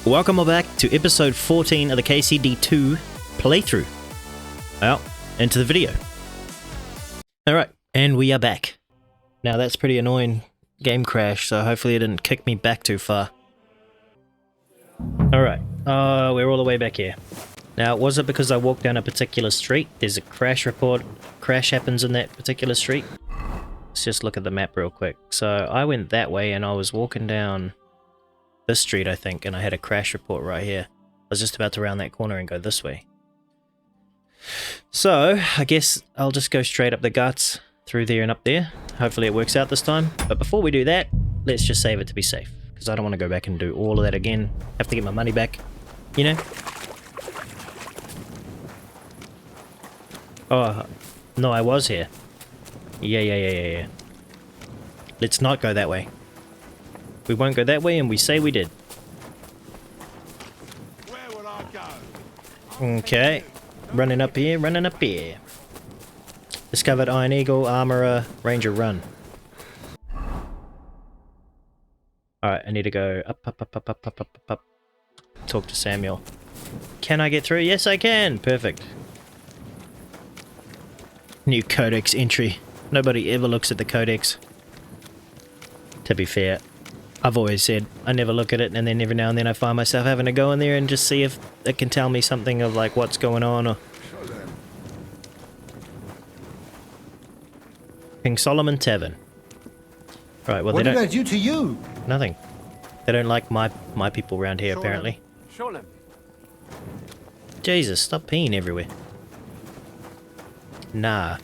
Welcome back to episode 14 of the KCD2 playthrough. Well, into the video. Alright, and we are back. Now that's pretty annoying game crash, so hopefully it didn't kick me back too far. Alright, we're all the way back here. Now, was it because I walked down a particular street? There's a crash report. Crash happens in that particular street. Let's just look at the map real quick. So, I went that way and I was walking down this street, I think, and I had a crash report right here. I was just about to round that corner and go this way. So, I guess I'll just go straight up the guts, through there and up there. Hopefully it works out this time. But before we do that, let's just save it to be safe, because I don't want to go back and do all of that again. Have to get my money back, you know? Oh, no, I was here. Yeah. Let's not go that way. We won't go that way, and we say we did. Where would I go? Okay. Running up here. Discovered Iron Eagle, Armorer, Ranger Run. Alright, I need to go up. Talk to Samuel. Can I get through? Yes, I can! Perfect. New codex entry. Nobody ever looks at the codex. To be fair, I've always said I never look at it, and then every now and then I find myself having to go in there and just see if it can tell me something of like what's going on, or King Solomon Tavern. Right, well, what did I do to you? Nothing. They don't like my people around here, apparently. Jesus, stop peeing everywhere. Nah,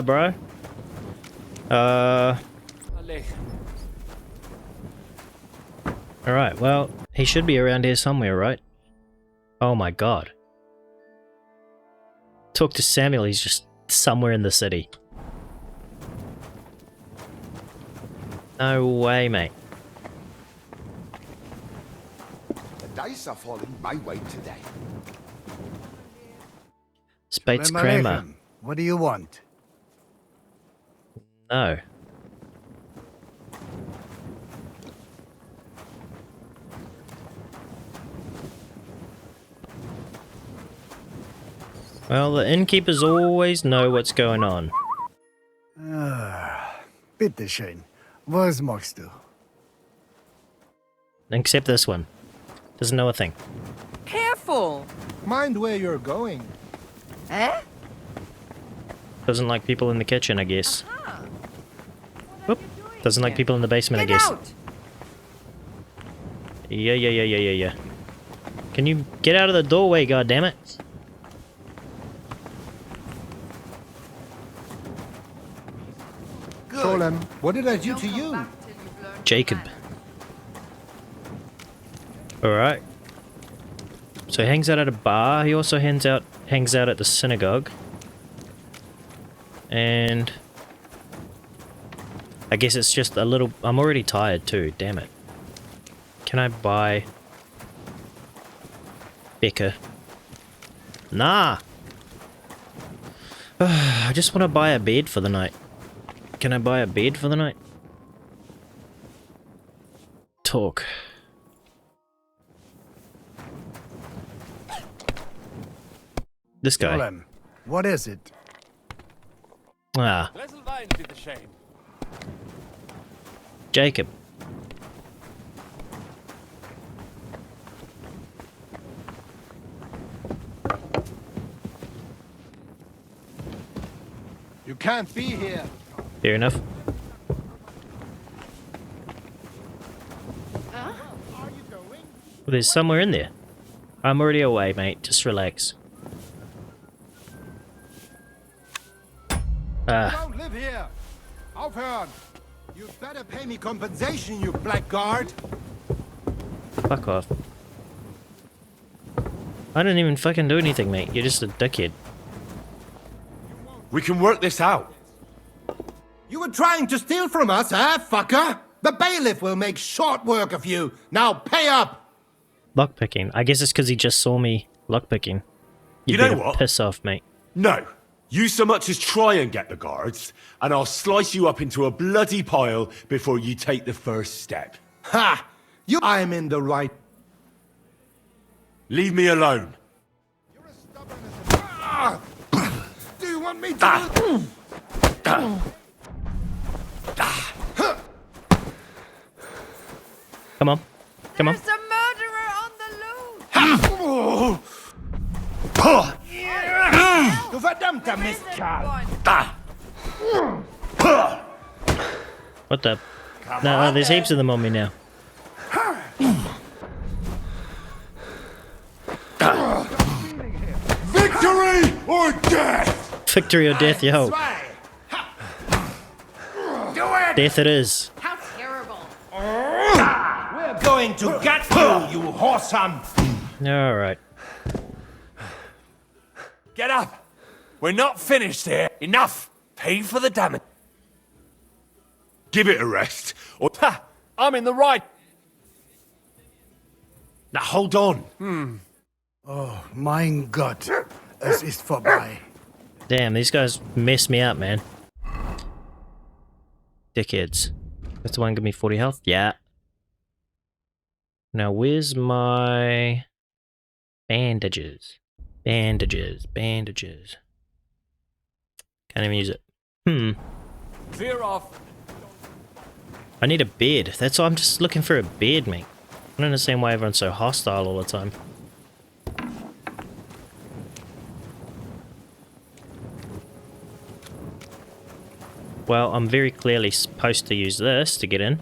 bro. Alright, well, he should be around here somewhere, right? Oh my god. Talk to Samuel, he's just somewhere in the city. No way, mate. The dice are falling my way today. Spates Kramer. What do you want? No. Well, the innkeepers always know what's going on. Bitteschön. Was magst du? Except this one. Doesn't know a thing. Careful! Mind where you're going. Eh? Doesn't like people in the kitchen, I guess. Huh. Whoop. Doesn't like people in the basement, I Get guess. out! Yeah. Can you get out of the doorway, goddammit? Solem, what did I do to you? Jacob. Alright. So he hangs out at a bar. He also hangs out at the synagogue. And I guess it's just a little... I'm already tired too, damn it. Can I buy Becca? Nah! I just want to buy a bed for the night. Can I buy a bed for the night? Talk. This guy. Solem, what is it? Ah. Jacob. You can't be here. Fair enough. Are you going? Well, there's somewhere in there. I'm already away, mate. Just relax. Ah. Don't live here. Aufhören. You better pay me compensation, you blackguard. Fuck off. I didn't even fucking do anything, mate. You're just a dickhead. We can work this out. You were trying to steal from us, eh, fucker? The bailiff will make short work of you. Now pay up. Lockpicking. I guess it's because he just saw me lockpicking. You know better what? Piss off, mate. No. You so much as try and get the guards, and I'll slice you up into a bloody pile before you take the first step. Ha! I'm in the right Leave me alone. Do you want me to... Come on. Come on. There's a murderer on the loose! Du verdammter Mistkerl! What the? No, there's heaps of them on me now. Victory or death! Victory or death, yo. Do it! Death it is. How terrible! We're going to get you, you whoresome! Alright. Get up! We're not finished here. Enough! Pay for the damage. Give it a rest, or... Ha! I'm in the right! Now hold on. Oh, mein Gott. Es ist vorbei. Damn, these guys messed me up, man. Dickheads. That's the one give me 40 health? Yeah. Now, where's my... bandages? Bandages. Bandages. Can't even use it. Clear off. I need a bed. That's why I'm just looking for a bed, mate. I don't understand why everyone's so hostile all the time. Well, I'm very clearly supposed to use this to get in.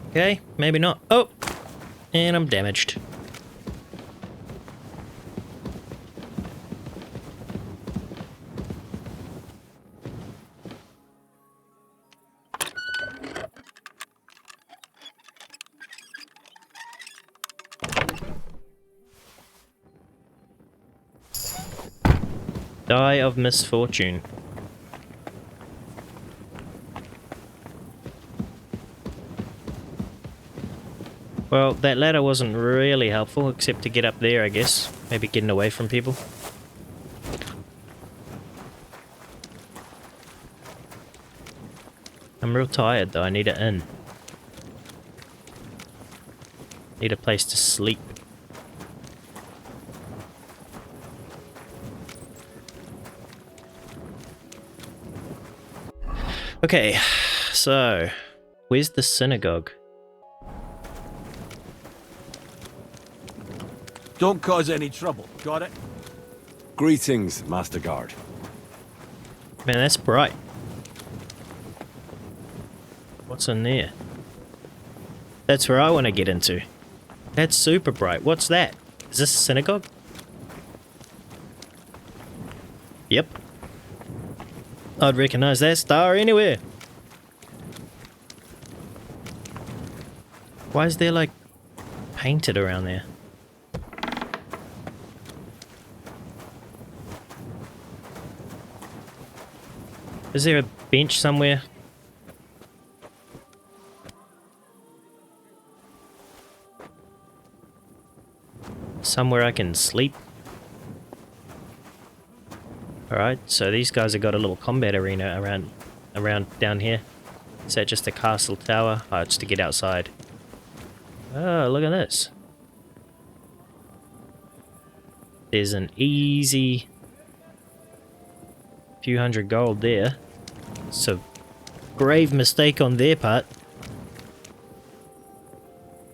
Okay, maybe not. Oh! And I'm damaged. Die of misfortune. Well, that ladder wasn't really helpful, except to get up there, I guess. Maybe getting away from people. I'm real tired, though. I need an inn. Need a place to sleep. Okay, so... where's the synagogue? Don't cause any trouble, got it? Greetings, Master Guard. Man, that's bright. What's in there? That's where I want to get into. That's super bright. What's that? Is this a synagogue? Yep. I'd recognize that star anywhere. Why is there, like, painted around there? Is there a bench somewhere? Somewhere I can sleep? Alright, so these guys have got a little combat arena around down here. Is that just a castle tower? Oh, it's to get outside. Oh, look at this. There's an easy few hundred gold there. It's a grave mistake on their part.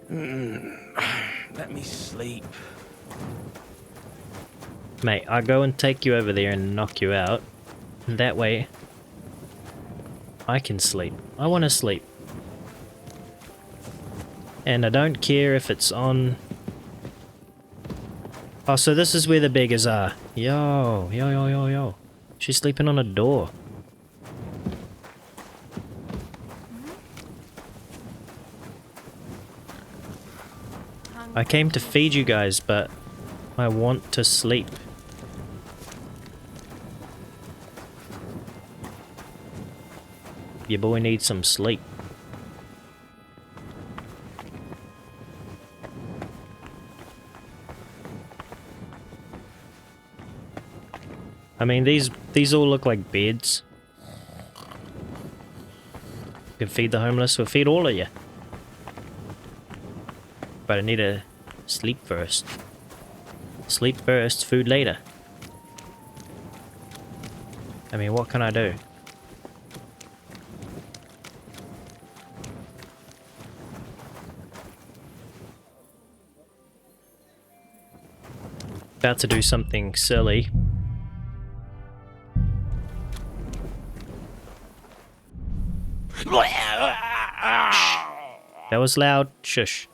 Let me sleep. Mate, I'll go and take you over there and knock you out. And that way, I can sleep. I want to sleep. And I don't care if it's on... Oh, so this is where the beggars are. Yo, yo, yo, yo, yo. She's sleeping on a door. I came to feed you guys, but I want to sleep. Your boy needs some sleep. I mean, these all look like beds. You can feed the homeless, or feed all of you. But I need to sleep first. Sleep first, food later. I mean, what can I do? About to do something silly. That was loud. Shush.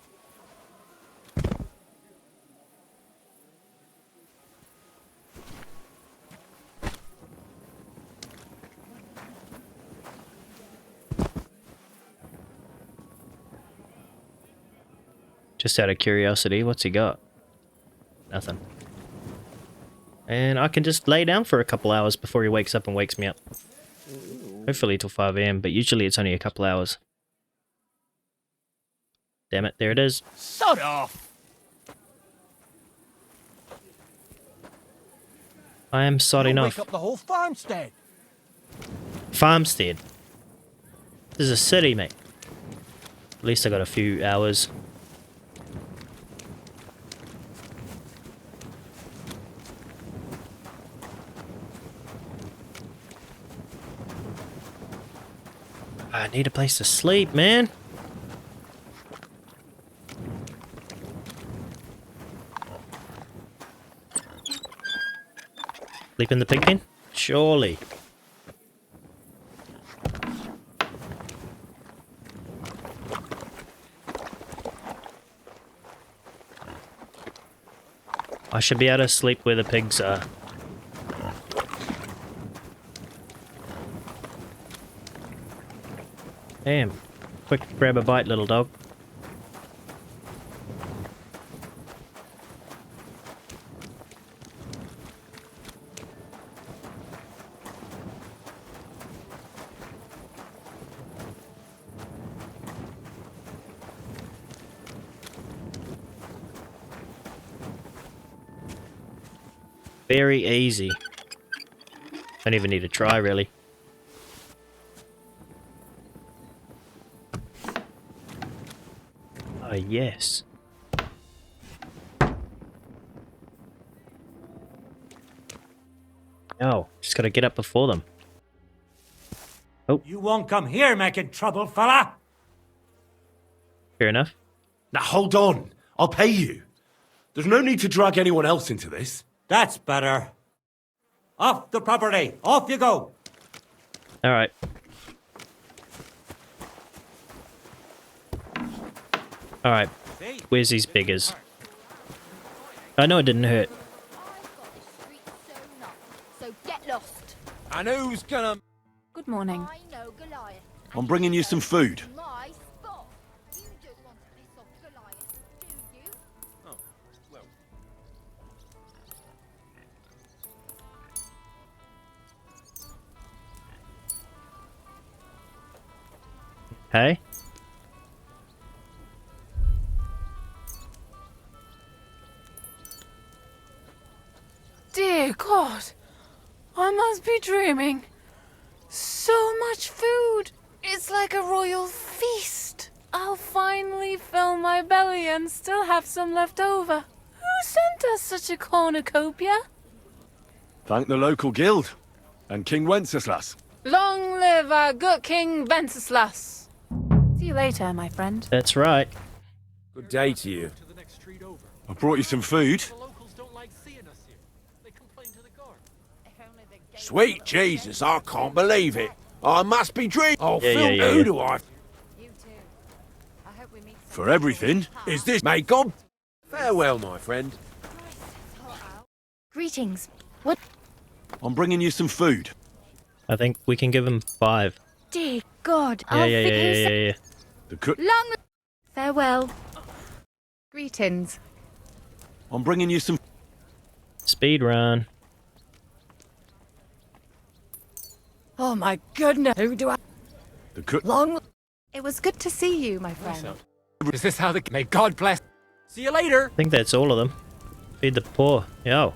Just out of curiosity, what's he got? Nothing. And I can just lay down for a couple hours before he wakes up and wakes me up. Hopefully till 5 AM, but usually it's only a couple hours. Damn it, there it is. Sod off! I am sodding You'll off. wake up the whole farmstead. Farmstead. This is a city, mate. At least I got a few hours. I need a place to sleep, man. Sleep in the pig pen? Surely. I should be able to sleep where the pigs are. Damn. Quick, grab a bite, little dog. Very easy. Don't even need to try, really. Oh, yes. Oh, just gotta get up before them. You won't come here making trouble, fella. Fair enough. Now hold on. I'll pay you. There's no need to drag anyone else into this. That's better. Off the property. Off you go. Alright. Alright. Where's these beggars? I know it didn't hurt. So get lost. And who's gonna... Good morning. I know Goliath. I'm bringing you some food. My spot. You don't want to piss off Goliath, do you? Hey? Dear God, I must be dreaming. So much food. It's like a royal feast. I'll finally fill my belly and still have some left over. Who sent us such a cornucopia? Thank the local guild. And King Wenceslas. Long live our good King Wenceslas. See you later, my friend. That's right. Good day to you. I brought you some food. Sweet Jesus, I can't believe it. I must be dreaming. Oh, Yeah, Phil, yeah. who do I... You too. I hope we meet For everything. Is this... May God... Farewell, my friend. Greetings. What? I'm bringing you some food. I think we can give him 5. Dear God. Yeah. The cook. Long. Farewell. Greetings. I'm bringing you some. Speed run. Oh my goodness. Who do I... The cook. Long... It was good to see you, my friend. Is this how the... May God bless... See you later. I think that's all of them. Feed the poor. Yo.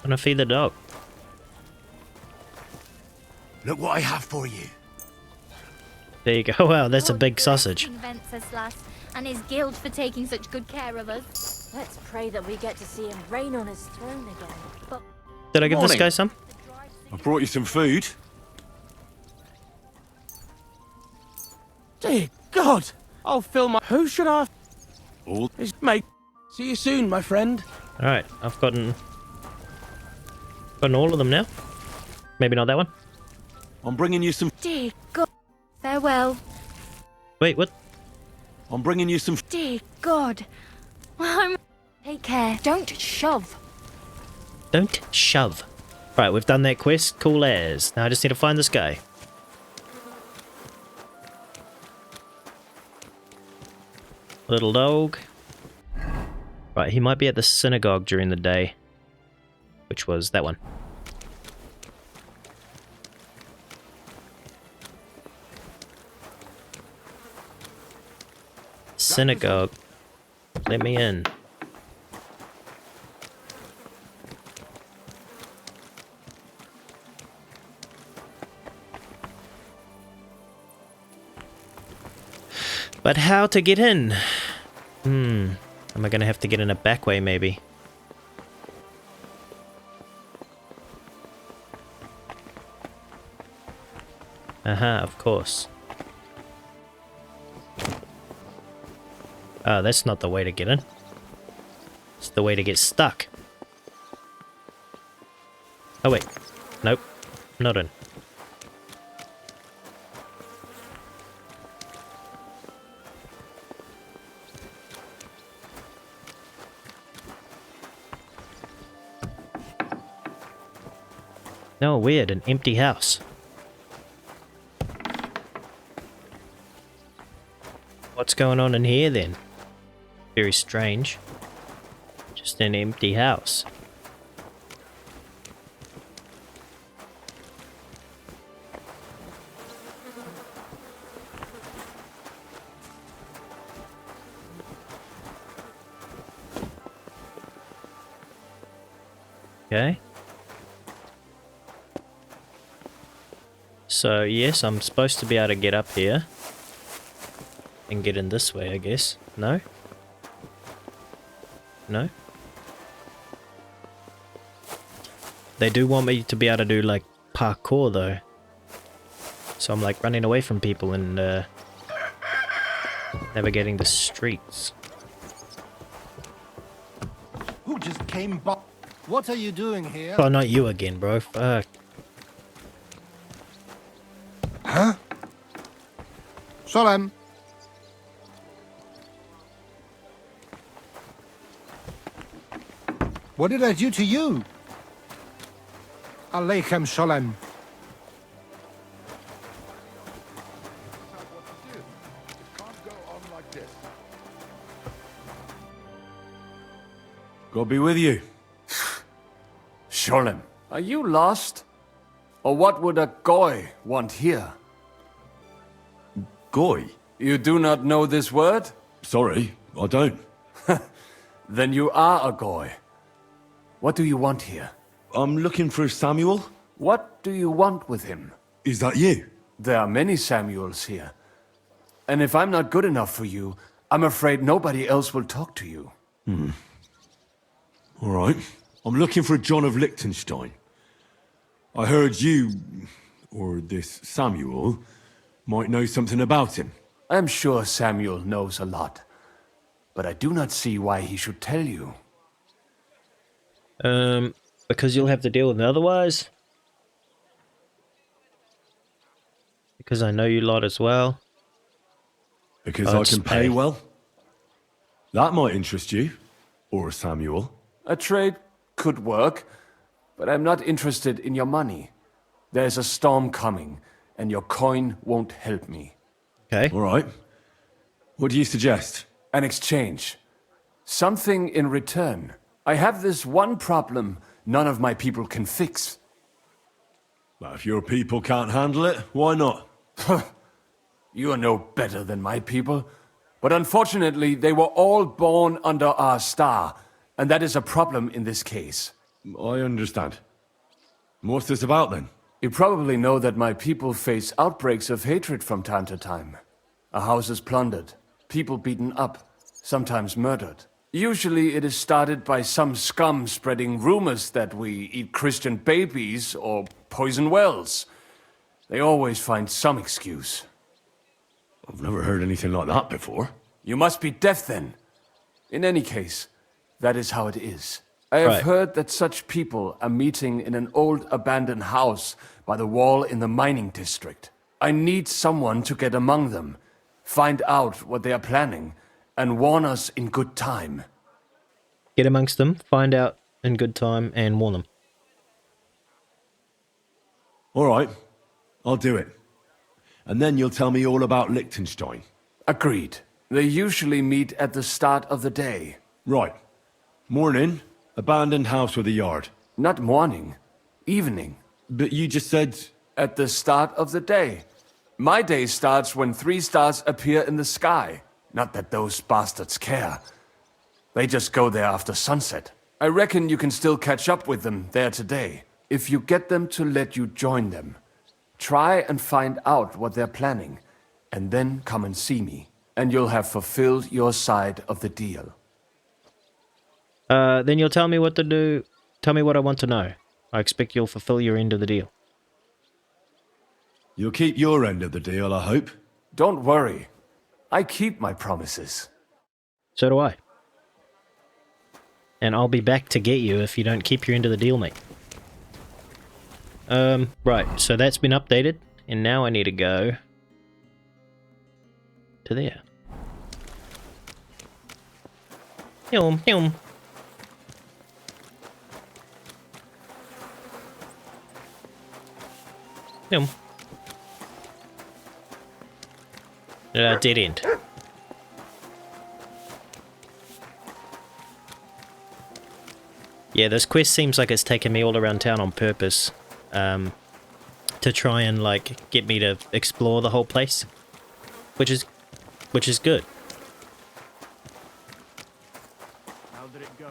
gonna feed the dog. Look what I have for you. There you go. Wow, that's a God big bless sausage. King Wenceslas and his guild for taking such good care of us. Let's pray that we get to see him reign on his throne again. But Did I give this Morning. guy some? I brought you some food. Dear God! I'll fill my... Who should I... All His mate. See you soon, my friend. Alright, I've gotten all of them now. Maybe not that one. I'm bringing you some. dear God, farewell. Wait, what? I'm bringing you some. Dear God, take care. Don't shove. Don't shove. Right, we've done that quest. Cool as. Now I just need to find this guy. Little dog. Right, he might be at the synagogue during the day. Which was that one. Synagogue. Let me in. But how to get in? Am I gonna have to get in a back way, maybe? Aha, of course. Oh, that's not the way to get in. It's the way to get stuck. Oh wait. Nope. Not in. No, weird, an empty house. What's going on in here then? Very strange. Just an empty house. Okay. So, yes, I'm supposed to be able to get up here. And get in this way, I guess. No? No? They do want me to be able to do, like, parkour, though. So I'm, like, running away from people and, navigating the streets. Who just came by? What are you doing here? Oh, not you again, bro. Fuck. Huh? Sholem. What did I do to you? Aleichem Sholem. God be with you. Sholem, are you lost? Or what would a goy want here? Goy? You do not know this word? Sorry, I don't. Then you are a goy. What do you want here? I'm looking for Samuel. What do you want with him? Is that you? There are many Samuels here. And if I'm not good enough for you, I'm afraid nobody else will talk to you. All right. I'm looking for John of Lichtenstein. I heard you, or this Samuel, might know something about him. I'm sure Samuel knows a lot. But I do not see why he should tell you. Because you'll have to deal with me otherwise. Because I know you lot as well. Because Oh, I it's can pay pay. well. That might interest you. Or Samuel. A trade could work, but I'm not interested in your money. There's a storm coming, and your coin won't help me. Okay. All right. What do you suggest? An exchange. Something in return. I have this one problem none of my people can fix. Well, if your people can't handle it, why not? You are no better than my people. But unfortunately, they were all born under our star, and that is a problem in this case. I understand. What's this about then? You probably know that my people face outbreaks of hatred from time to time. A house is plundered, people beaten up, sometimes murdered. Usually it is started by some scum spreading rumors that we eat Christian babies or poison wells. They always find some excuse. I've never heard anything like that before. You must be deaf then. In any case, that is how it is. I have Right. heard that such people are meeting in an old abandoned house by the wall in the mining district. I need someone to get among them, find out what they are planning, and warn us in good time. Get amongst them, find out in good time, and warn them. All right, I'll do it. And then you'll tell me all about Lichtenstein. Agreed. They usually meet at the start of the day. Right. Morning, abandoned house with a yard. Not morning, evening. But you just said... At the start of the day. My day starts when 3 stars appear in the sky. Not that those bastards care. They just go there after sunset. I reckon you can still catch up with them there today. If you get them to let you join them. Try and find out what they're planning. And then come and see me. And you'll have fulfilled your side of the deal. Then you'll tell me what to do. Tell me what I want to know. I expect you'll fulfill your end of the deal. You'll keep your end of the deal, I hope. Don't worry. I keep my promises. So do I. And I'll be back to get you if you don't keep your end of the deal, mate. Right, so that's been updated, and now I need to go to there. Yum, yum. Yum. Dead end. Yeah, this quest seems like it's taking me all around town on purpose, to try and like get me to explore the whole place, which is good. How did it go?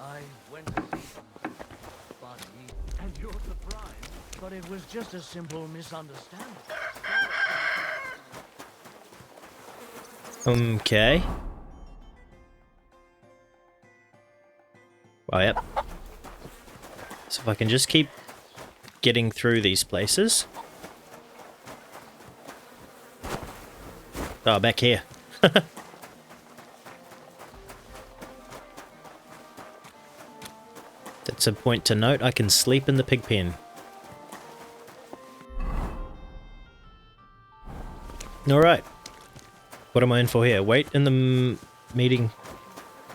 I went to see him, but he... And you're surprised? But it was just a simple misunderstanding. Okay. Well, yep. So if I can just keep getting through these places. Oh, back here. That's a point to note. I can sleep in the pig pen. Alright. What am I in for here? Wait in the meeting.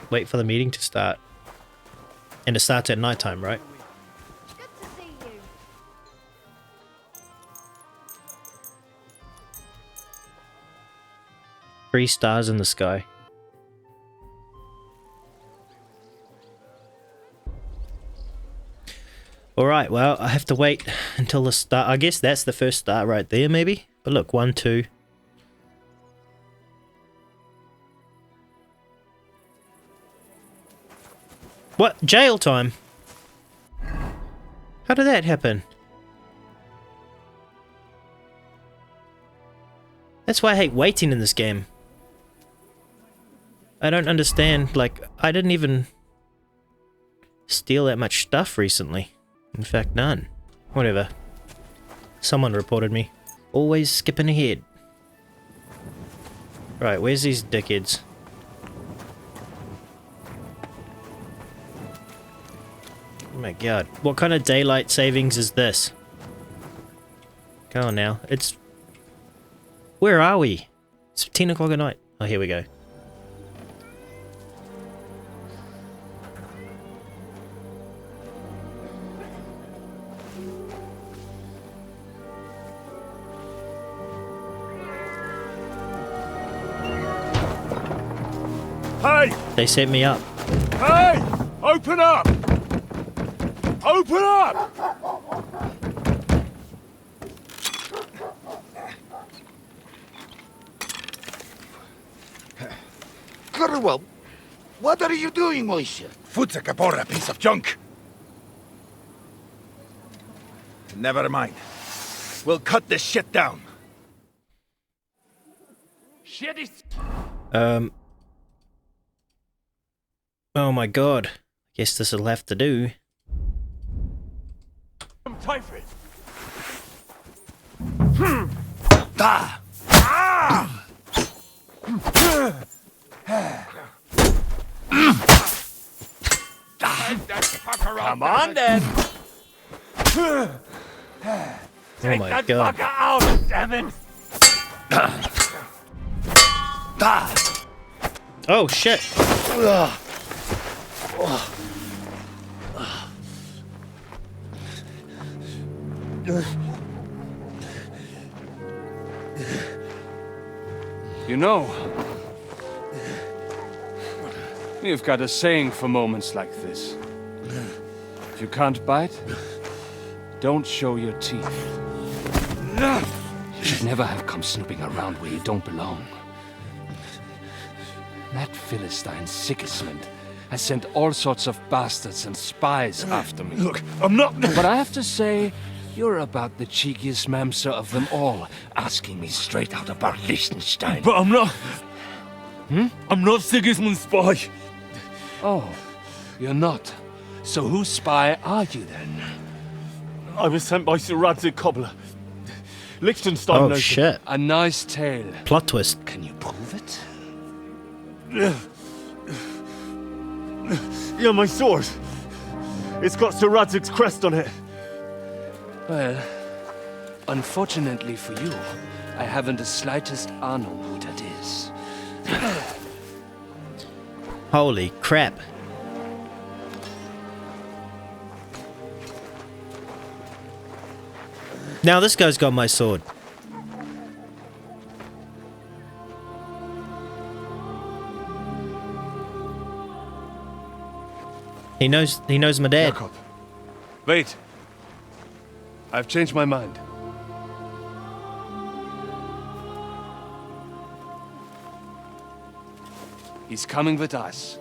Wait for the meeting to start. And it starts at nighttime, right? Good to see you. 3 stars in the sky. Alright, well, I have to wait until the start. I guess that's the first star right there, maybe? But look, 1, 2... What? Jail time? How did that happen? That's why I hate waiting in this game. I don't understand, like, I didn't even steal that much stuff recently. In fact, none. Whatever. Someone reported me. Always skipping ahead. Right, where's these dickheads? Oh my god. What kind of daylight savings is this? Go on now. It's... Where are we? It's 10 o'clock at night. Oh, here we go. Hey! They set me up. Hey! Open up! Open up! Well, what are you doing, Moishe? Food's a capora, piece of junk. Never mind. We'll cut this shit down. Shit is... Oh my god. Guess this'll have to do. typhus. Come on then. Oh my god. Fucker out, damn Oh shit. You know, we've got a saying for moments like this. If you can't bite, don't show your teeth. You should never have come snooping around where you don't belong. That Philistine Sigismund has sent all sorts of bastards and spies after me. Look, I'm not... But I have to say, you're about the cheekiest mamser of them all, asking me straight out about Lichtenstein. But I'm not... I'm not Sigismund's spy. Oh, you're not. So whose spy are you then? I was sent by Sir Radzig Cobbler. Lichtenstein Oh knows it. shit. A nice tale. Plot twist. Can you prove it? Yeah, my sword. It's got Sir Radzig's crest on it. Well, unfortunately for you, I haven't the slightest honor who that is. Holy crap. Now this guy's got my sword. He knows my dad. Jakob, wait. I've changed my mind. He's coming with us.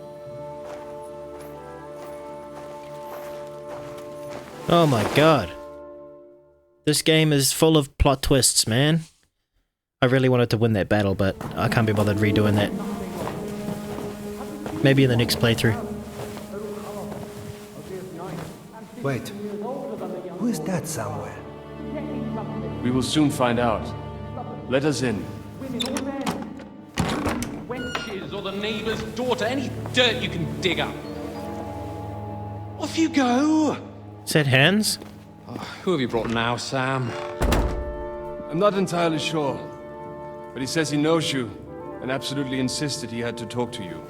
Oh my god. This game is full of plot twists, man. I really wanted to win that battle, but I can't be bothered redoing that. Maybe in the next playthrough. Wait. Who is that somewhere? We will soon find out. Let us in. Wenches or the neighbour's daughter, any dirt you can dig up. Off you go! Is that Hans? Who have you brought now, Sam? I'm not entirely sure, but he says he knows you and absolutely insisted he had to talk to you.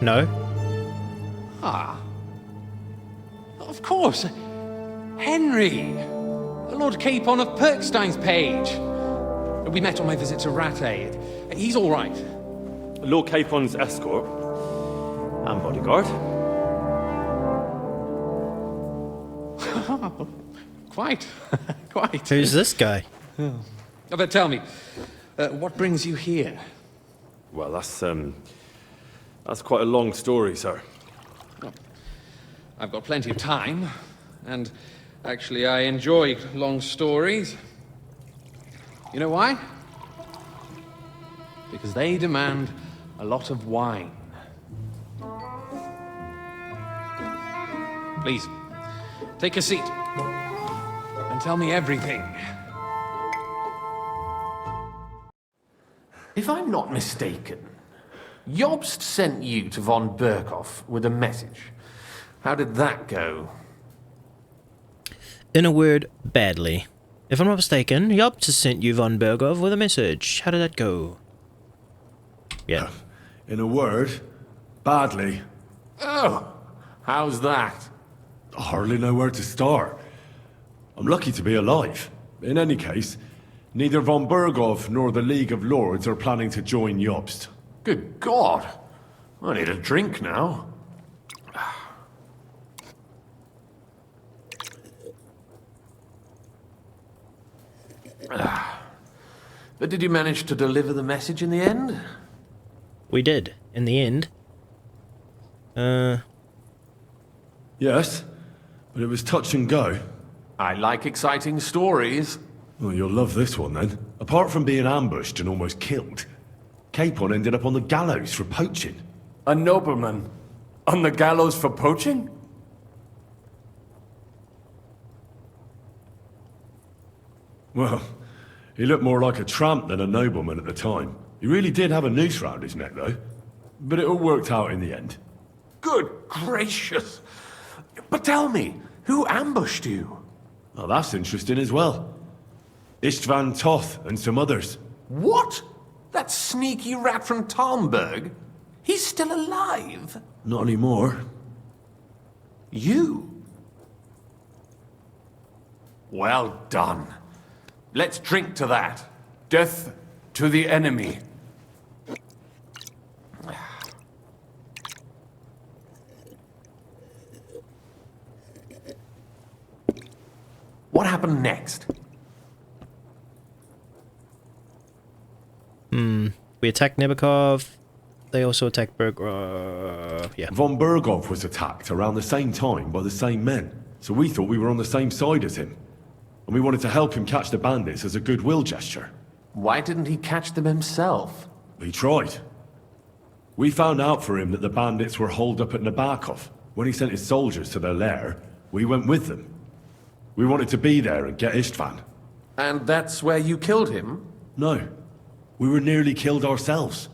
No. Ah. Of course. Henry. Lord Capon of Perkstein's page. We met on my visit to Rattay. He's all right. Lord Capon's escort and bodyguard. Quite. Quite. Who's this guy? Oh, but tell me, what brings you here? Well, that's quite a long story, sir. Well, I've got plenty of time, and actually I enjoy long stories. You know why? Because they demand a lot of wine. Please, take a seat and tell me everything. If I'm not mistaken, Jobst sent you to von Berkhoff with a message. How did that go? In a word, badly. If I'm not mistaken, Jobst has sent you von Berghoff with a message. How did that go? Yeah. In a word, badly. Oh, how's that? I hardly know where to start. I'm lucky to be alive. In any case, neither von Berghoff nor the League of Lords are planning to join Jobst. Good God. I need a drink now. But did you manage to deliver the message in the end? We did, in the end. Yes, but it was touch and go. I like exciting stories. Well, you'll love this one then. Apart from being ambushed and almost killed, Capon ended up on the gallows for poaching. A nobleman on the gallows for poaching? Well, he looked more like a tramp than a nobleman at the time. He really did have a noose round his neck, though. But it all worked out in the end. Good gracious! But tell me, who ambushed you? Well, that's interesting as well. Istvan Toth and some others. What? That sneaky rat from Kuttenberg? He's still alive? Not anymore. You? Well done. Let's drink to that. Death to the enemy. What happened next? We attacked Nebakov. They also attacked yeah. Von Berghoff was attacked around the same time by the same men, so we thought we were on the same side as him. And we wanted to help him catch the bandits as a goodwill gesture. Why didn't he catch them himself? He tried. We found out for him that the bandits were holed up at Nabokov. When he sent his soldiers to their lair, we went with them. We wanted to be there and get Istvan. And that's where you killed him? No. We were nearly killed ourselves.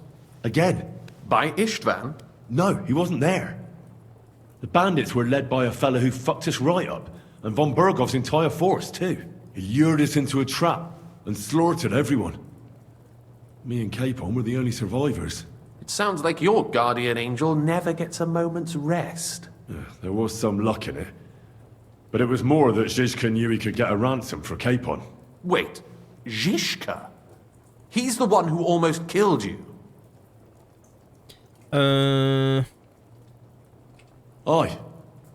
Again. By Istvan? No, he wasn't there. The bandits were led by a fellow who fucked us right up, and von Bergov's entire force, too. He lured us into a trap and slaughtered everyone. Me and Capon were the only survivors. It sounds like your guardian angel never gets a moment's rest. There was some luck in it. But it was more that Zizka knew he could get a ransom for Capon. Wait, Zizka? He's the one who almost killed you. Aye.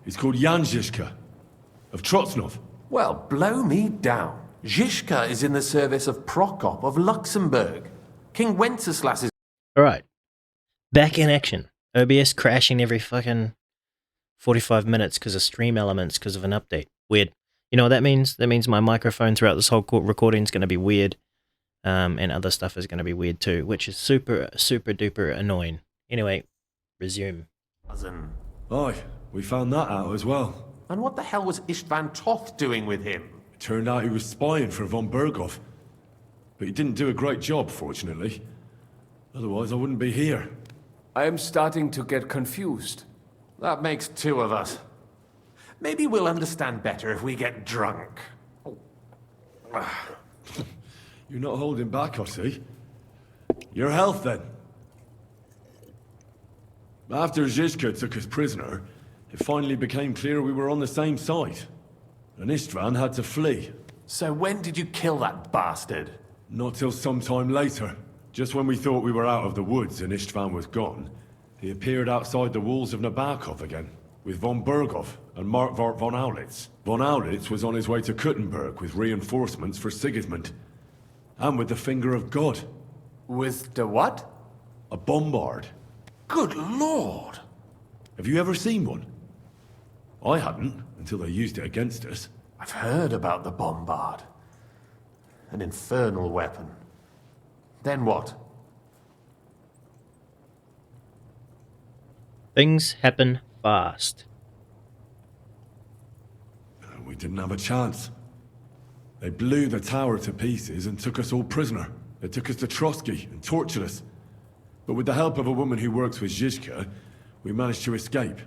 He's called Jan Zizka. Of Trotsnov. Well, blow me down. Zizka is in the service of Prokop of Luxembourg. King Wenceslas's... Alright. Back in action. OBS crashing every fucking 45 minutes because of stream elements because of an update. Weird. You know what that means? That means my microphone throughout this whole recording is going to be weird. And other stuff is going to be weird too, which is super, super duper annoying. Anyway, resume. Aye, we found that out as well. And what the hell was Istvan Toth doing with him? It turned out he was spying for von Berghoff. But he didn't do a great job, fortunately. Otherwise, I wouldn't be here. I am starting to get confused. That makes two of us. Maybe we'll understand better if we get drunk. You're not holding back, I see. Your health, then. After Zizka took us prisoner, it finally became clear we were on the same side. And Istvan had to flee. So when did you kill that bastard? Not till some time later. Just when we thought we were out of the woods and Istvan was gone, he appeared outside the walls of Nabokov again, with von Berghoff and Markvart von Aulitz. Von Aulitz was on his way to Kuttenberg with reinforcements for Sigismund. And with the finger of God. With the what? A bombard. Good lord! Have you ever seen one? I hadn't, until they used it against us. I've heard about the bombard. An infernal weapon. Then what? Things happen fast. We didn't have a chance. They blew the tower to pieces and took us all prisoner. They took us to Trotsky and tortured us. But with the help of a woman who works with Zizka, we managed to escape.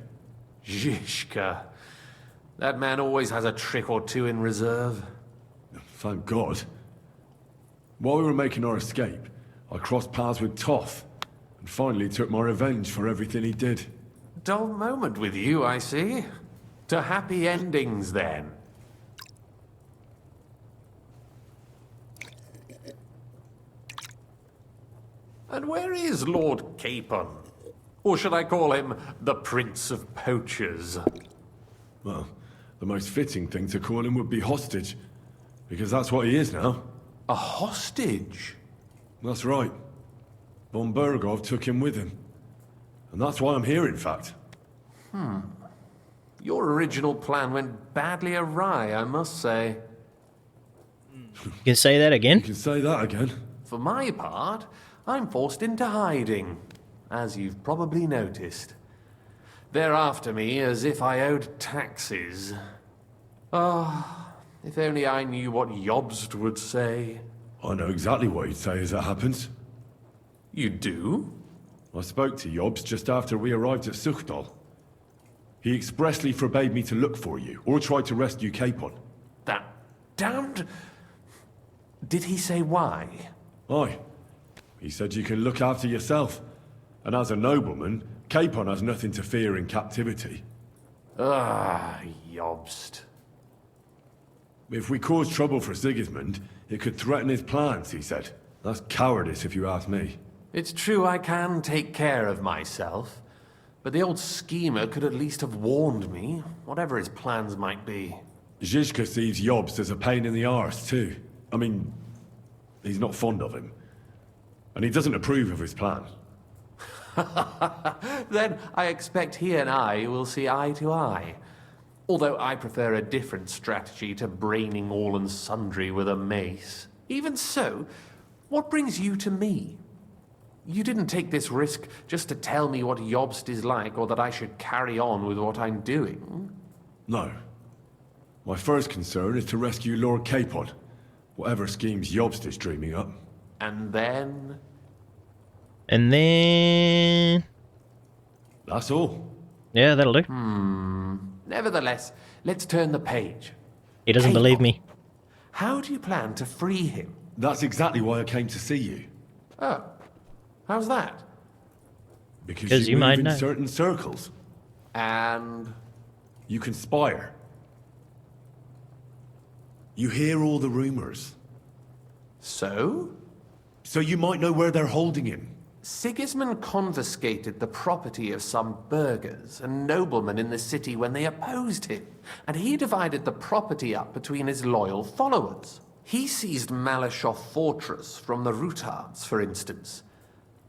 Zizka. That man always has a trick or two in reserve. Thank God. While we were making our escape, I crossed paths with Toth, and finally took my revenge for everything he did. Dull moment with you, I see. To happy endings, then. And where is Lord Capon? Or should I call him the Prince of Poachers? Well, the most fitting thing to call him would be hostage, because that's what he is now. A hostage? That's right. Von Berghoff took him with him. And that's why I'm here, in fact. Your original plan went badly awry, I must say. You can say that again? You can say that again. For my part, I'm forced into hiding, as you've probably noticed. They're after me as if I owed taxes. Ah, if only I knew what Jobst would say. I know exactly what he'd say as it happens. You do? I spoke to Jobst just after we arrived at Suchdal. He expressly forbade me to look for you, or try to rescue Capon. That damned... Did he say why? Aye. He said you can look after yourself. And as a nobleman, Capon has nothing to fear in captivity. Ah, Jobst. If we cause trouble for Sigismund, it could threaten his plans, he said. That's cowardice if you ask me. It's true I can take care of myself, but the old schemer could at least have warned me, whatever his plans might be. Zizka sees Jobst as a pain in the arse, too. I mean, he's not fond of him. And he doesn't approve of his plan. Then I expect he and I will see eye to eye. Although I prefer a different strategy to braining all and sundry with a mace. Even so, what brings you to me? You didn't take this risk just to tell me what Jobst is like, or that I should carry on with what I'm doing. No. My first concern is to rescue Lord Capon, whatever schemes Jobst is dreaming up. And then... And then... That's all. Yeah, that'll do. Nevertheless, let's turn the page. He doesn't Capon. believe me. How do you plan to free him? That's exactly why I came to see you. Oh, how's that? Because you move might in know. certain circles. And... You conspire. You hear all the rumors. So? So you might know where they're holding him. Sigismund confiscated the property of some burghers and noblemen in the city when they opposed him, and he divided the property up between his loyal followers. He seized Malashov Fortress from the Rutards, for instance.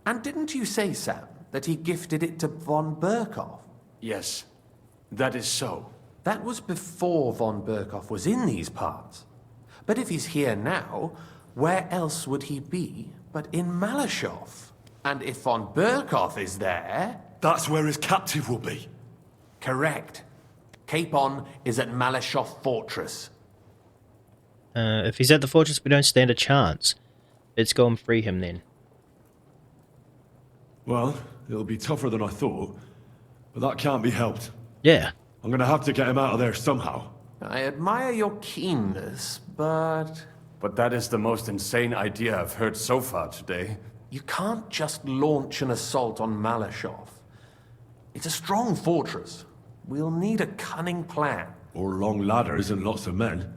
And didn't you say, Sam, that he gifted it to von Berkhoff? Yes, that is so. That was before von Berkhoff was in these parts. But if he's here now, where else would he be but in Malashov? And if von Berkhoff is there... That's where his captive will be. Correct. Capon is at Malashov Fortress. If he's at the fortress, we don't stand a chance. Let's go and free him then. Well, it'll be tougher than I thought, but that can't be helped. Yeah. I'm gonna have to get him out of there somehow. I admire your keenness, but... But that is the most insane idea I've heard so far today. You can't just launch an assault on Malashov. It's a strong fortress. We'll need a cunning plan. Or long ladders and lots of men.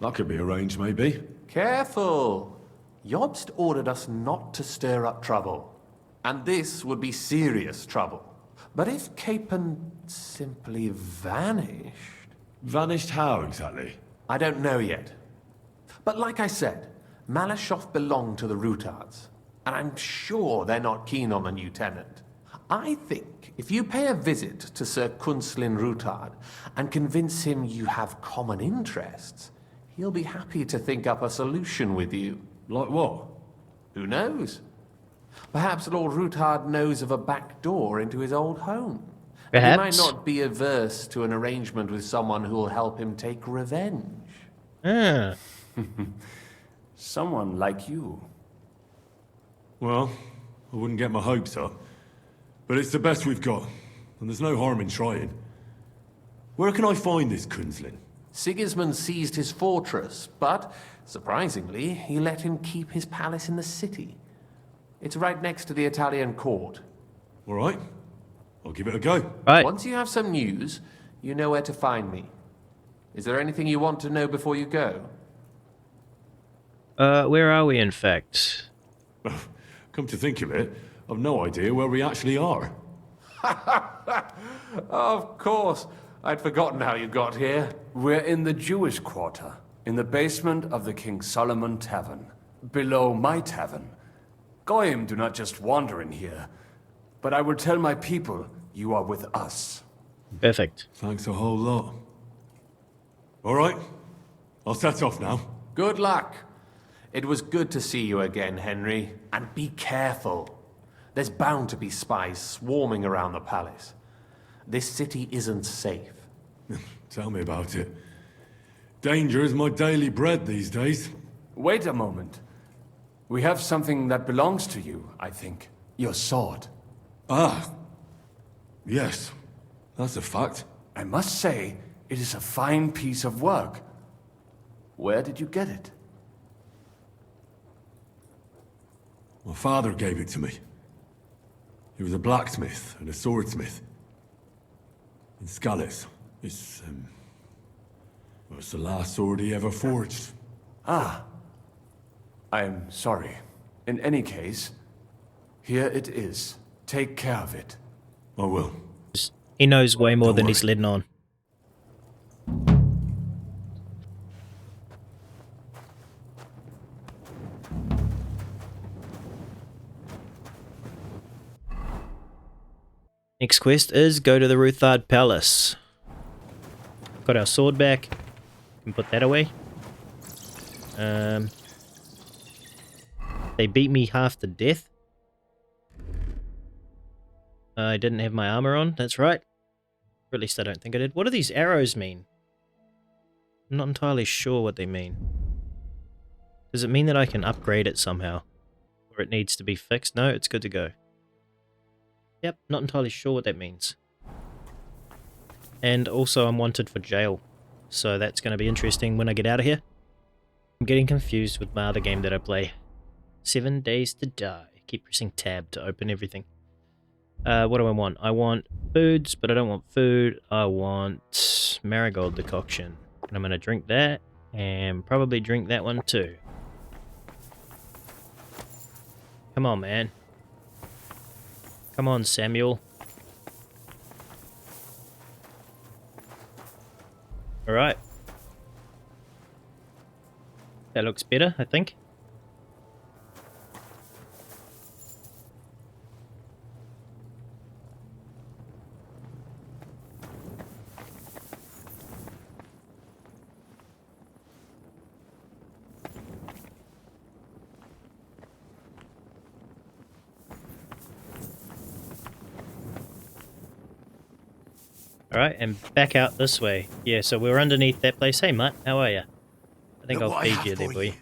That could be arranged, maybe. Careful! Jobst ordered us not to stir up trouble. And this would be serious trouble. But if Capon simply vanished... Vanished how, exactly? I don't know yet. But like I said, Malashov belonged to the Rutards. And I'm sure they're not keen on the new tenant. I think if you pay a visit to Sir Kunslin Rutard and convince him you have common interests, he'll be happy to think up a solution with you. Like what? Who knows? Perhaps Lord Rutard knows of a back door into his old home. Perhaps. He might not be averse to an arrangement with someone who will help him take revenge. Ah. Someone like you. Well, I wouldn't get my hopes up. But it's the best we've got, and there's no harm in trying. Where can I find this Kunslin? Sigismund seized his fortress, but, surprisingly, he let him keep his palace in the city. It's right next to the Italian court. All right. I'll give it a go. Right. Once you have some news, you know where to find me. Is there anything you want to know before you go? Where are we, in fact? Come to think of it, I've no idea where we actually are. Of course. I'd forgotten how you got here. We're in the Jewish quarter, in the basement of the King Solomon Tavern, below my tavern. Goyim do not just wander in here, but I will tell my people you are with us. Perfect. Thanks a whole lot. All right, I'll set off now. Good luck. It was good to see you again, Henry. And be careful. There's bound to be spies swarming around the palace. This city isn't safe. Tell me about it. Danger is my daily bread these days. Wait a moment. We have something that belongs to you, I think. Your sword. Ah. Yes, that's a fact. I must say, it is a fine piece of work. Where did you get it? My father gave it to me. He was a blacksmith and a swordsmith. In Skalitz. Well, it's the last sword he ever forged. Ah. I am sorry. In any case, here it is. Take care of it. I will. He knows way more Don't than worry. he's letting on. Next quest is go to the Ruthard Palace. Got our sword back. Can put that away. They beat me half to death. I didn't have my armor on, that's right. Or at least I don't think I did. What do these arrows mean? I'm not entirely sure what they mean. Does it mean that I can upgrade it somehow? Or it needs to be fixed? No, it's good to go. Yep, not entirely sure what that means. And also I'm wanted for jail. So that's going to be interesting when I get out of here. I'm getting confused with my other game that I play. 7 Days to Die. Keep pressing tab to open everything. What do I want? I want foods, but I don't want food. I want marigold decoction. And I'm going to drink that, and probably drink that one too. Come on, man. Come on, Samuel. Alright. That looks better, I think. Alright, and back out this way. Yeah, so we're underneath that place. Hey, Mutt, how are you? I think I'll feed you there, boy.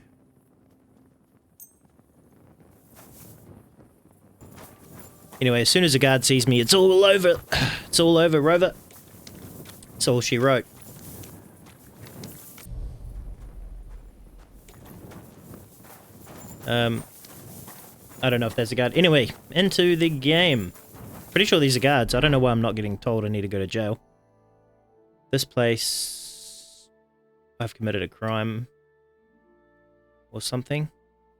Anyway, as soon as the guard sees me, it's all over. It's all over, Rover. That's all she wrote. I don't know if there's a guard. Anyway, into the game. Pretty sure these are guards. I don't know why I'm not getting told I need to go to jail. This place... I've committed a crime. Or something.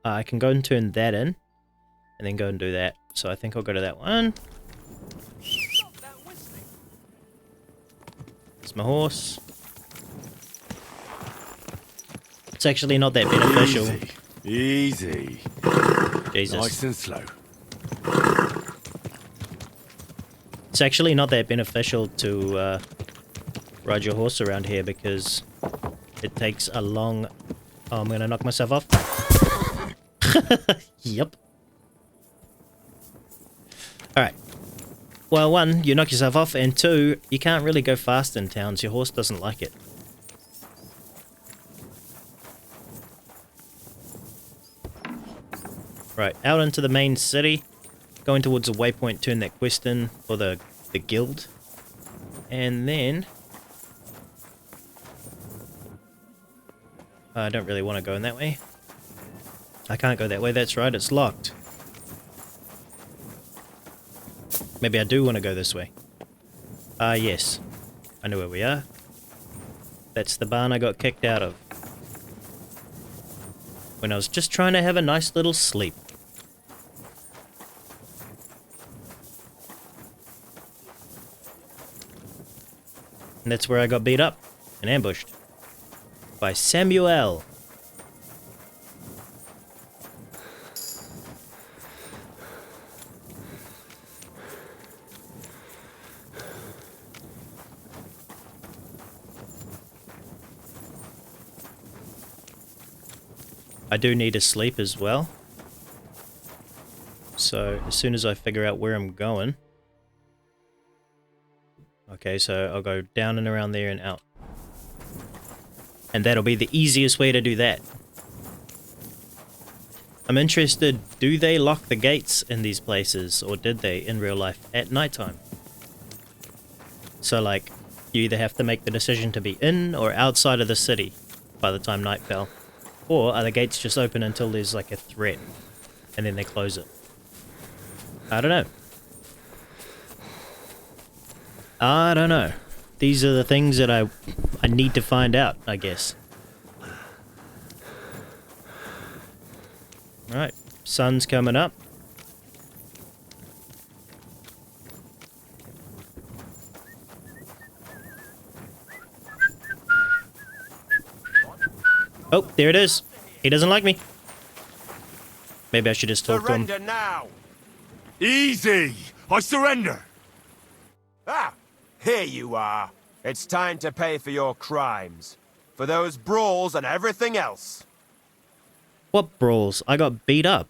I can go and turn that in. And then go and do that. So I think I'll go to that one. It's my horse. It's actually not that beneficial. Easy. Jesus. Nice and slow. It's actually not that beneficial to ride your horse around here because it takes a long... Oh, I'm gonna knock myself off. Yep. Alright. Well, one, you knock yourself off, and two, you can't really go fast in towns. Your horse doesn't like it. Right, out into the main city. Going towards the waypoint, turn that quest in for the guild. And then... I don't really want to go in that way. I can't go that way, that's right, it's locked. Maybe I do want to go this way. Yes. I know where we are. That's the barn I got kicked out of. When I was just trying to have a nice little sleep. And that's where I got beat up and ambushed. By Samuel. I do need to sleep as well. So as soon as I figure out where I'm going... Okay, so I'll go down and around there and out. And that'll be the easiest way to do that. I'm interested, do they lock the gates in these places, or did they in real life at nighttime? So like, you either have to make the decision to be in or outside of the city by the time night fell. Or are the gates just open until there's like a threat, and then they close it? I don't know. I don't know. These are the things that I need to find out, I guess. Alright, sun's coming up. Oh, there it is. He doesn't like me. Maybe I should just talk to him. Surrender now! Easy! I surrender! Ah! Here you are. It's time to pay for your crimes. For those brawls and everything else. What brawls? I got beat up.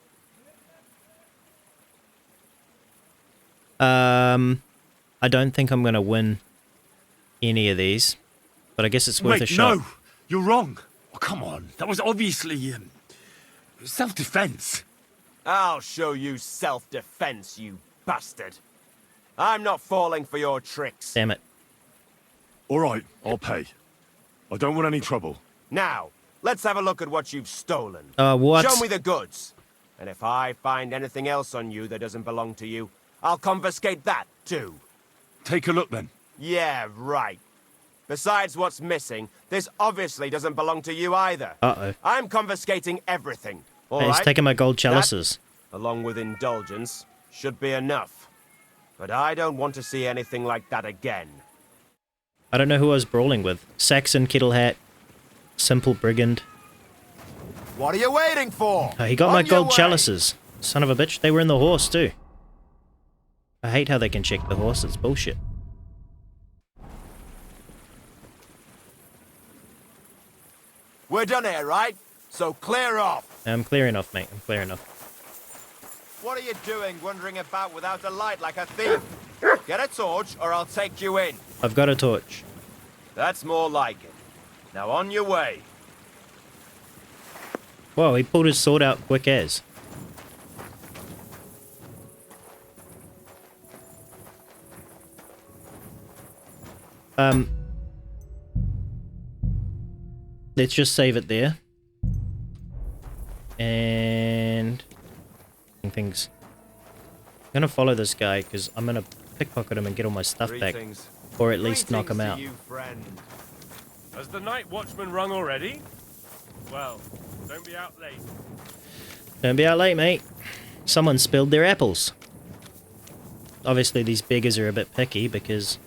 I don't think I'm gonna win any of these, but I guess it's worth a shot. No! You're wrong! Oh, come on, that was obviously, self-defense. I'll show you self-defense, you bastard. I'm not falling for your tricks. Damn it. Alright, I'll pay. I don't want any trouble. Now, let's have a look at what you've stolen. What? Show me the goods. And if I find anything else on you that doesn't belong to you, I'll confiscate that, too. Take a look, then. Yeah, right. Besides what's missing, this obviously doesn't belong to you either. Uh-oh. I'm confiscating everything. All Hey, he's right? taking my gold chalices. That, along with indulgence, should be enough. But I don't want to see anything like that again. I don't know who I was brawling with. Saxon, Kettle Hat, Simple Brigand. What are you waiting for? Oh, he got my gold chalices. Son of a bitch. They were in the horse, too. I hate how they can check the horse. It's bullshit. We're done here, right? So clear off. I'm clearing off, mate. I'm clearing off. What are you doing wandering about without a light like a thief? Get a torch or I'll take you in. I've got a torch. That's more like it. Now on your way. Whoa, he pulled his sword out quick as. Let's just save it there. And... things. I'm gonna follow this guy, because I'm gonna pickpocket him and get all my stuff back. Or at least knock him out. Has the night watchman rung already? Well, don't be out late. Don't be out late, mate. Someone spilled their apples. Obviously, these beggars are a bit picky, because...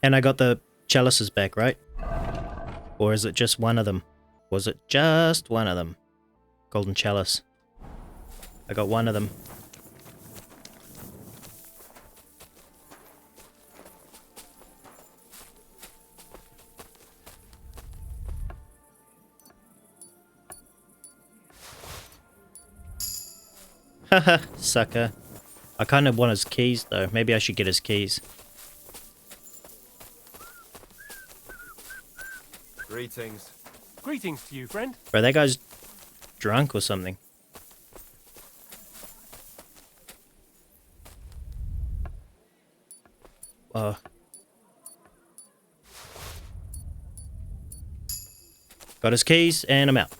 And I got the chalices back, right? Or is it just one of them? Was it just one of them? Golden chalice. I got one of them. Haha, sucker. I kind of want his keys, though. Maybe I should get his keys. Greetings. Greetings to you, friend. Bro, that guy's drunk or something. Got his keys, and I'm out.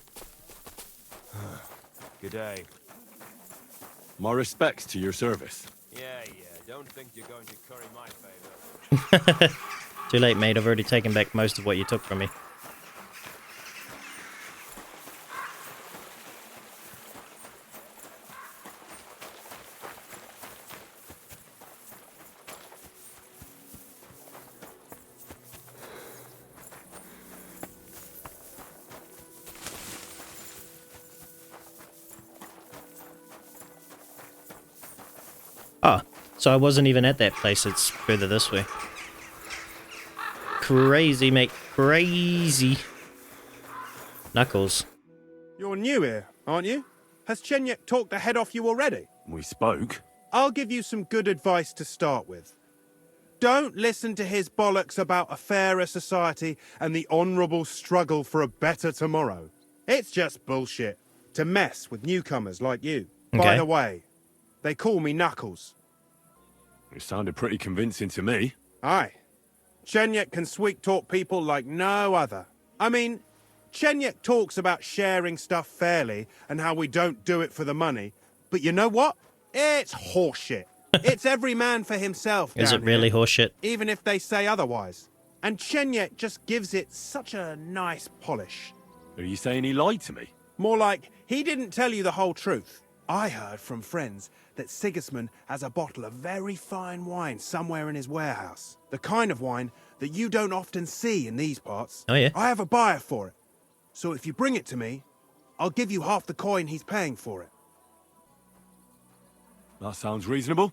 Good day. My respects to your service. Yeah. Don't think you're going to curry my favor. Too late, mate. I've already taken back most of what you took from me. So I wasn't even at that place, it's further this way. Crazy, mate. Crazy. Knuckles. You're new here, aren't you? Has Chenyek talked the head off you already? We spoke. I'll give you some good advice to start with. Don't listen to his bollocks about a fairer society and the honourable struggle for a better tomorrow. It's just bullshit to mess with newcomers like you. Okay. By the way, they call me Knuckles. It sounded pretty convincing to me. Aye. Chenyek can sweet-talk people like no other. I mean, Chenyek talks about sharing stuff fairly and how we don't do it for the money. But you know what? It's horseshit. It's every man for himself. Is it really horseshit? Even if they say otherwise. And Chenyek just gives it such a nice polish. Are you saying he lied to me? More like, he didn't tell you the whole truth. I heard from friends that Sigismund has a bottle of very fine wine somewhere in his warehouse. The kind of wine that you don't often see in these parts. Oh, yeah? I have a buyer for it. So if you bring it to me, I'll give you half the coin he's paying for it. That sounds reasonable.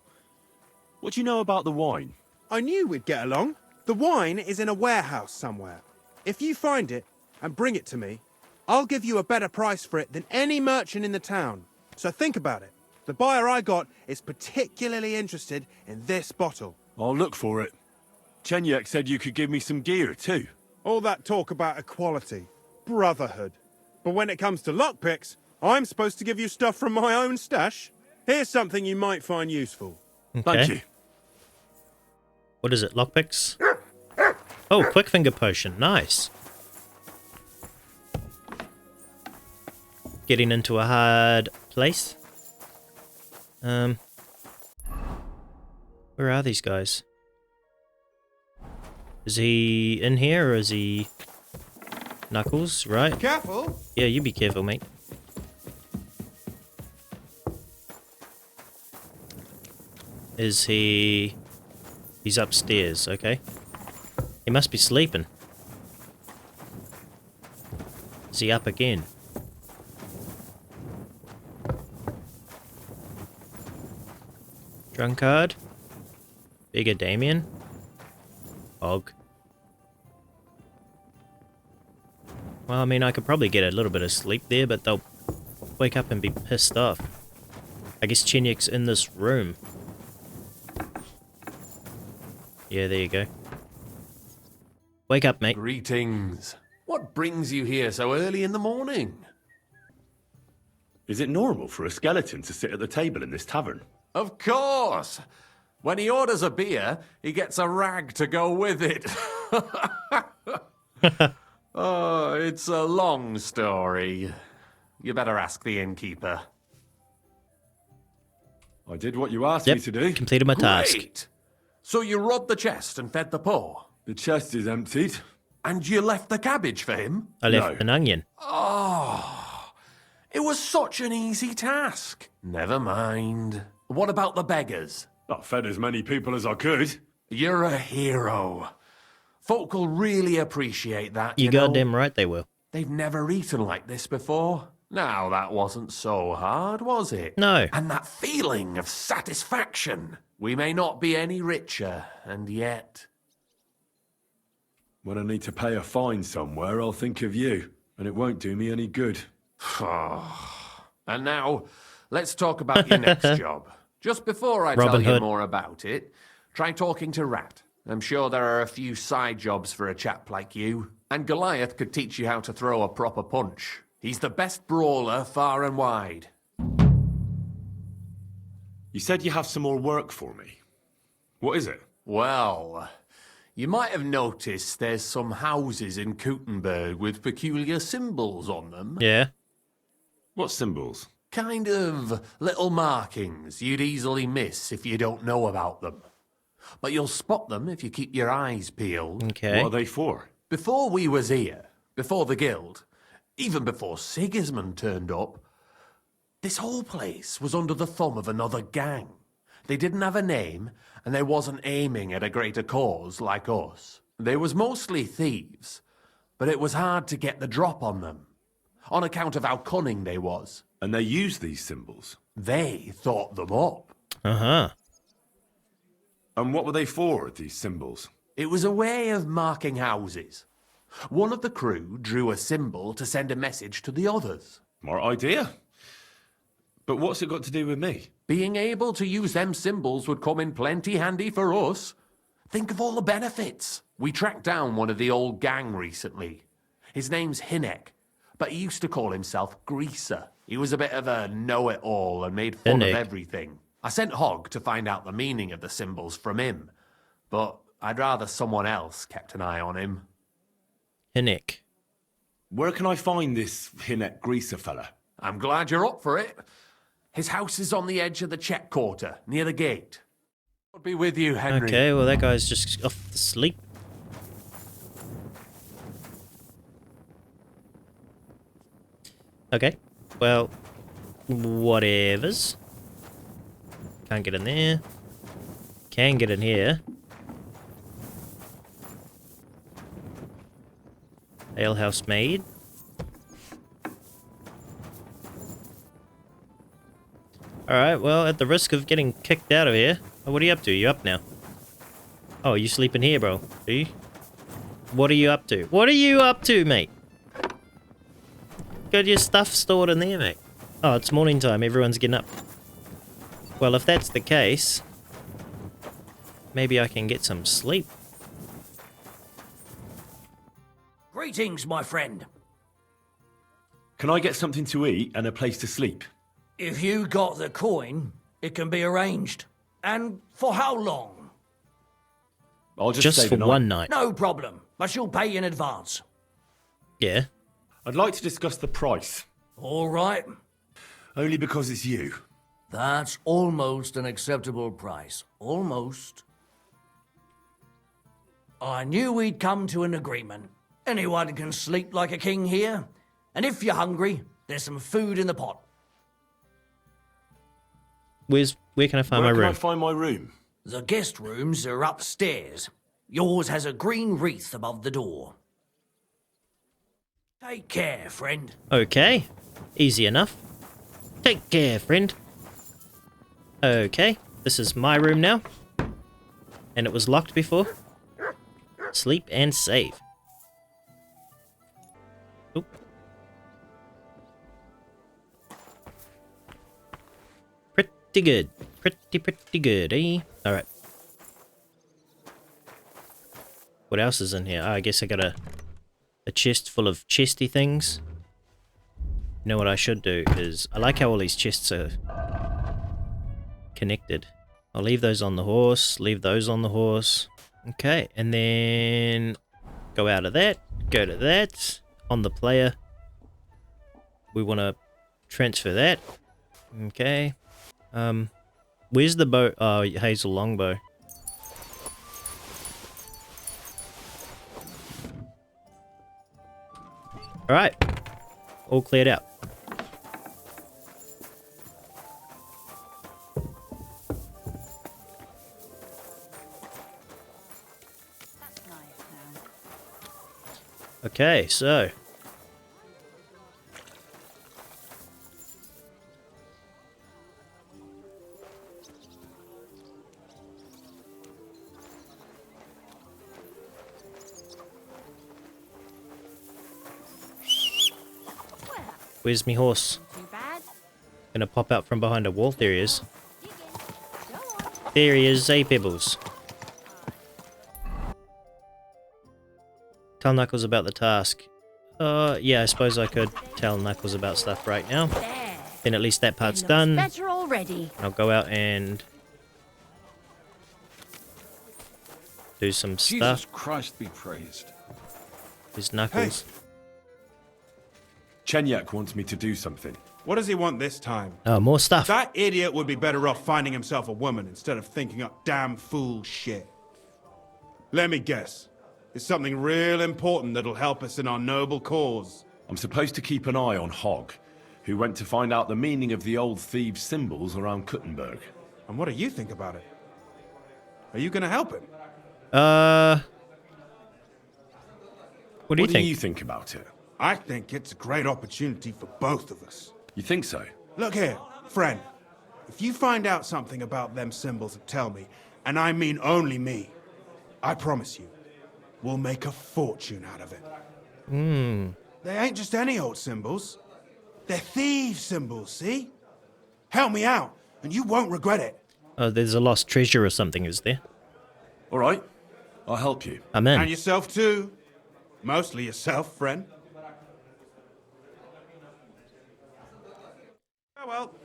What do you know about the wine? I knew we'd get along. The wine is in a warehouse somewhere. If you find it and bring it to me, I'll give you a better price for it than any merchant in the town. So think about it. The buyer I got is particularly interested in this bottle. I'll look for it. Chenyek said you could give me some gear too. All that talk about equality, brotherhood. But when it comes to lockpicks, I'm supposed to give you stuff from my own stash. Here's something you might find useful. Okay. Thank you. What is it? Lockpicks? Oh, quick finger potion. Nice. Getting into a hard place. Where are these guys? Is he in here or is he... Knuckles, right? Careful! Yeah, you be careful, mate. Is he... He's upstairs, okay. He must be sleeping. Is he up again? Drunkard? Bigger Damien? Og. Well, I mean, I could probably get a little bit of sleep there, but they'll wake up and be pissed off. I guess Chenyek's in this room. Yeah, there you go. Wake up, mate. Greetings. What brings you here so early in the morning? Is it normal for a skeleton to sit at the table in this tavern? Of course! When he orders a beer, he gets a rag to go with it. Oh, it's a long story. You better ask the innkeeper. I did what you asked me to do. Completed my task. Great! So you robbed the chest and fed the poor? The chest is emptied. And you left the cabbage for him? I left an onion. Oh, it was such an easy task. Never mind. What about the beggars? I fed as many people as I could. You're a hero. Folk will really appreciate that, You goddamn right they will. They've never eaten like this before. Now, that wasn't so hard, was it? No. And that feeling of satisfaction. We may not be any richer, and yet... When I need to pay a fine somewhere, I'll think of you, and it won't do me any good. And now, let's talk about your next job. Just before I tell you more about it, try talking to Rat. I'm sure there are a few side jobs for a chap like you. And Goliath could teach you how to throw a proper punch. He's the best brawler far and wide. You said you have some more work for me. What is it? Well, you might have noticed there's some houses in Kuttenberg with peculiar symbols on them. Yeah. What symbols? Kind of little markings you'd easily miss if you don't know about them. But you'll spot them if you keep your eyes peeled. Okay. What are they for? Before we was here, before the guild, even before Sigismund turned up, this whole place was under the thumb of another gang. They didn't have a name, and they wasn't aiming at a greater cause like us. They was mostly thieves, but it was hard to get the drop on them, on account of how cunning they was. And they used these symbols? They thought them up. Uh-huh. And what were they for, these symbols? It was a way of marking houses. One of the crew drew a symbol to send a message to the others. Smart idea. But what's it got to do with me? Being able to use them symbols would come in plenty handy for us. Think of all the benefits. We tracked down one of the old gang recently. His name's Hinek, but he used to call himself Greaser. He was a bit of a know-it-all and made fun of everything. I sent Hogg to find out the meaning of the symbols from him, but I'd rather someone else kept an eye on him. Hinek. Where can I find this Hinek Greaser fella? I'm glad you're up for it. His house is on the edge of the check quarter, near the gate. I'll be with you, Henry. Okay, well that guy's just off to sleep. Okay, well, whatevers. Can't get in there. Can get in here. Alehouse maid. Alright, well, at the risk of getting kicked out of here... Oh, what are you up to? You up now? Oh, you sleeping here, bro? Are you? What are you up to? What are you up to, mate? Got your stuff stored in there, mate. Oh, it's morning time. Everyone's getting up. Well, if that's the case... maybe I can get some sleep. Greetings, my friend. Can I get something to eat and a place to sleep? If you got the coin, it can be arranged. And for how long? I'll just stay for the night. one night. No problem, but you'll pay in advance. Yeah. I'd like to discuss the price. All right. Only because it's you. That's almost an acceptable price. Almost. I knew we'd come to an agreement. Anyone can sleep like a king here. And if you're hungry, there's some food in the pot. Where can I find my room? Where can I find my room? The guest rooms are upstairs. Yours has a green wreath above the door. Take care, friend. Okay. Easy enough. Take care, friend. Okay. This is my room now. And it was locked before. Sleep and save. Oop. Pretty good. Pretty good, eh? Alright. What else is in here? Oh, I guess I got a chest full of chesty things. You know what I should do is... I like how all these chests are connected. I'll leave those on the horse, leave those on the horse. Okay, and then go out of that, go to that. On the player, we want to transfer that. Okay. Where's the bow? Oh, Hazel longbow. Alright. All cleared out. Okay, so... where's me horse? Gonna pop out from behind a wall. There he is. There he is, Pebbles. Tell Knuckles about the task. Yeah, I suppose I could tell Knuckles about stuff right now. Then at least that part's done. Better already. I'll go out and do some stuff. Jesus Christ be praised. There's Knuckles. Hey. Chenyak wants me to do something. What does he want this time? Oh, more stuff. That idiot would be better off finding himself a woman instead of thinking up damn fool shit. Let me guess. It's something real important that'll help us in our noble cause. I'm supposed to keep an eye on Hogg, who went to find out the meaning of the old thieves' symbols around Kuttenberg. And what do you think about it? Are you gonna help him? What do you think? What do you think about it? I think it's a great opportunity for both of us. You think so? Look here, friend. If you find out something about them symbols, tell me. and I mean only me, I promise you, we'll make a fortune out of it. They ain't just any old symbols. They're thieves' symbols, see? Help me out, and you won't regret it. Oh, there's a lost treasure or something, is there? All right, I'll help you. I'm in. And yourself too. Mostly yourself, friend. Oh well.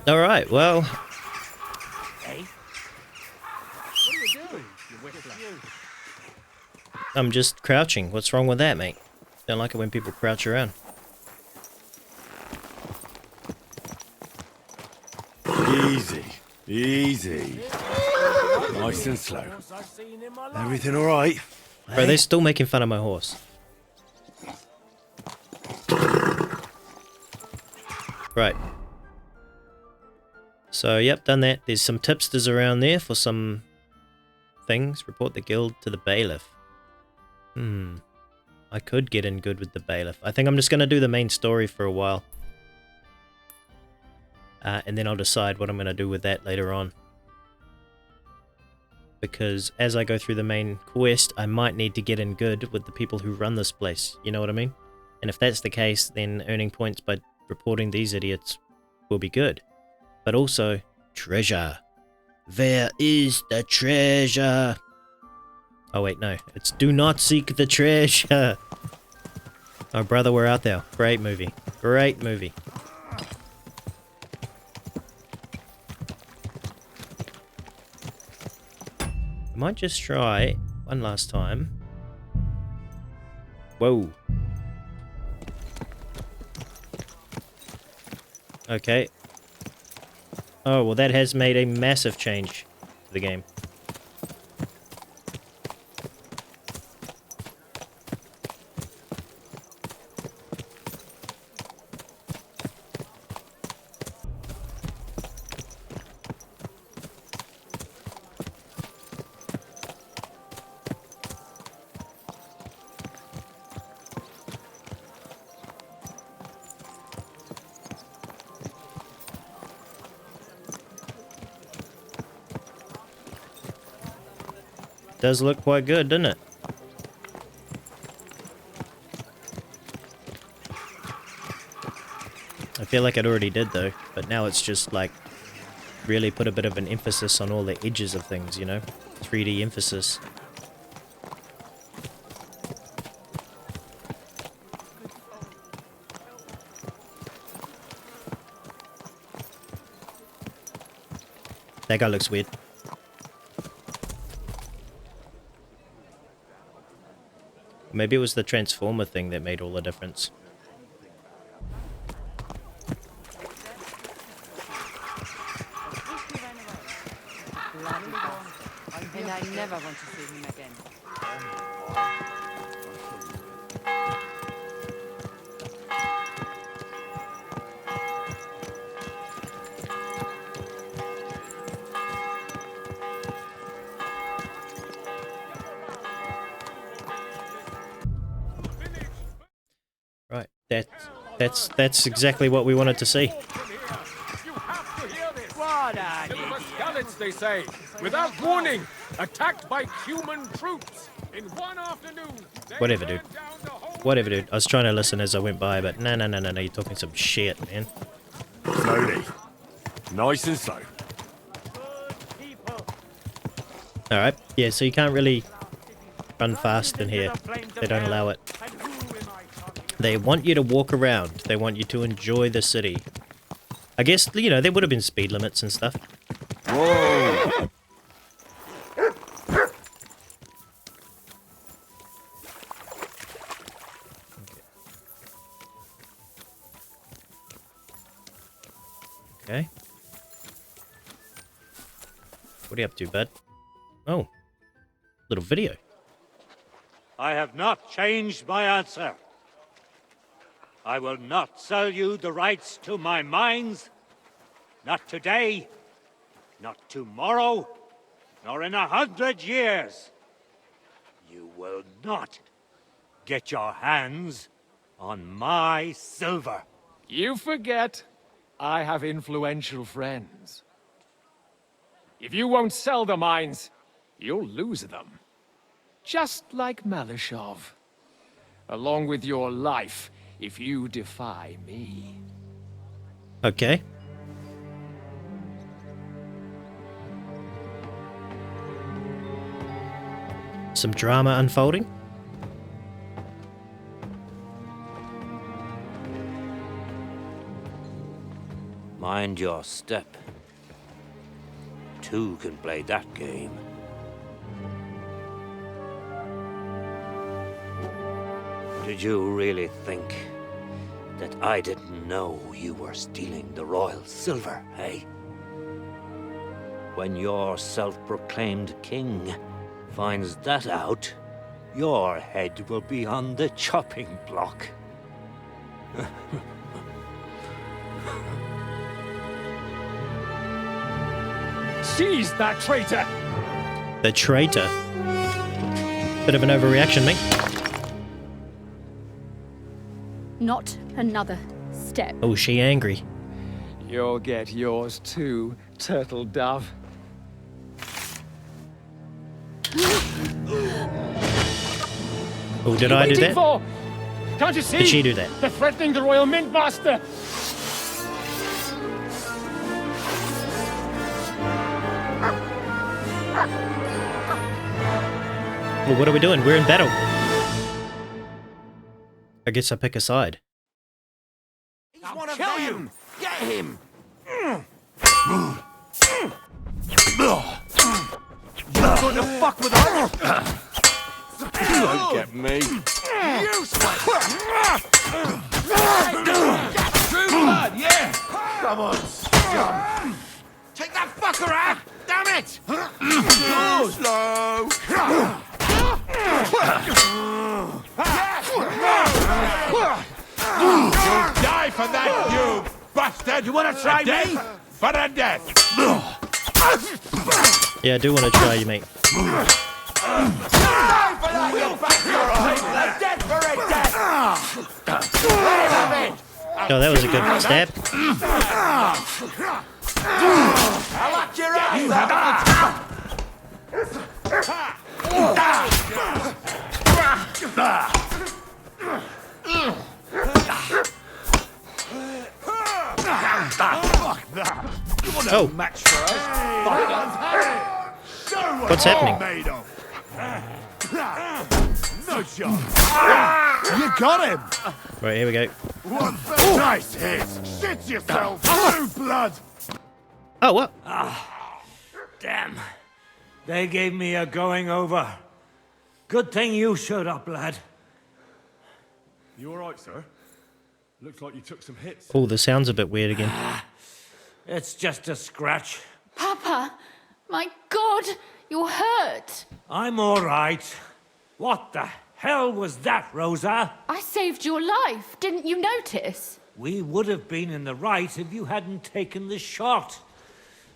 All right, well, Hey? What are you doing, you whistler? I'm just crouching. What's wrong with that, mate? Don't like it when people crouch around. Easy, easy. Nice and slow. Everything all right? Bro, they're still making fun of my horse. Right. So, yep, done that. There's some tipsters around there for some things. Report the guild to the bailiff. I could get in good with the bailiff. I think I'm just going to do the main story for a while. And then I'll decide what I'm going to do with that later on. Because as I go through the main quest, I might need to get in good with the people who run this place. You know what I mean? And if that's the case, then earning points by reporting these idiots will be good. But also, treasure. Where is the treasure? Oh wait, no. It's do not seek the treasure. Oh brother, we're out there. Great movie. Great movie. I might just try one last time. Whoa. Okay. Oh, well that has made a massive change to the game. Does look quite good, doesn't it? I feel like it already did though, but now it's just like really put a bit of an emphasis on all the edges of things, you know? 3D emphasis. That guy looks weird. Maybe it was the transformer thing that made all the difference. And I never want to see him again. Right, that's exactly what we wanted to see. They say, without warning, attacked by human troops in one afternoon. Whatever, dude. Whatever, dude. I was trying to listen as I went by, but no, you're talking some shit, man. Slowly. Nice and slow. Alright, yeah, so you can't really run fast in here. They don't allow it. They want you to walk around. They want you to enjoy the city. I guess, you know, there would have been speed limits and stuff. Whoa! Okay. What are you up to, bud? Oh. Little video. I have not changed my answer. I will not sell you the rights to my mines. Not today, not tomorrow, nor in 100 years. You will not get your hands on my silver. You forget. I have influential friends. If you won't sell the mines, you'll lose them. Just like Malishov. Along with your life, if you defy me. Okay. Some drama unfolding. Mind your step. Two can play that game. Did you really think that I didn't know you were stealing the royal silver, eh? When your self-proclaimed king finds that out, your head will be on the chopping block. Seize that traitor! The traitor. Bit of an overreaction, mate. Not another step. Oh, she angry. You'll get yours too, turtle dove. Oh, did I do that? For? Can't you see? Did she do that? They're threatening the royal mint master. Well, what are we doing? We're in battle. I guess I pick a side. I'll kill you! Get him! You're going to fuck with us? You won't get me. Useless! True blood, yeah! Come on, scum! Take that fucker out! Damn it! Go slow! You'll die for that, you bastard! You want to try me? For a death! Yeah, I do want to try you, mate. Die for that, you bastard! A death for a death! Oh, that was a good stab. I'll lock your eyes! You have Oh. Match for us. What's happening? No shot. You got him. Right, here we go. One nice hit. Shit yourself. Blue blood. Oh, what? Damn. They gave me a going over. Good thing you showed up, lad. You alright, sir? Looks like you took some hits. Oh, the sound's a bit weird again. It's just a scratch. Papa, my God, you're hurt. I'm all right. What the hell was that, Rosa? I saved your life. Didn't you notice? We would have been in the right if you hadn't taken the shot.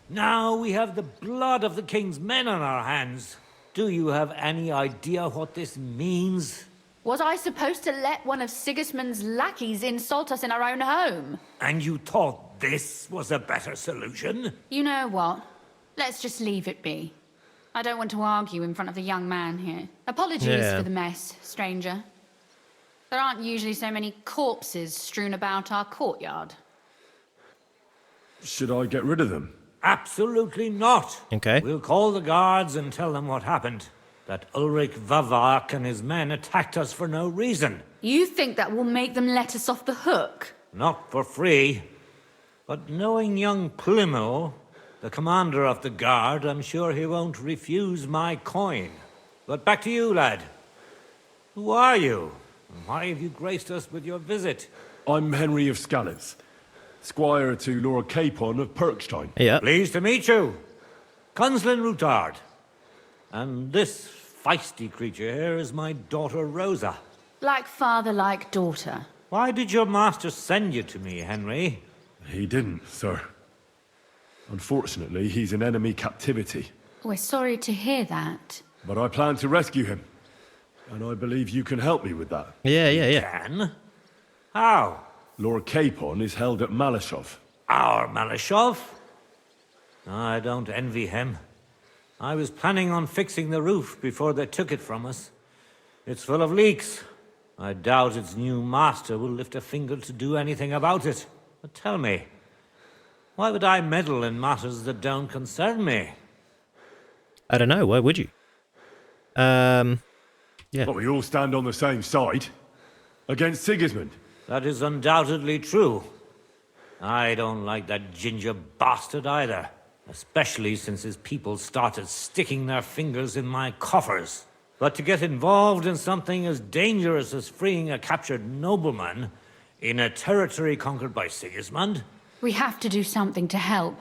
Now we have the blood of the king's men on our hands. Do you have any idea what this means? Was I supposed to let one of Sigismund's lackeys insult us in our own home? And you thought this was a better solution? You know what? Let's just leave it be. I don't want to argue in front of the young man here. Apologies for the mess, stranger. There aren't usually so many corpses strewn about our courtyard. Should I get rid of them? Absolutely not. Okay. We'll call the guards and tell them what happened. That Ulrich Vavak and his men attacked us for no reason. You think that will make them let us off the hook? Not for free. But knowing young Plymouth, the commander of the guard, I'm sure he won't refuse my coin. But back to you, lad. Who are you? And why have you graced us with your visit? I'm Henry of Skalitz, squire to Lord Capon of Perkstein. Yeah. Pleased to meet you. Conslin Routard. And this feisty creature here is my daughter Rosa. Like father, like daughter. Why did your master send you to me, Henry? He didn't, sir. Unfortunately, he's in enemy captivity. We're sorry to hear that. But I plan to rescue him. And I believe you can help me with that. Yeah. Can? How? Lord Capon is held at Malishov. Our Malashov? I don't envy him. I was planning on fixing the roof before they took it from us. It's full of leaks. I doubt its new master will lift a finger to do anything about it. But tell me, why would I meddle in matters that don't concern me? I don't know. Why would you? Yeah. Well, we all stand on the same side. Against Sigismund. That is undoubtedly true. I don't like that ginger bastard either. Especially since his people started sticking their fingers in my coffers. But to get involved in something as dangerous as freeing a captured nobleman in a territory conquered by Sigismund? We have to do something to help.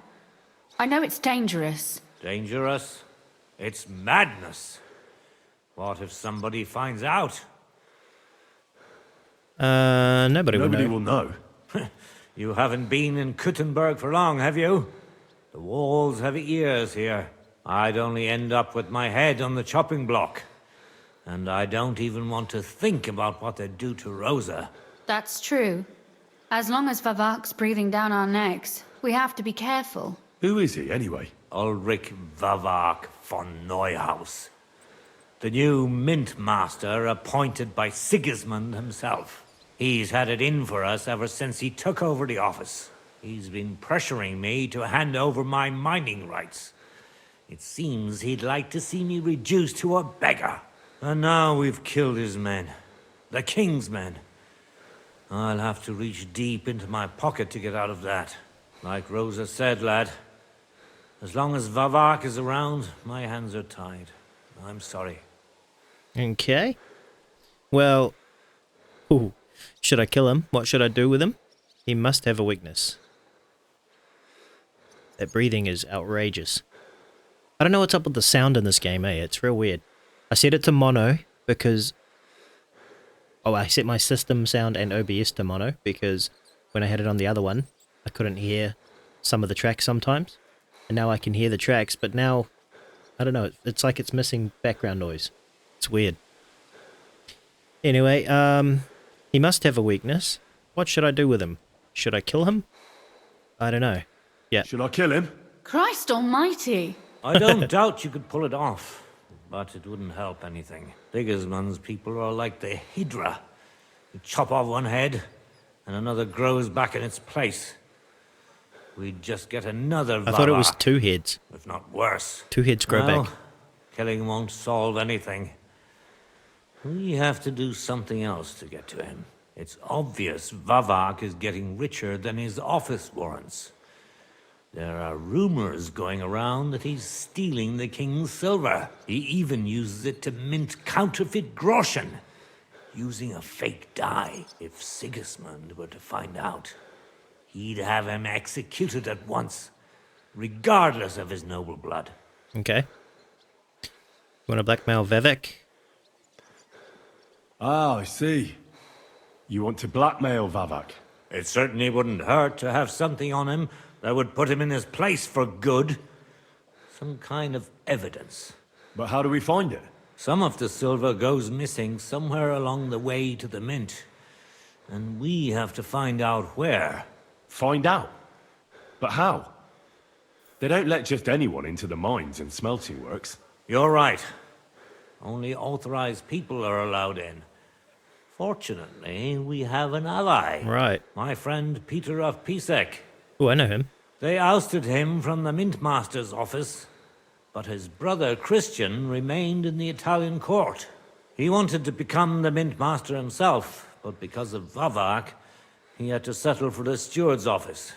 I know it's dangerous. Dangerous? It's madness. What if somebody finds out? Nobody will know. You haven't been in Kuttenberg for long, have you? The walls have ears here. I'd only end up with my head on the chopping block. And I don't even want to think about what they'd do to Rosa. That's true. As long as Vavak's breathing down our necks, we have to be careful. Who is he, anyway? Ulrich Vavak von Neuhaus. The new mint master appointed by Sigismund himself. He's had it in for us ever since he took over the office. He's been pressuring me to hand over my mining rights. It seems he'd like to see me reduced to a beggar. And now we've killed his men. The king's men. I'll have to reach deep into my pocket to get out of that. Like Rosa said, lad, as long as Vavak is around, my hands are tied. I'm sorry. Okay. Well, should I kill him? What should I do with him? He must have a weakness. That breathing is outrageous. I don't know what's up with the sound in this game, It's real weird. I set it to mono because... Oh, I set my system sound and OBS to mono because when I had it on the other one, I couldn't hear some of the tracks sometimes. And now I can hear the tracks, but now, I don't know, it's like it's missing background noise. It's weird. Anyway, he must have a weakness. What should I do with him? Should I kill him? I don't know. Yeah. Should I kill him? Christ almighty! I don't doubt you could pull it off, but it wouldn't help anything. Sigismund's people are like the Hydra. You chop off one head, and another grows back in its place. We'd just get another Vavak. I thought it was 2 heads. If not worse. 2 heads grow back. Killing won't solve anything. We have to do something else to get to him. It's obvious Vavak is getting richer than his office warrants. There are rumors going around that he's stealing the king's silver. He even uses it to mint counterfeit groschen, using a fake die. If Sigismund were to find out, he'd have him executed at once, regardless of his noble blood. Okay. You want to blackmail Vivek? Ah, I see. You want to blackmail Vavak? It certainly wouldn't hurt to have something on him that would put him in his place for good. Some kind of evidence. But how do we find it? Some of the silver goes missing somewhere along the way to the mint. And we have to find out where. Find out? But how? They don't let just anyone into the mines and smelting works. You're right. Only authorized people are allowed in. Fortunately, we have an ally. Right. My friend Peter of Pisek. Oh, I know him. They ousted him from the Mint Master's office, but his brother Christian remained in the Italian court. He wanted to become the Mint Master himself, but because of Vavak, he had to settle for the steward's office.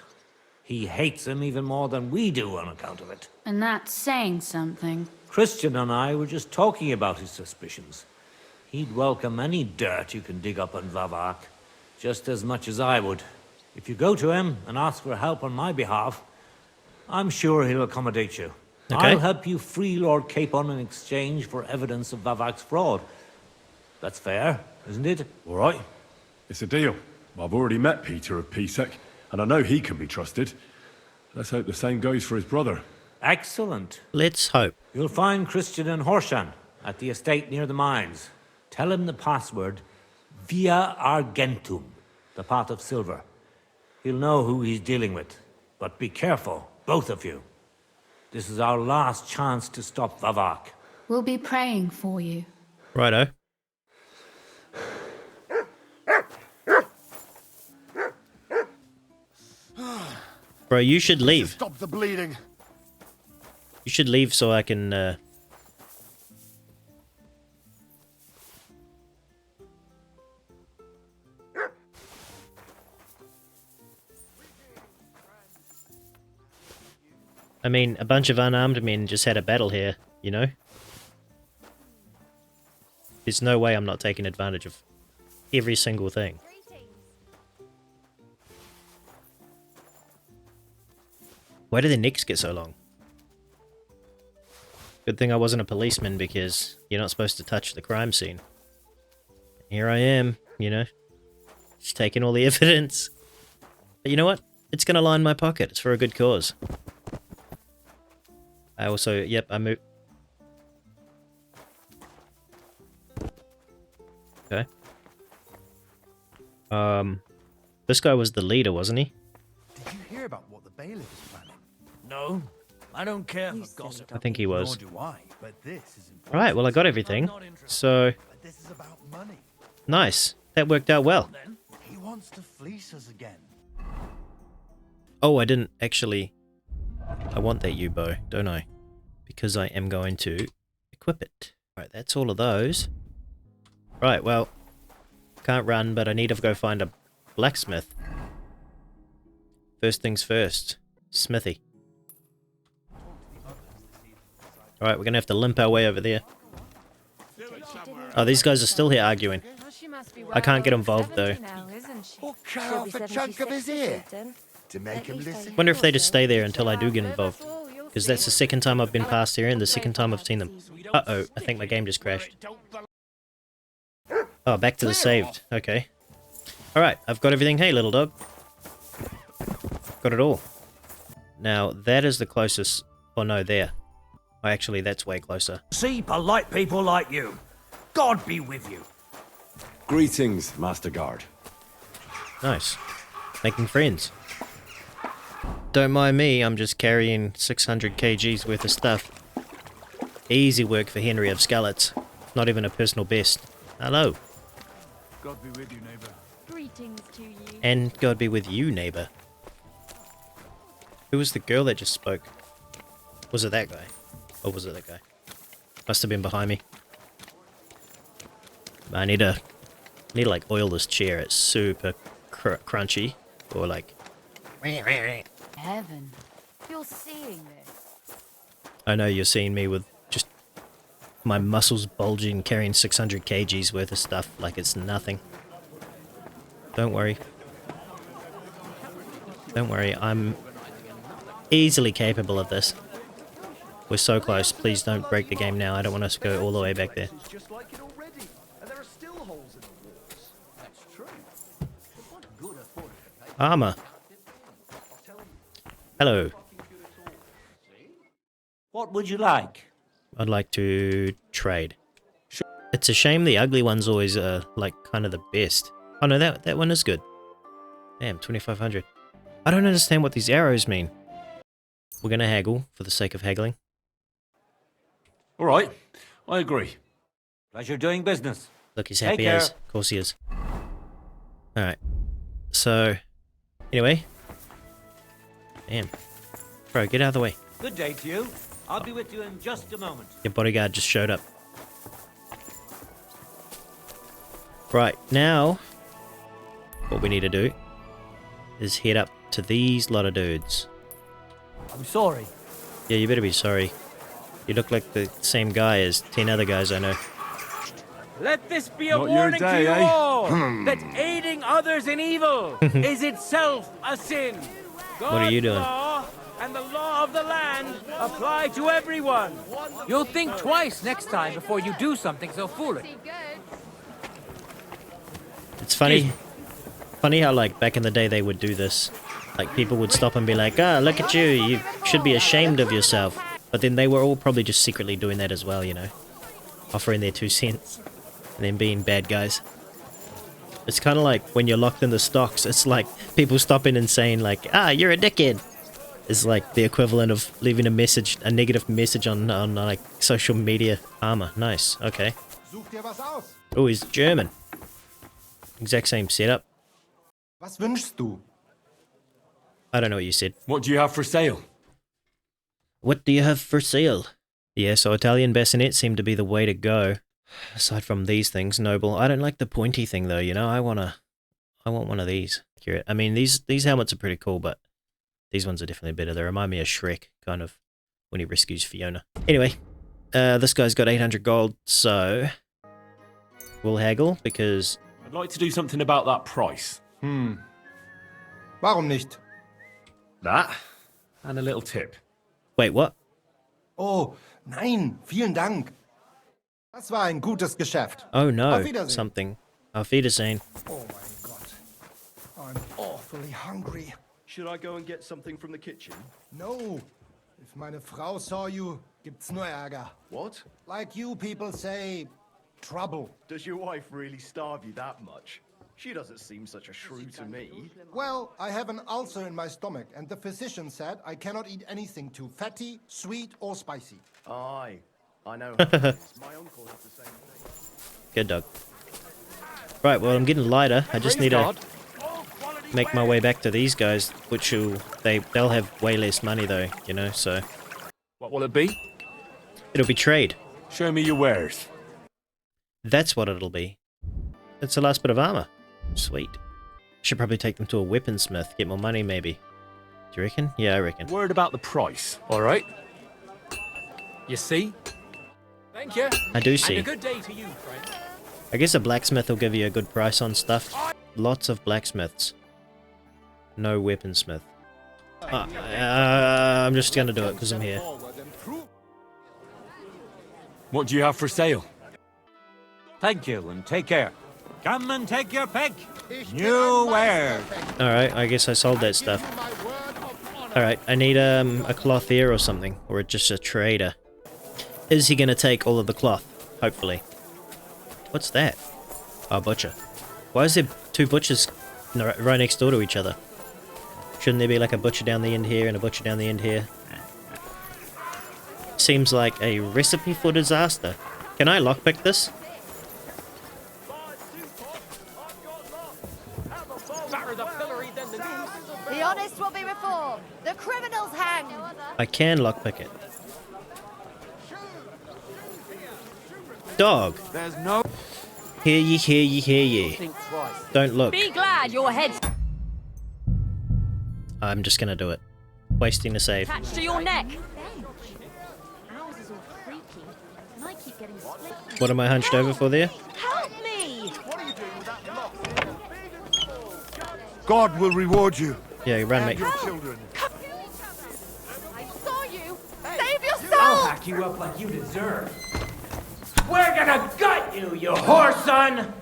He hates him even more than we do on account of it. And that's saying something. Christian and I were just talking about his suspicions. He'd welcome any dirt you can dig up on Vavak, just as much as I would. If you go to him and ask for help on my behalf, I'm sure he'll accommodate you. Okay. I'll help you free Lord Capon in exchange for evidence of Vavak's fraud. That's fair, isn't it? All right. It's a deal. I've already met Peter of Pisek, and I know he can be trusted. Let's hope the same goes for his brother. Excellent. Let's hope. You'll find Christian and Horshan at the estate near the mines. Tell him the password, Via Argentum, the pot of silver. He'll know who he's dealing with. But be careful, both of you. This is our last chance to stop Vavak. We'll be praying for you. Righto. Bro, you should leave. Stop the bleeding. You should leave so I can, I mean, a bunch of unarmed men just had a battle here, you know? There's no way I'm not taking advantage of every single thing. Why do their necks get so long? Good thing I wasn't a policeman because you're not supposed to touch the crime scene. Here I am, you know, just taking all the evidence. But you know what? It's gonna line my pocket. It's for a good cause. I also, yep, I moved. Okay. This guy was the leader, wasn't he? Did you hear about what the bailiff is planning? No, I don't care for gossip. I think he was. Nor do I, but this is important. Alright, well I got everything. So, But this is about money. nice. That worked out well. He wants to fleece us again. Oh, I didn't actually... I want that U-bow, don't I? Because I am going to equip it. Alright, that's all of those. Right, well, can't run, but I need to go find a blacksmith. First things first. Smithy. Alright, we're gonna have to limp our way over there. Oh, these guys are still here arguing. I can't get involved, though. Or cut off a chunk of his ear to make him listen. Wonder if they just stay there until I do get involved. Because that's the second time I've been past here and the second time I've seen them. Uh-oh, I think my game just crashed. Oh, back to the saved. Okay. Alright, I've got everything. Hey, little dog. Got it all. Now, that is the closest... Oh, no, there. Oh, actually, that's way closer. See polite people like you. God be with you. Greetings, Master Guard. Nice. Making friends. Don't mind me, I'm just carrying 600 kgs worth of stuff. Easy work for Henry of Skallets. Not even a personal best. Hello. God be with you, neighbor. Greetings to you. And God be with you, neighbor. Who was the girl that just spoke? Was it that guy? Or was it that guy? Must have been behind me. I need to like oil this chair. It's super crunchy. Or like... Heaven. You're seeing this. I know you're seeing me with just my muscles bulging, carrying 600 kgs worth of stuff like it's nothing. Don't worry. Don't worry, I'm easily capable of this. We're so close. Please don't break the game now. I don't want us to go all the way back there. Just like it already, and there are still holes in the walls. That's true. But what good are fortifications? Armor. Hello. What would you like? I'd like to trade. It's a shame the ugly one's always like kind of the best. Oh no, that one is good. Damn, 2,500. I don't understand what these arrows mean. We're gonna haggle for the sake of haggling. All right, I agree. Pleasure doing business. Look, he's happy as. Of course he is. Alright. So, anyway. Damn. Bro, get out of the way. Good day to you. I'll be with you in just a moment. Your bodyguard just showed up. Right, now, what we need to do is head up to these lot of dudes. I'm sorry. Yeah, you better be sorry. You look like the same guy as 10 other guys I know. Let this be a Not your warning day, to you eh? all that aiding others in evil is itself a sin. What are you doing? God's law and the law of the land apply to everyone. You'll think twice next time before you do something so foolish. It's funny. Funny how, like, back in the day they would do this. Like, people would stop and be like, ah, look at you, you should be ashamed of yourself. But then they were all probably just secretly doing that as well, you know? Offering their 2 cents. And then being bad guys. It's kind of like when you're locked in the stocks, it's like people stopping and saying like, ah, you're a dickhead. is like the equivalent of leaving a message, a negative message on like social media armor. Nice. Okay. Such dir was aus. Oh, he's German. Exact same setup. Was wünschst du? I don't know what you said. What do you have for sale? What do you have for sale? Yeah, so Italian bassinets seem to be the way to go. Aside from these things, noble. I don't like the pointy thing though, you know. I want one of these. Accurate. I mean, these helmets are pretty cool, but these ones are definitely better. They remind me of Shrek, kind of, when he rescues Fiona. Anyway, this guy's got 800 gold, so we'll haggle because I'd like to do something about that price. Warum nicht? That and a little tip. Wait, what? Oh, nein, vielen Dank. Das war ein gutes Geschäft. Oh no, Auf Wiedersehen. something. Auf Wiedersehen. Oh mein Gott. I'm awfully hungry. Should I go and get something from the kitchen? No. If meine Frau saw you, gibt's nur Ärger. What? Like you people say, trouble. Does your wife really starve you that much? She doesn't seem such a shrew to me. Well, I have an ulcer in my stomach, and the physician said I cannot eat anything too fatty, sweet, or spicy. Aye, I know how it is. My uncle has the same thing. Good dog. Right, well, I'm getting lighter. I just need to make my way back to these guys, which they'll have way less money though, you know, so. What will it be? It'll be trade. Show me your wares. That's what it'll be. It's the last bit of armor. Sweet. Should probably take them to a weaponsmith, get more money maybe. Do you reckon? Yeah, I reckon. Word about the price. All right. You see? Thank you. I do see. And a good day to you, friend. I guess a blacksmith will give you a good price on stuff. Lots of blacksmiths. No weaponsmith. I'm just gonna do it because I'm here. What do you have for sale? Thank you, and take care. Come and take your pick. New wares. Alright, I guess I sold that stuff. Alright, I need a clothier or something, or just a trader. Is he gonna take all of the cloth? Hopefully. What's that? Oh, butcher. Why is there two butchers right next door to each other? Shouldn't there be like a butcher down the end here and a butcher down the end here? Seems like a recipe for disaster. Can I lockpick this? The honest will be reformed. The criminals hanged. I can lockpick it. Dog. There's no. Hear ye, hear ye, hear ye. Don't look. Be glad your head's I'm just gonna do it. Wasting a save. attached to your neck. Ours is all creaky, and I keep getting split. What am I hunched over for there? Help me! God will reward you. Yeah, run, mate. Your children. I saw you! Save I'll yourself! hack you up like you deserve. We're gonna gut you, you whore son!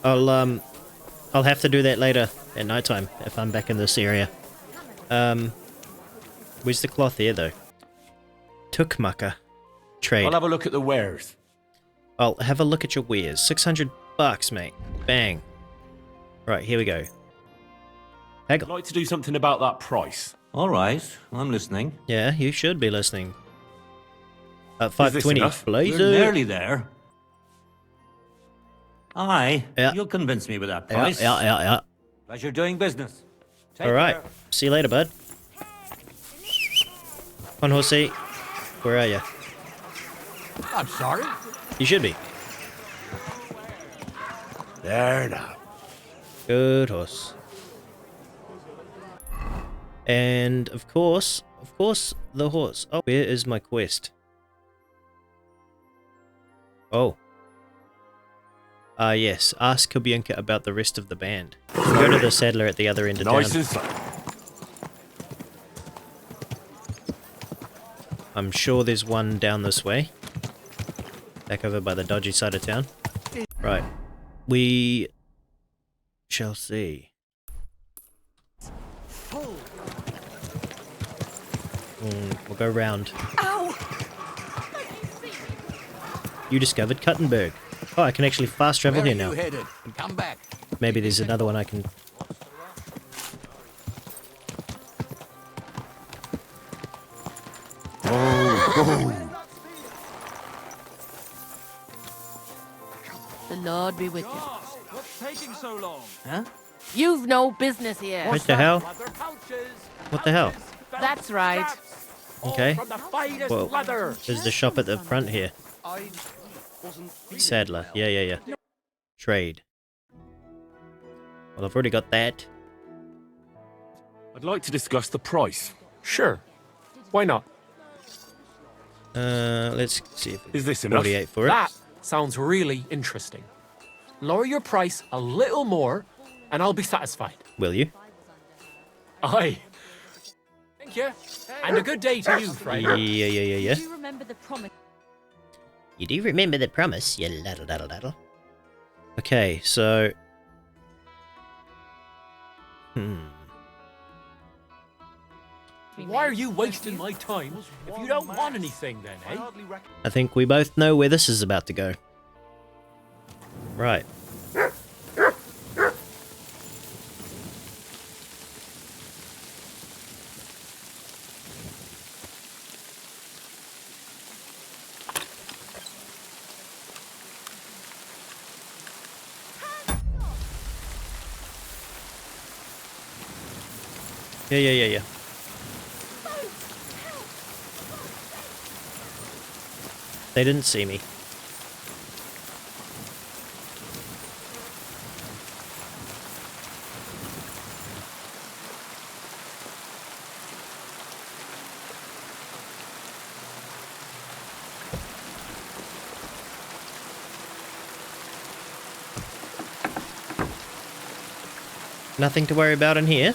I'll have to do that later at nighttime if I'm back in this area. Where's the cloth here though? Tukmaka. Trade. I'll have a look at the wares. I'll have a look at your wares. 600 bucks, mate. Bang. Right, here we go. I'd like to do something about that price. All right, I'm listening. Yeah, you should be listening. Is this 520. enough? Blazer. We're nearly there. Aye, Yeah. you'll convince me with that Yeah, price. yeah. Pleasure doing business. Take Alright. care. See you later, bud. On horsey. Where are you? I'm sorry. You should be. There now. Good horse. And of course, the horse. Oh, where is my quest? Oh. Yes. Ask Kubienka about the rest of the band. Go to the saddler at the other end of town. I'm sure there's one down this way. Back over by the dodgy side of town. Right. We shall see. We'll go round. Ow! You discovered Kuttenberg. Oh, I can actually fast travel here now. headed? And come back. Maybe there's another one I can... The Lord be with you. What's taking so long? Huh? You've no business here. What the hell? What the hell? That's right. Okay. From the finest Well, leather. there's the shop at the front here. Saddler. Yeah. Trade. Well, I've already got that. I'd like to discuss the price. Sure. Why not? Let's see if Is this enough? 48 for it. That sounds really interesting. Lower your price a little more, and I'll be satisfied. Will you? Aye. Thank you. And a good day to you, friend. Yeah. Do you remember the promise? You do remember the promise, you laddle. Okay, so... Why are you wasting my time if you don't want anything then, eh? I think we both know where this is about to go. Right. Yeah. They didn't see me. Nothing to worry about in here.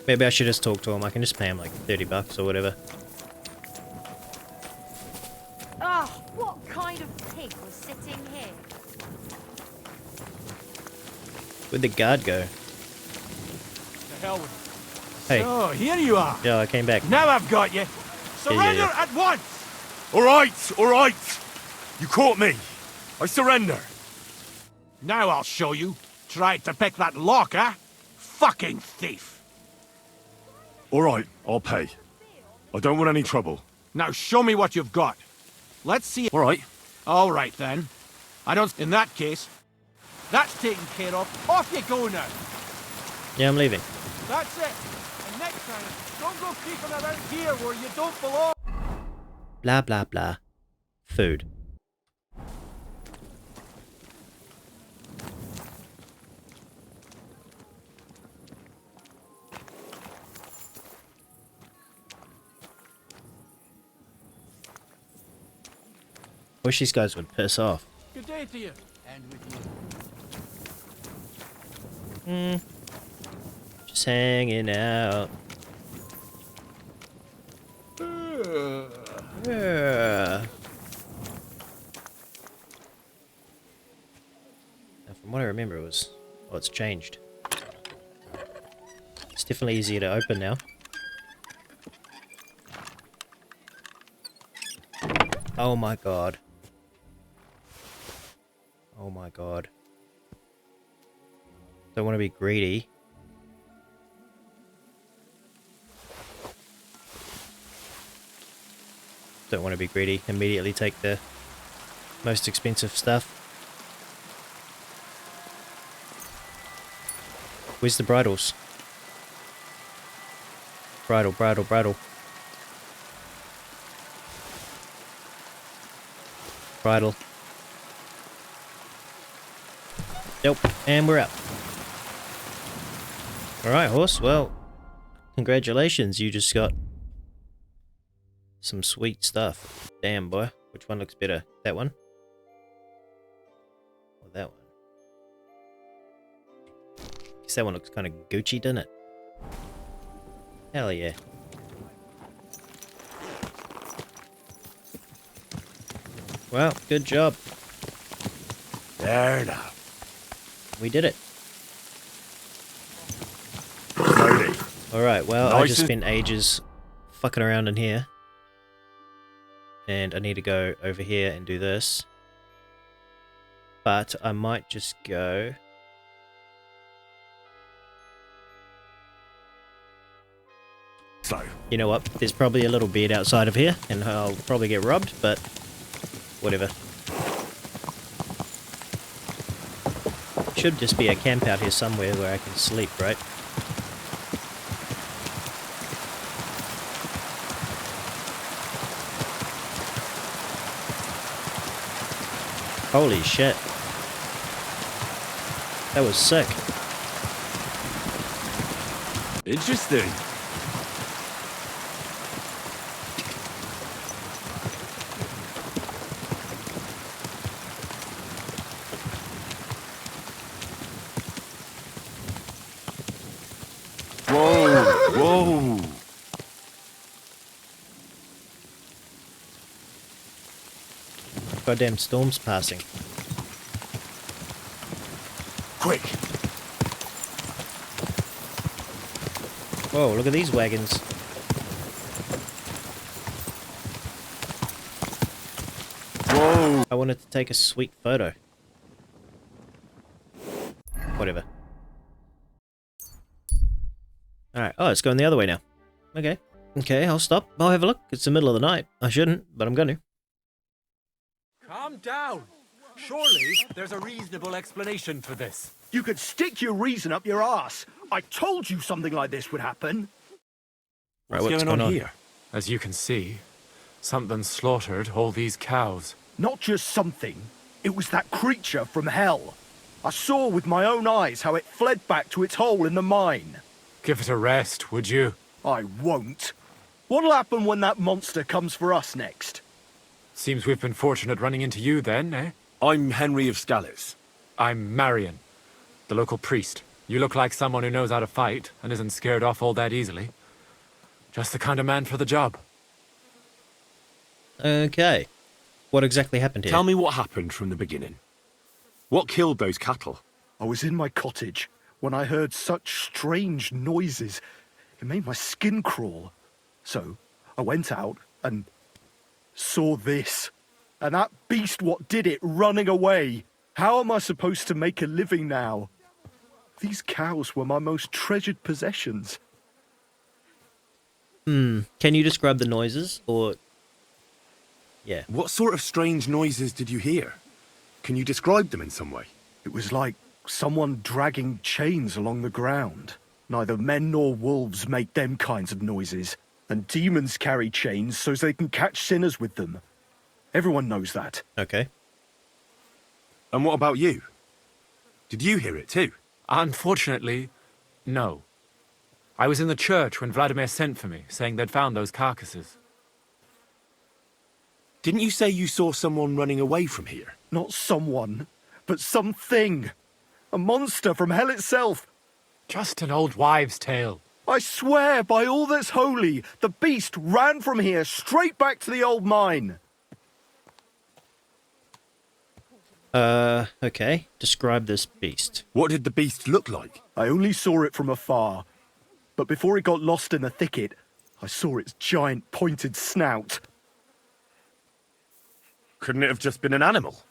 Maybe I should just talk to him. I can just pay him like 30 bucks or whatever. Ah, what kind of pig was sitting here? Where'd the guard go? The hell with Hey. So, here you are. Yeah, I came back. Now I've got you. Surrender Yeah. at once. All right. You caught me. I surrender. Now I'll show you. Tried to pick that lock, huh? Fucking thief. All right, I'll pay. I don't want any trouble. Now show me what you've got. Let's see. All right. All right then. I don't. In that case, that's taken care of. Off you go now. Yeah, I'm leaving. That's it. And next time, don't go creeping around here where you don't belong. Blah, blah, blah. Food. Wish these guys would piss off. Good day to you. And with you. Just hanging out. Yeah. Now, from what I remember, it was... Oh, it's changed. It's definitely easier to open now. Oh my god. Oh my god. Don't want to be greedy. Don't want to be greedy. Immediately take the most expensive stuff. Where's the bridles? Bridle. Bridle. Nope. And we're up. Alright, horse. Well, congratulations. You just got some sweet stuff. Damn, boy. Which one looks better? That one? Or that one? Guess that one looks kind of Gucci, doesn't it? Hell yeah. Well, good job. There now. We did it. Slowly. Alright, well, I just Nice. spent ages fucking around in here. And I need to go over here and do this. But I might just go... So, you know what? There's probably a little bed outside of here, and I'll probably get robbed, but whatever. Should just be a camp out here somewhere where I can sleep, right? Holy shit. That was sick. interesting. Whoa! Goddamn storm's passing. Quick! Whoa, look at these wagons. Whoa! I wanted to take a sweet photo. Whatever. Alright, oh, it's going the other way now. Okay. Okay, I'll stop. I'll have a look. It's the middle of the night. I shouldn't, but I'm gonna. Calm down. Surely there's a reasonable explanation for this. You could stick your reason up your ass. I told you something like this would happen. Right, what's going on here? As you can see, something slaughtered all these cows. Not just something. It was that creature from hell. I saw with my own eyes how it fled back to its hole in the mine. Give it a rest, would you? I won't. What'll happen when that monster comes for us next? Seems we've been fortunate running into you then, eh? I'm Henry of Scalitz. I'm Marion, the local priest. You look like someone who knows how to fight and isn't scared off all that easily. Just the kind of man for the job. Okay. What exactly happened here? Tell me what happened from the beginning. What killed those cattle? I was in my cottage when I heard such strange noises. It made my skin crawl. So I went out and saw this. And that beast what did it running away. How am I supposed to make a living now? These cows were my most treasured possessions. Can you describe the noises, or... Yeah. What sort of strange noises did you hear? Can you describe them in some way? It was like someone dragging chains along the ground. Neither men nor wolves make them kinds of noises. And demons carry chains so they can catch sinners with them. Everyone knows that. Okay. And what about you? Did you hear it too? Unfortunately, no. I was in the church when Vladimir sent for me, saying they'd found those carcasses. Didn't you say you saw someone running away from here? Not someone, but something. A monster from hell itself. Just an old wives' tale. I swear by all that's holy, the beast ran from here straight back to the old mine. Okay. Describe this beast. What did the beast look like? I only saw it from afar. But before it got lost in the thicket, I saw its giant pointed snout. Couldn't it have just been an animal?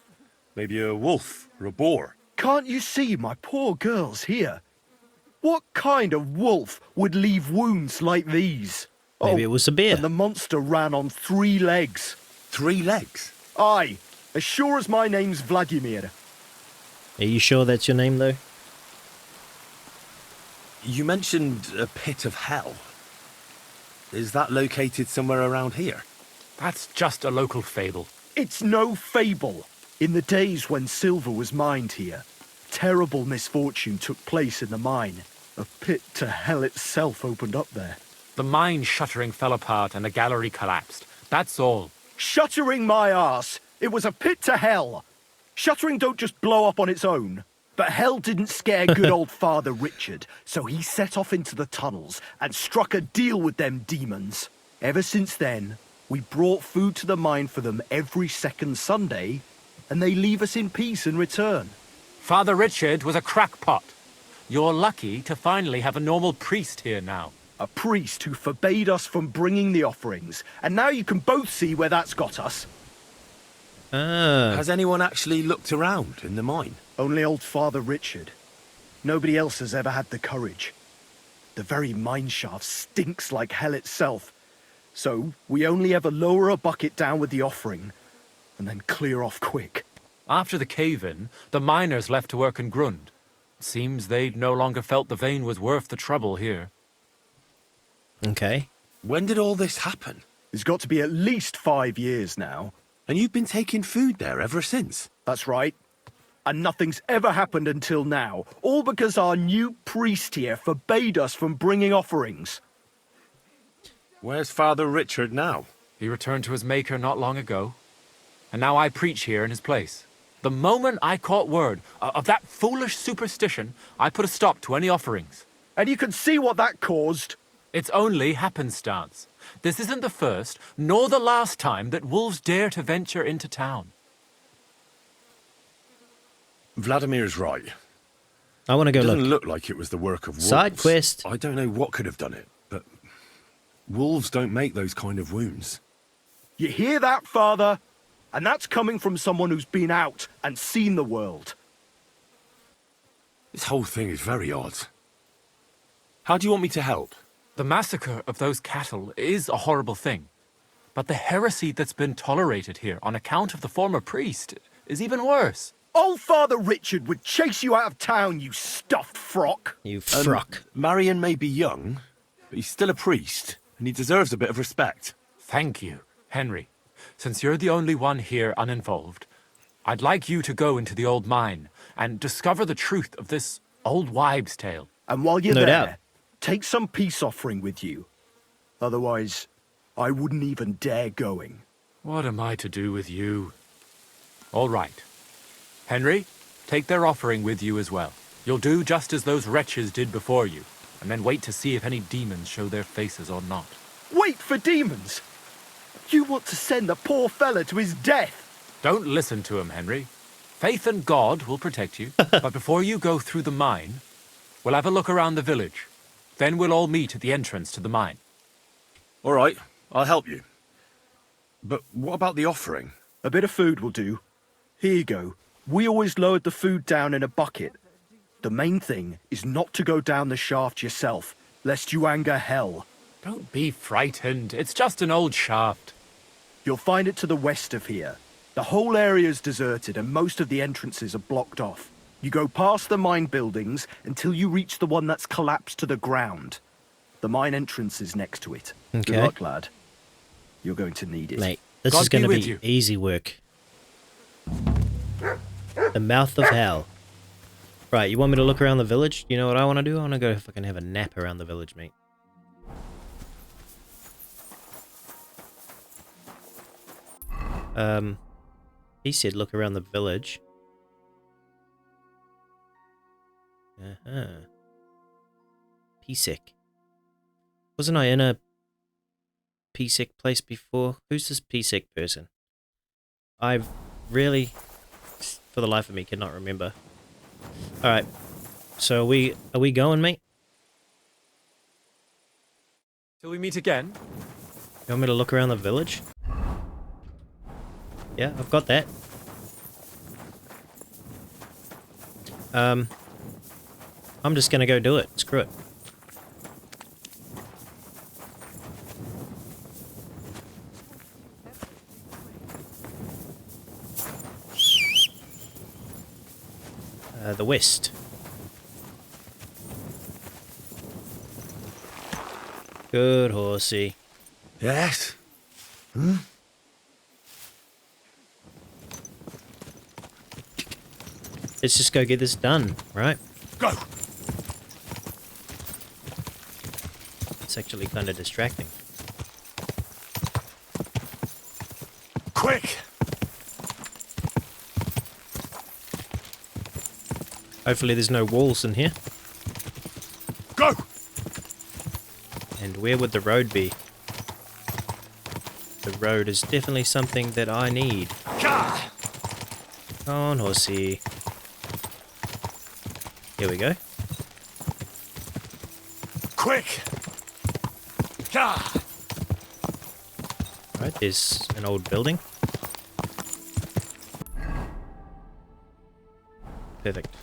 Maybe a wolf or a boar? Can't you see my poor girls here? What kind of wolf would leave wounds like these? Maybe it was a bear. And the monster ran on 3 legs. 3 legs? Aye, as sure as my name's Vladimir. Are you sure that's your name, though? You mentioned a pit of hell. Is that located somewhere around here? That's just a local fable. It's no fable. In the days when silver was mined here, terrible misfortune took place in the mine. A pit to hell itself opened up there. The mine shuttering fell apart and the gallery collapsed. That's all. Shuttering my arse! It was a pit to hell! Shuttering don't just blow up on its own. But hell didn't scare good old Father Richard, so he set off into the tunnels and struck a deal with them demons. Ever since then, we brought food to the mine for them every second Sunday, and they leave us in peace in return. Father Richard was a crackpot. You're lucky to finally have a normal priest here now. a priest who forbade us from bringing the offerings, and now you can both see where that's got us. Has anyone actually looked around in the mine? Only old Father Richard. Nobody else has ever had the courage. The very mine shaft stinks like hell itself. So we only ever lower a bucket down with the offering, and then clear off quick. After the cave-in, the miners left to work in Grund. Seems they'd no longer felt the vein was worth the trouble here. Okay. When did all this happen? It's got to be at least 5 years now. And you've been taking food there ever since? That's right. And nothing's ever happened until now. All because our new priest here forbade us from bringing offerings. Where's Father Richard now? He returned to his maker not long ago. And now I preach here in his place. The moment I caught word of that foolish superstition, I put a stop to any offerings. And you can see what that caused. It's only happenstance. This isn't the first, nor the last time that wolves dare to venture into town. Vladimir's right. I want to go look. It doesn't look like it was the work of wolves. Side quest. I don't know what could have done it, but wolves don't make those kind of wounds. You hear that, Father? And that's coming from someone who's been out and seen the world. This whole thing is very odd. How do you want me to help? The massacre of those cattle is a horrible thing. But the heresy that's been tolerated here on account of the former priest is even worse. Old Father Richard would chase you out of town, you stuffed frock. You frock. Marion may be young, but he's still a priest, and he deserves a bit of respect. Thank you, Henry. Since you're the only one here uninvolved, I'd like you to go into the old mine and discover the truth of this old wives' tale. And while you're No there, doubt. take some peace offering with you. Otherwise, I wouldn't even dare going. What am I to do with you? All right. Henry, take their offering with you as well. You'll do just as those wretches did before you, and then wait to see if any demons show their faces or not. Wait for demons? You want to send the poor fella to his death? Don't listen to him, Henry. Faith in God will protect you. But before you go through the mine, we'll have a look around the village. Then we'll all meet at the entrance to the mine. All right, I'll help you. But what about the offering? A bit of food will do. Here you go. We always lowered the food down in a bucket. The main thing is not to go down the shaft yourself, lest you anger hell. Don't be frightened. It's just an old shaft. You'll find it to the west of here. The whole area's deserted and most of the entrances are blocked off. You go past the mine buildings until you reach the one that's collapsed to the ground. The mine entrance is next to it. Okay. Good luck, lad. You're going to need it. Mate, this God is going to be be with you. easy work. The mouth of hell. Right, you want me to look around the village? You know what I want to do? I want to go fucking have a nap around the village, mate. He said look around the village. Uh-huh. Pisek. Wasn't I in a Pisek place before? Who's this Pisek person? I've really, for the life of me, cannot remember. Alright. So are we going, mate? Till we meet again. You want me to look around the village? Yeah, I've got that. I'm just gonna go do it. Screw it. The west. Good horsey. Yes? Let's just go get this done, right? Go! It's actually kind of distracting. Quick! Hopefully there's no walls in here. Go! And where would the road be? The road is definitely something that I need. Come on, horsey. Here we go. Quick! Right, there's an old building. Perfect.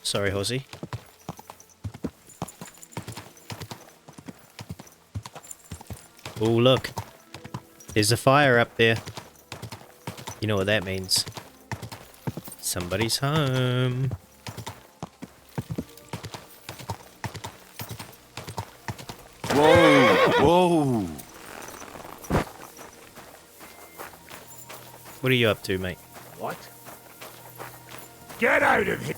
Sorry, horsey. Oh, look. There's a fire up there. You know what that means. Somebody's home. Whoa! Whoa! What are you up to, mate? What? Get out of here!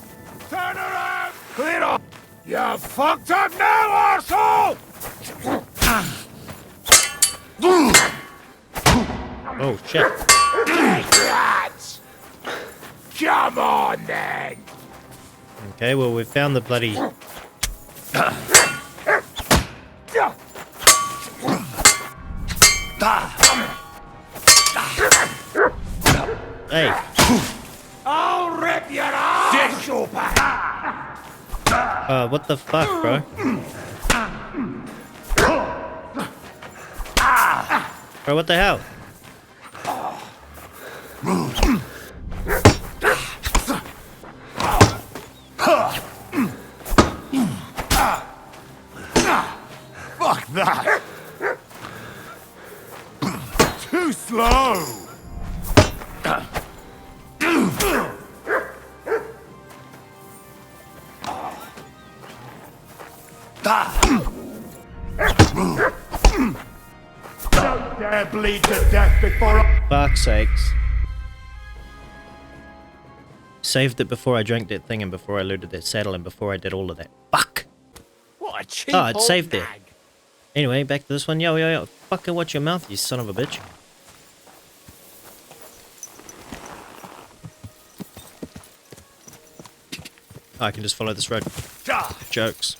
Turn around! Clear up! You fucked up now, arsehole! Oh, shit. Rats! Come on, then! Okay, well, we've found the bloody... Hey. I'll rip your ass open! What the fuck, bro? Bro, what the hell? Fuck that! Too slow! Don't dare bleed to death before I... Fuck's sakes. Saved it before I drank that thing and before I looted that saddle and before I did all of that. Fuck! What a cheap Oh, it old saved it. nag. Anyway, back to this one. Yo, yo, yo. Fucking watch your mouth, you son of a bitch. I can just follow this road. Jokes.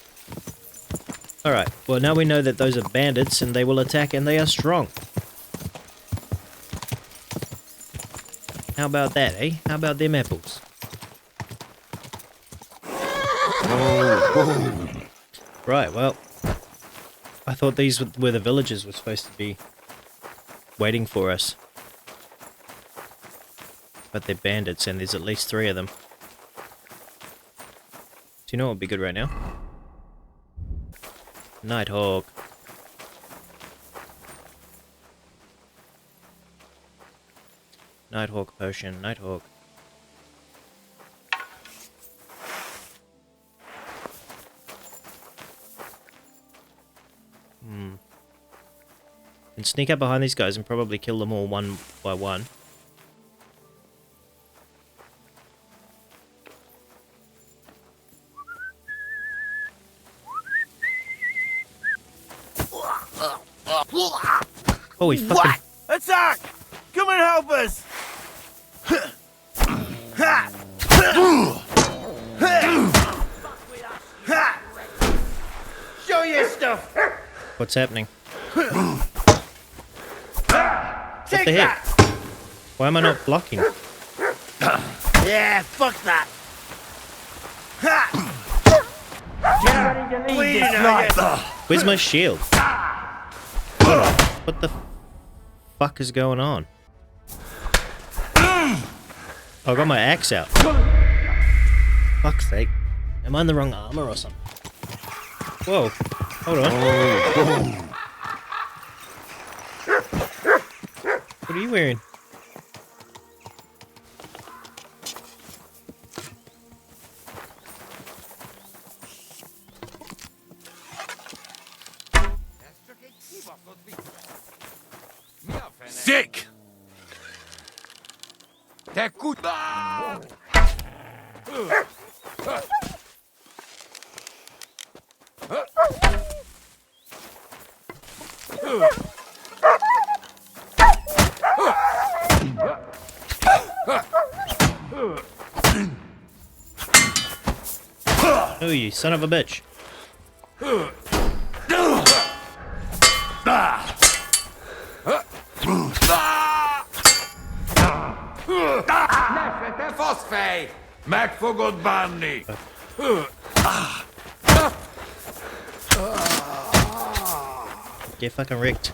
Alright, well now we know that those are bandits and they will attack and they are strong. How about that, eh? How about them apples? Right, well, I thought these were the villagers were supposed to be waiting for us. But they're bandits and there's at least 3 of them. Do you know what would be good right now? Nighthawk. Nighthawk potion, Nighthawk. And sneak up behind these guys and probably kill them all one by one. Holy fucking... What? Attack! Come and help us! Show your stuff! What's happening? What Take the heck? that! Why am I not blocking? Yeah, fuck that! Get ready to leave this life! Where's my shield? What the fuck is going on? Oh, I got my axe out. Fuck's sake. Am I in the wrong armor or something? Whoa. Hold on. What are you wearing? Sick! T'es good. Oh, you son of a bitch. Näfete fosfej! Megfogod bánni! Get fucking wrecked.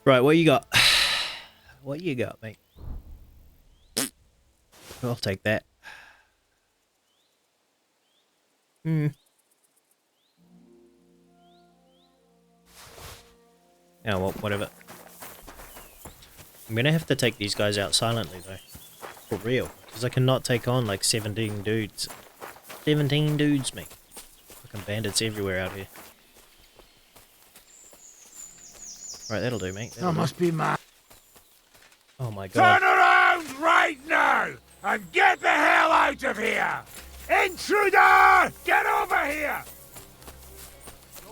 Right, what you got? What you got, mate? I'll take that. Oh, well, whatever. I'm gonna have to take these guys out silently, though. For real. Because I cannot take on, like, 17 dudes. 17 dudes, mate. Fucking bandits everywhere out here. Right, that'll do, mate. That'll must be mad. Oh my god. Turn around right now and get the hell out of here! Intruder! Get over here!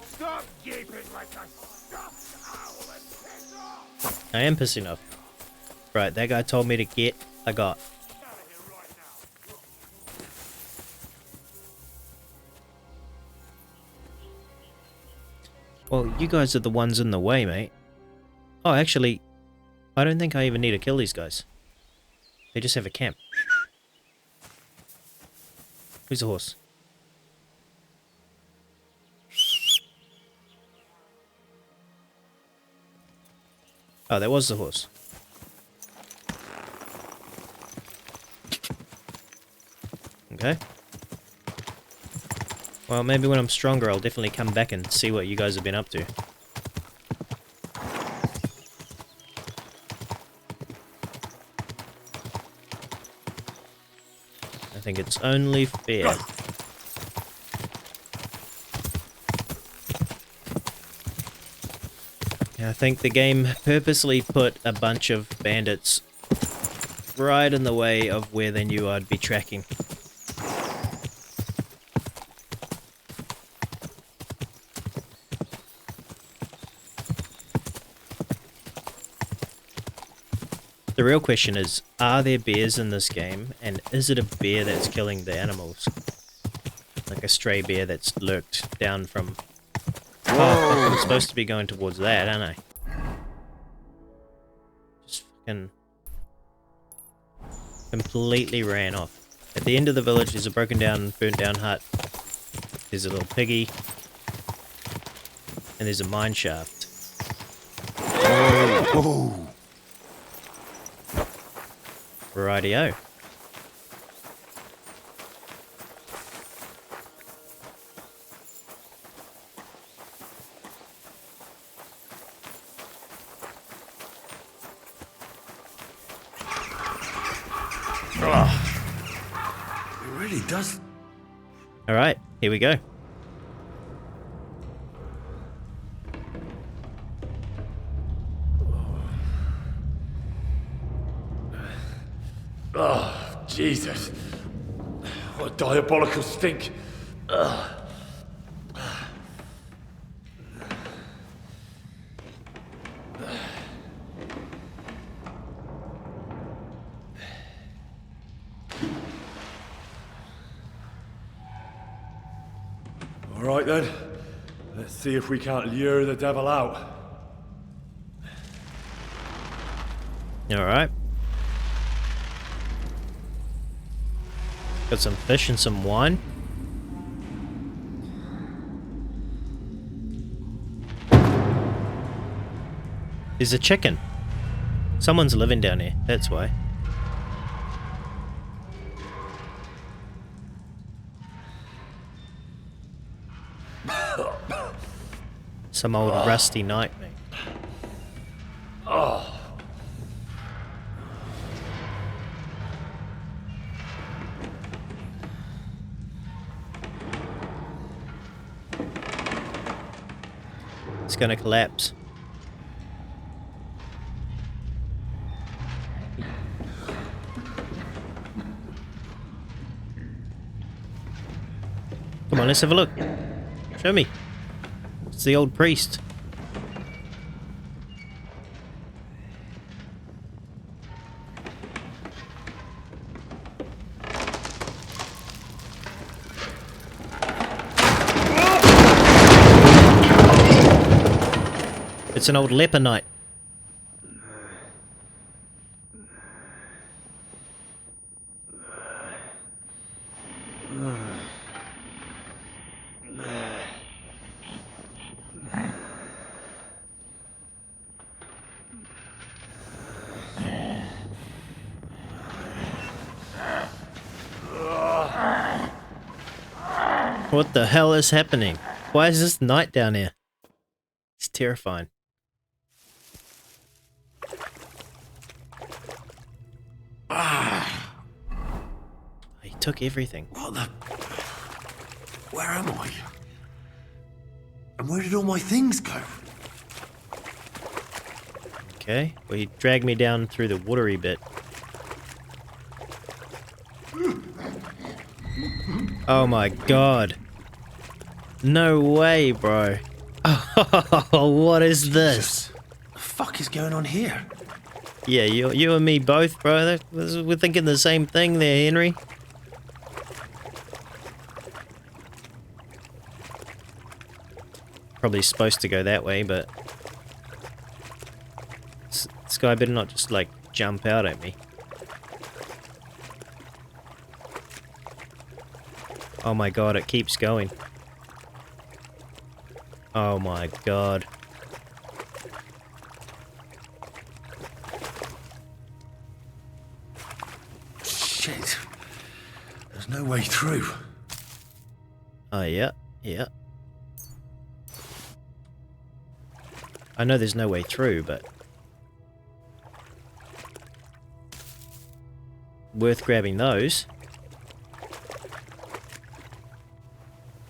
Stop gaping like a stuffed owl and piss off! I am pissing off. Right, that guy told me to get, I got. Well, you guys are the ones in the way, mate. Oh, actually, I don't think I even need to kill these guys. They just have a camp. Who's the horse? Oh, that was the horse. Okay. Well, maybe when I'm stronger, I'll definitely come back and see what you guys have been up to. I think it's only fair. Yeah, I think the game purposely put a bunch of bandits right in the way of where they knew I'd be tracking. The real question is, are there bears in this game, and is it a bear that's killing the animals? Like a stray bear that's lurked down from... Oh, I'm supposed to be going towards that, aren't I? Just fucking... completely ran off. At the end of the village, there's a broken down, burnt down hut. There's a little piggy. And there's a mine shaft. Whoa. Rightio. It really does. Alright, here we go. Oh, Jesus. What a diabolical stink. Ugh. All right then. Let's see if we can't lure the devil out. Alright. Got some fish and some wine. There's a chicken. Someone's living down here, that's why. Some old rusty knight, mate. Oh. It's gonna collapse. Come on, let's have a look. Show me. It's the old priest. It's an old leper knight. What the hell is happening? Why is this night down here? It's terrifying. He took everything. What the... Where am I? And where did all my things go? Okay, well, he dragged me down through the watery bit. Oh my god. No way, bro. Oh, what is this? What the fuck is going on here? Yeah, you and me both, bro. We're thinking the same thing there, Henry. Probably supposed to go that way, but... This guy better not just, like, jump out at me. Oh my god, it keeps going. Oh my god. Shit. There's no way through. Oh, yeah, yeah. I know there's no way through, but... worth grabbing those.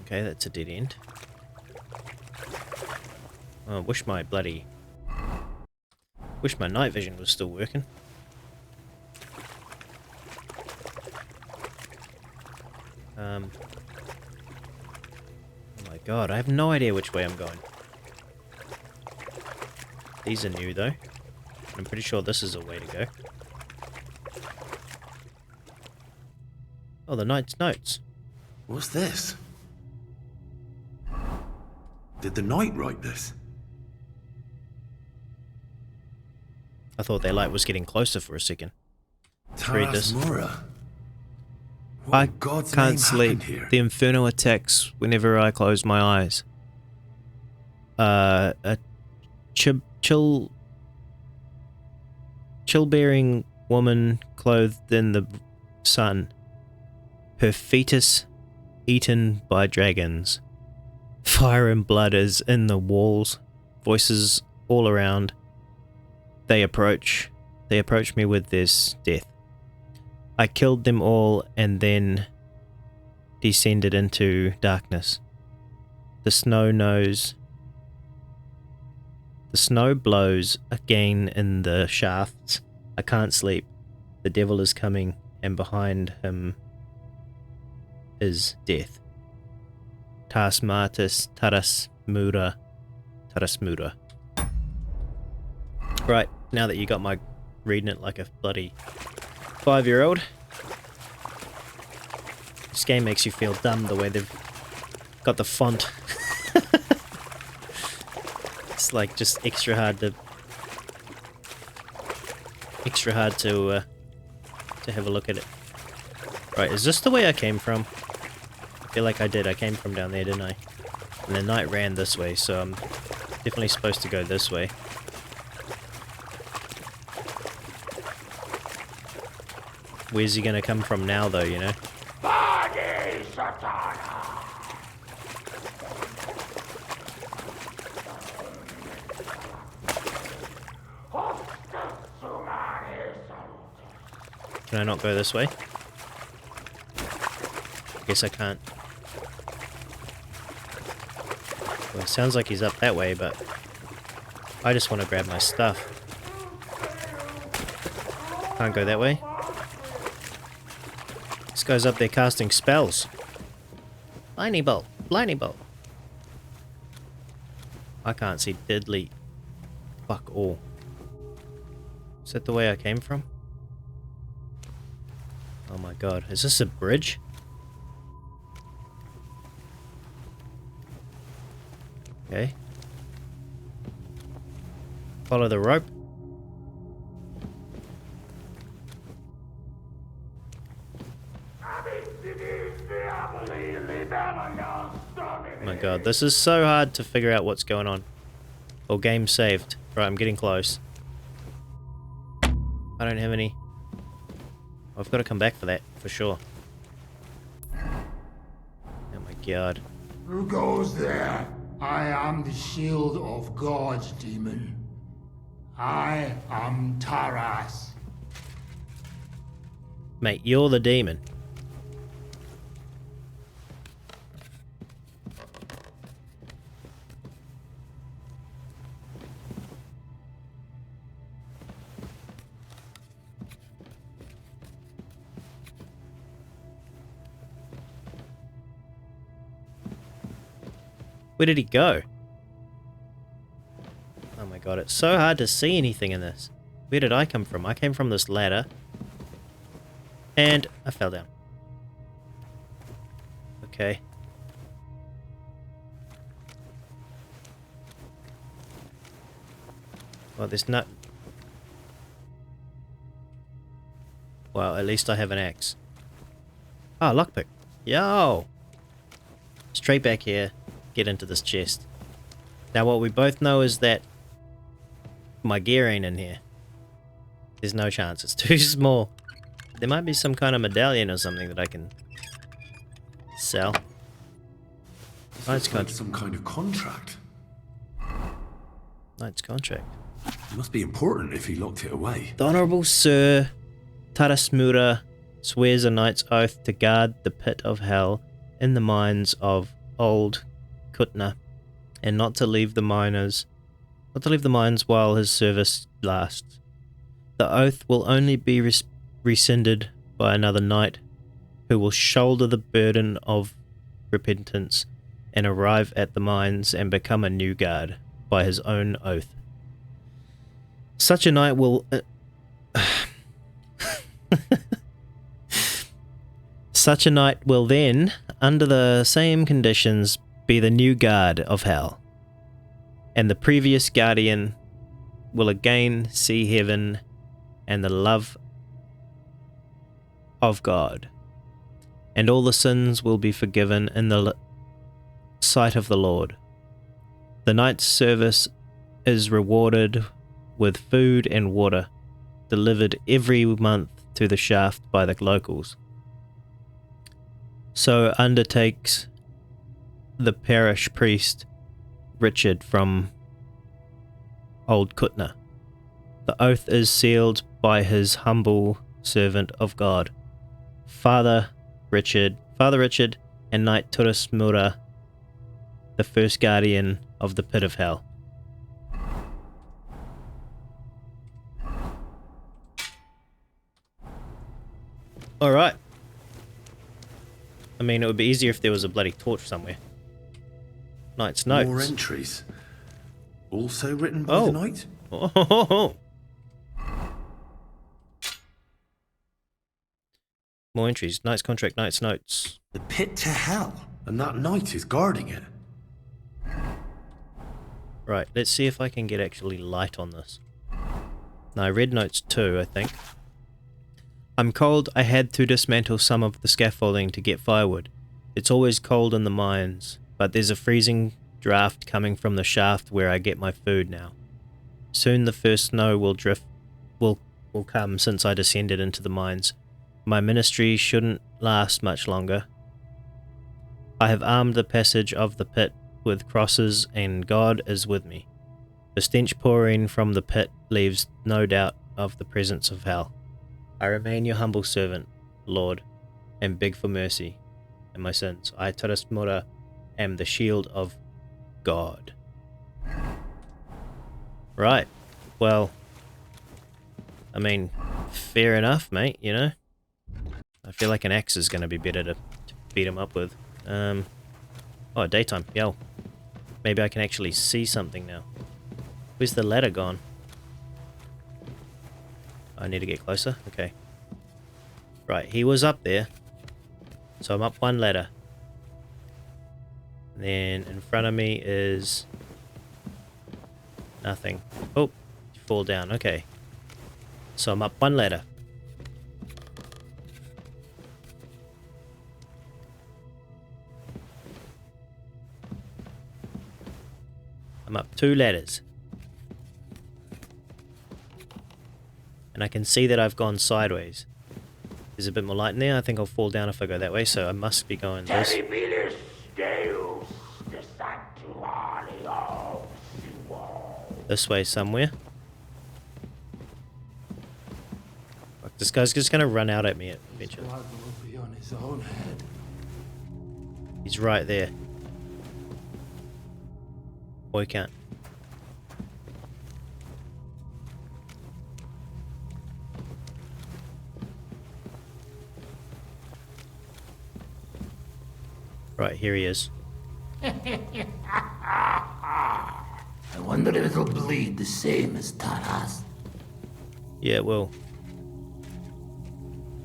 Okay, that's a dead end. Oh, wish my night vision was still working. Oh my god, I have no idea which way I'm going. These are new though. I'm pretty sure this is a way to go. Oh, the Knight's Notes. What's this? Did the Knight write this? I thought their light was getting closer for a second. Let's read this. I can't sleep. The inferno attacks whenever I close my eyes. A chill-bearing woman clothed in the sun. Her fetus eaten by dragons. Fire and blood is in the walls. Voices all around. They approach me with this death. I killed them all and then descended into darkness. The snow blows again in the shafts. I can't sleep. The devil is coming, and behind him is death. Tasmatis Tarasmura. Right, now that you got my reading it like a bloody 5-year-old. This game makes you feel dumb the way they've got the font. It's like just extra hard to have a look at it. Right, is this the way I came from? I feel like I did. I came from down there, didn't I? And the knight ran this way, so I'm definitely supposed to go this way. Where's he gonna come from now, though, you know? Can I not go this way? Guess I can't. Well, it sounds like he's up that way, but I just want to grab my stuff. Can't go that way. This guy's up there casting spells. Blindy bolt, blindy bolt. I can't see diddly fuck all. Is that the way I came from? Oh my god, is this a bridge? Okay. Follow the rope. Oh my god, this is so hard to figure out what's going on. Oh, game saved. Right, I'm getting close. I don't have any... I've got to come back for that, for sure. Now my backyard. Who goes there? I am the shield of gods, demon. I am Taras. Mate, you're the demon. Where did he go? Oh my god, it's so hard to see anything in this. Where did I come from? I came from this ladder. And I fell down. Okay. Well, there's not... Well, at least I have an axe. Ah, lockpick. Yo! Straight back here. Get into this chest. Now what we both know is that my gear ain't in here. There's no chance. It's too small. There might be some kind of medallion or something that I can sell. Knight's like some kind of contract. Knight's contract. It must be important if he locked it away. The Honourable Sir Tarasmura swears a knight's oath to guard the pit of hell in the mines of Old Kutna, and not to leave the mines while his service lasts. The oath will only be rescinded by another knight who will shoulder the burden of repentance and arrive at the mines and become a new guard by his own oath. Such a knight will Such a knight will then, under the same conditions, be the new guard of hell, and the previous guardian will again see heaven and the love of God, and all the sins will be forgiven in the sight of the Lord. The knight's service is rewarded with food and water, delivered every month to the shaft by the locals. So undertakes the parish priest Richard from Old Kutna. The oath is sealed by his humble servant of God, Father Richard, and Knight Turasmura, the first guardian of the pit of hell. Alright. I mean, it would be easier if there was a bloody torch somewhere. Knight's notes. More entries. Also written by the knight? Oh. More entries. Knight's contract, Knight's notes. The pit to hell. And that knight is guarding it. Right, let's see if I can get actually light on this. Now, I read notes 2, I think. I'm cold. I had to dismantle some of the scaffolding to get firewood. It's always cold in the mines, but there's a freezing draft coming from the shaft where I get my food now. Soon the first snow will come since I descended into the mines. My ministry shouldn't last much longer. I have armed the passage of the pit with crosses, and God is with me. The stench pouring from the pit leaves no doubt of the presence of hell. I remain your humble servant, Lord, and beg for mercy in my sins. I, Tarasmura, am the shield of God. Right. Well, I mean, fair enough, mate, you know? I feel like an axe is going to be better to beat him up with. Oh, daytime. Yo. Maybe I can actually see something now. Where's the ladder gone? I need to get closer? Okay. Right, he was up there. So I'm up one ladder. And then in front of me is nothing. Oh, you fall down. Okay. So I'm up one ladder. I'm up 2 ladders. And I can see that I've gone sideways. There's a bit more light in there. I think I'll fall down if I go that way, so I must be going this. This way somewhere. Fuck, this guy's just gonna run out at me eventually. Blood will be on his own head. He's right there. Boy can't. Right, here he is. I wonder if it'll bleed the same as Taras. Yeah, it will.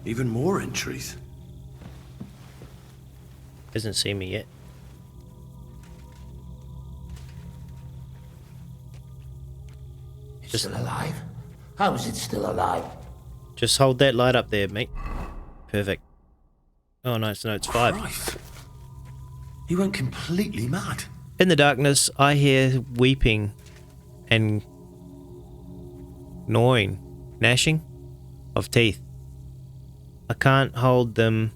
Even more entries. Hasn't seen me yet. It's still alive? How is it still alive? Just hold that light up there, mate. Perfect. Oh, no, it's 5. Christ. He went completely mad. In the darkness, I hear weeping and gnashing of teeth. I can't hold them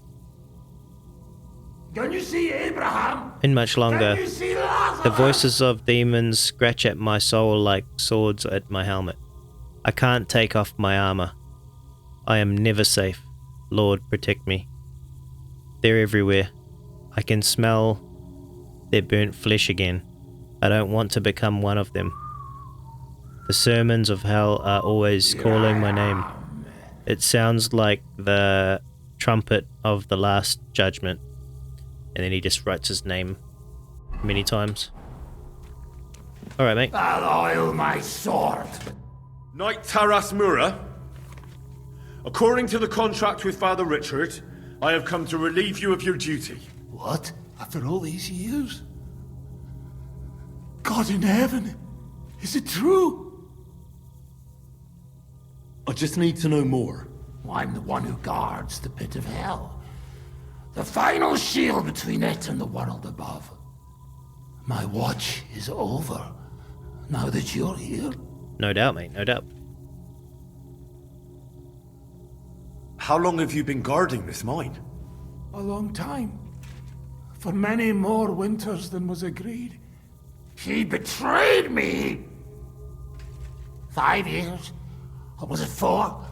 Can you see Abraham? in much longer. Can you see Lazarus? The voices of demons scratch at my soul like swords at my helmet. I can't take off my armor. I am never safe. Lord, protect me. They're everywhere. I can smell their burnt flesh again. I don't want to become one of them. The sermons of hell are always calling my name. It sounds like the trumpet of the last judgment. And then he just writes his name many times. Alright, mate. I'll oil my sword. Knight Taras Mura, according to the contract with Father Richard, I have come to relieve you of your duty. What? After all these years? God in heaven, is it true? I just need to know more. I'm the one who guards the pit of hell. The final shield between it and the world above. My watch is over, now that you're here. No doubt, mate, no doubt. How long have you been guarding this mine? A long time. For many more winters than was agreed. He betrayed me! 5 years? Or was it 4?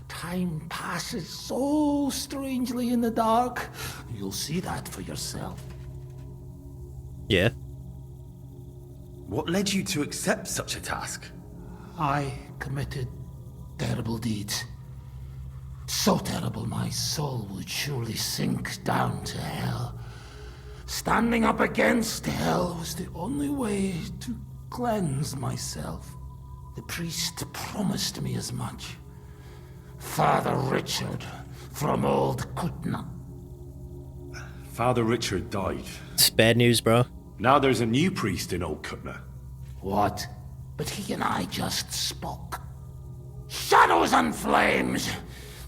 Time passes so strangely in the dark. You'll see that for yourself. Yeah. What led you to accept such a task? I committed terrible deeds. So terrible my soul would surely sink down to hell. Standing up against hell was the only way to cleanse myself. The priest promised me as much. Father Richard from old Kutna. Father Richard died. It's bad news, bro. Now there's a new priest in Old Kutna. What? But he and I just spoke. Shadows and flames!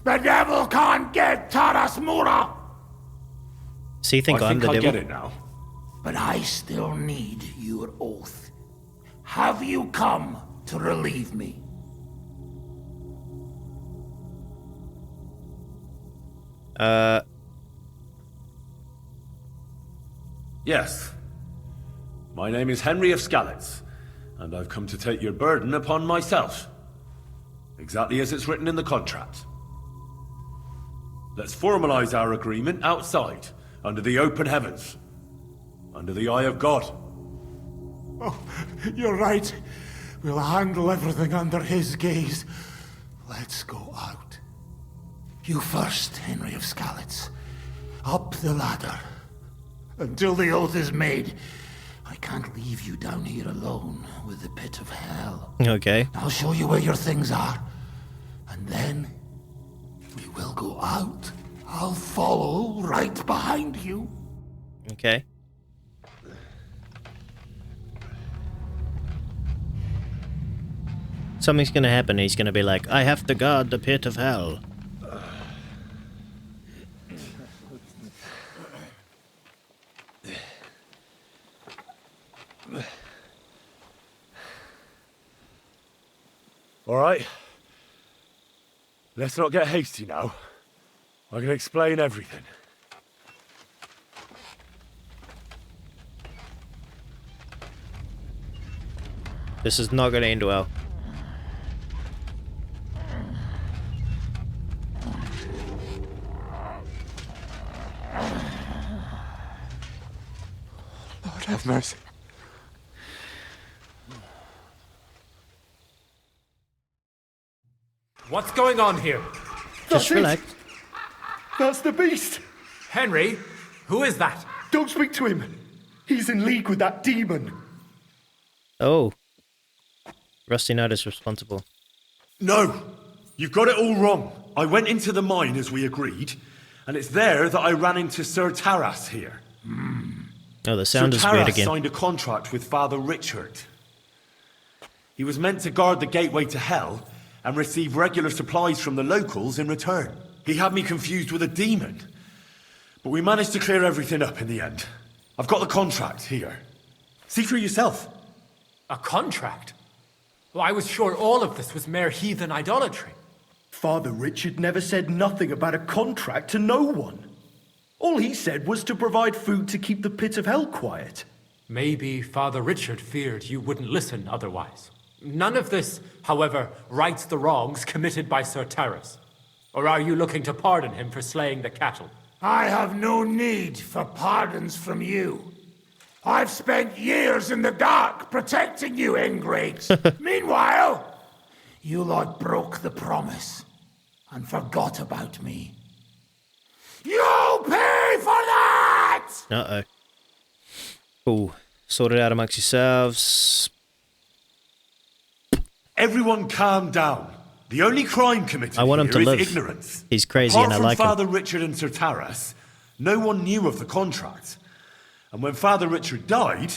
The devil can't get Taras Mura! So you think I'm the I devil? get it now. But I still need your oath. Have you come to relieve me? Yes. My name is Henry of Skalitz, and I've come to take your burden upon myself. Exactly as it's written in the contract. Let's formalize our agreement outside, under the open heavens. Under the eye of God. Oh, you're right. We'll handle everything under his gaze. Let's go out. You first, Henry of Skalitz. Up the ladder. Until the oath is made, I can't leave you down here alone with the pit of hell. Okay. I'll show you where your things are. And then we will go out. I'll follow right behind you. Okay. Something's gonna happen. He's gonna be like, I have to guard the pit of hell. All right. Let's not get hasty now. I can explain everything. This is not going to end well. Lord have mercy. What's going on here? Just relax. That's the beast. Henry, who is that? Don't speak to him. He's in league with that demon. Oh. Rusty Knight is responsible. No! You've got it all wrong. I went into the mine as we agreed, and it's there that I ran into Sir Taras here. Oh, the sound is Sir weird Taras again. signed a contract with Father Richard. He was meant to guard the gateway to hell and receive regular supplies from the locals in return. He had me confused with a demon, but we managed to clear everything up in the end. I've got the contract here. See for yourself. A contract? Well, I was sure all of this was mere heathen idolatry. Father Richard never said nothing about a contract to no one. All he said was to provide food to keep the pit of hell quiet. Maybe Father Richard feared you wouldn't listen otherwise. None of this, however, rights the wrongs committed by Sir Taras. Or are you looking to pardon him for slaying the cattle? I have no need for pardons from you. I've spent years in the dark protecting you, ingrates. Meanwhile, you lot broke the promise and forgot about me. You'll pay for that! Uh-oh. Cool. Sort it out amongst yourselves. Everyone calm down. The only crime committed I want him here to is live. ignorance. He's crazy Apart and I from like him. Father Richard and Sir Taras, no one knew of the contract. And when Father Richard died,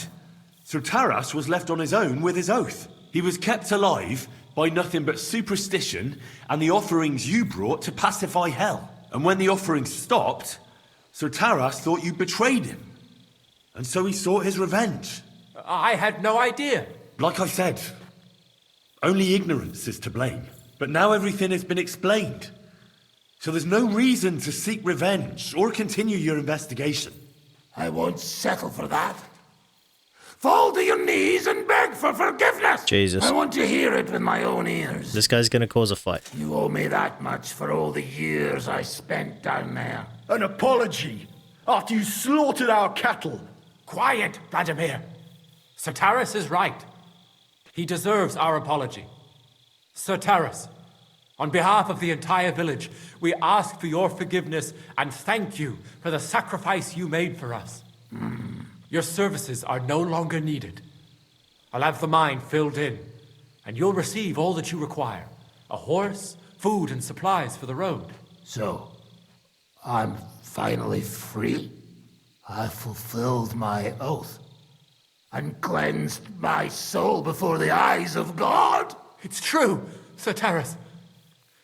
Sir Taras was left on his own with his oath. He was kept alive by nothing but superstition and the offerings you brought to pacify hell. And when the offerings stopped, Sir Taras thought you betrayed him. And so he sought his revenge. I had no idea. Like I said, only ignorance is to blame. But now everything has been explained. So there's no reason to seek revenge or continue your investigation. I won't settle for that. Fall to your knees and beg for forgiveness. Jesus. I want to hear it with my own ears. This guy's gonna cause a fight. You owe me that much for all the years I spent down there. An apology after you slaughtered our cattle. Quiet, Vladimir. Sir Taras is right. He deserves our apology. Sir Taras, on behalf of the entire village, we ask for your forgiveness and thank you for the sacrifice you made for us. Your services are no longer needed. I'll have the mine filled in, and you'll receive all that you require. A horse, food, and supplies for the road. So, I'm finally free. I fulfilled my oath and cleansed my soul before the eyes of God. It's true, Sir Taras.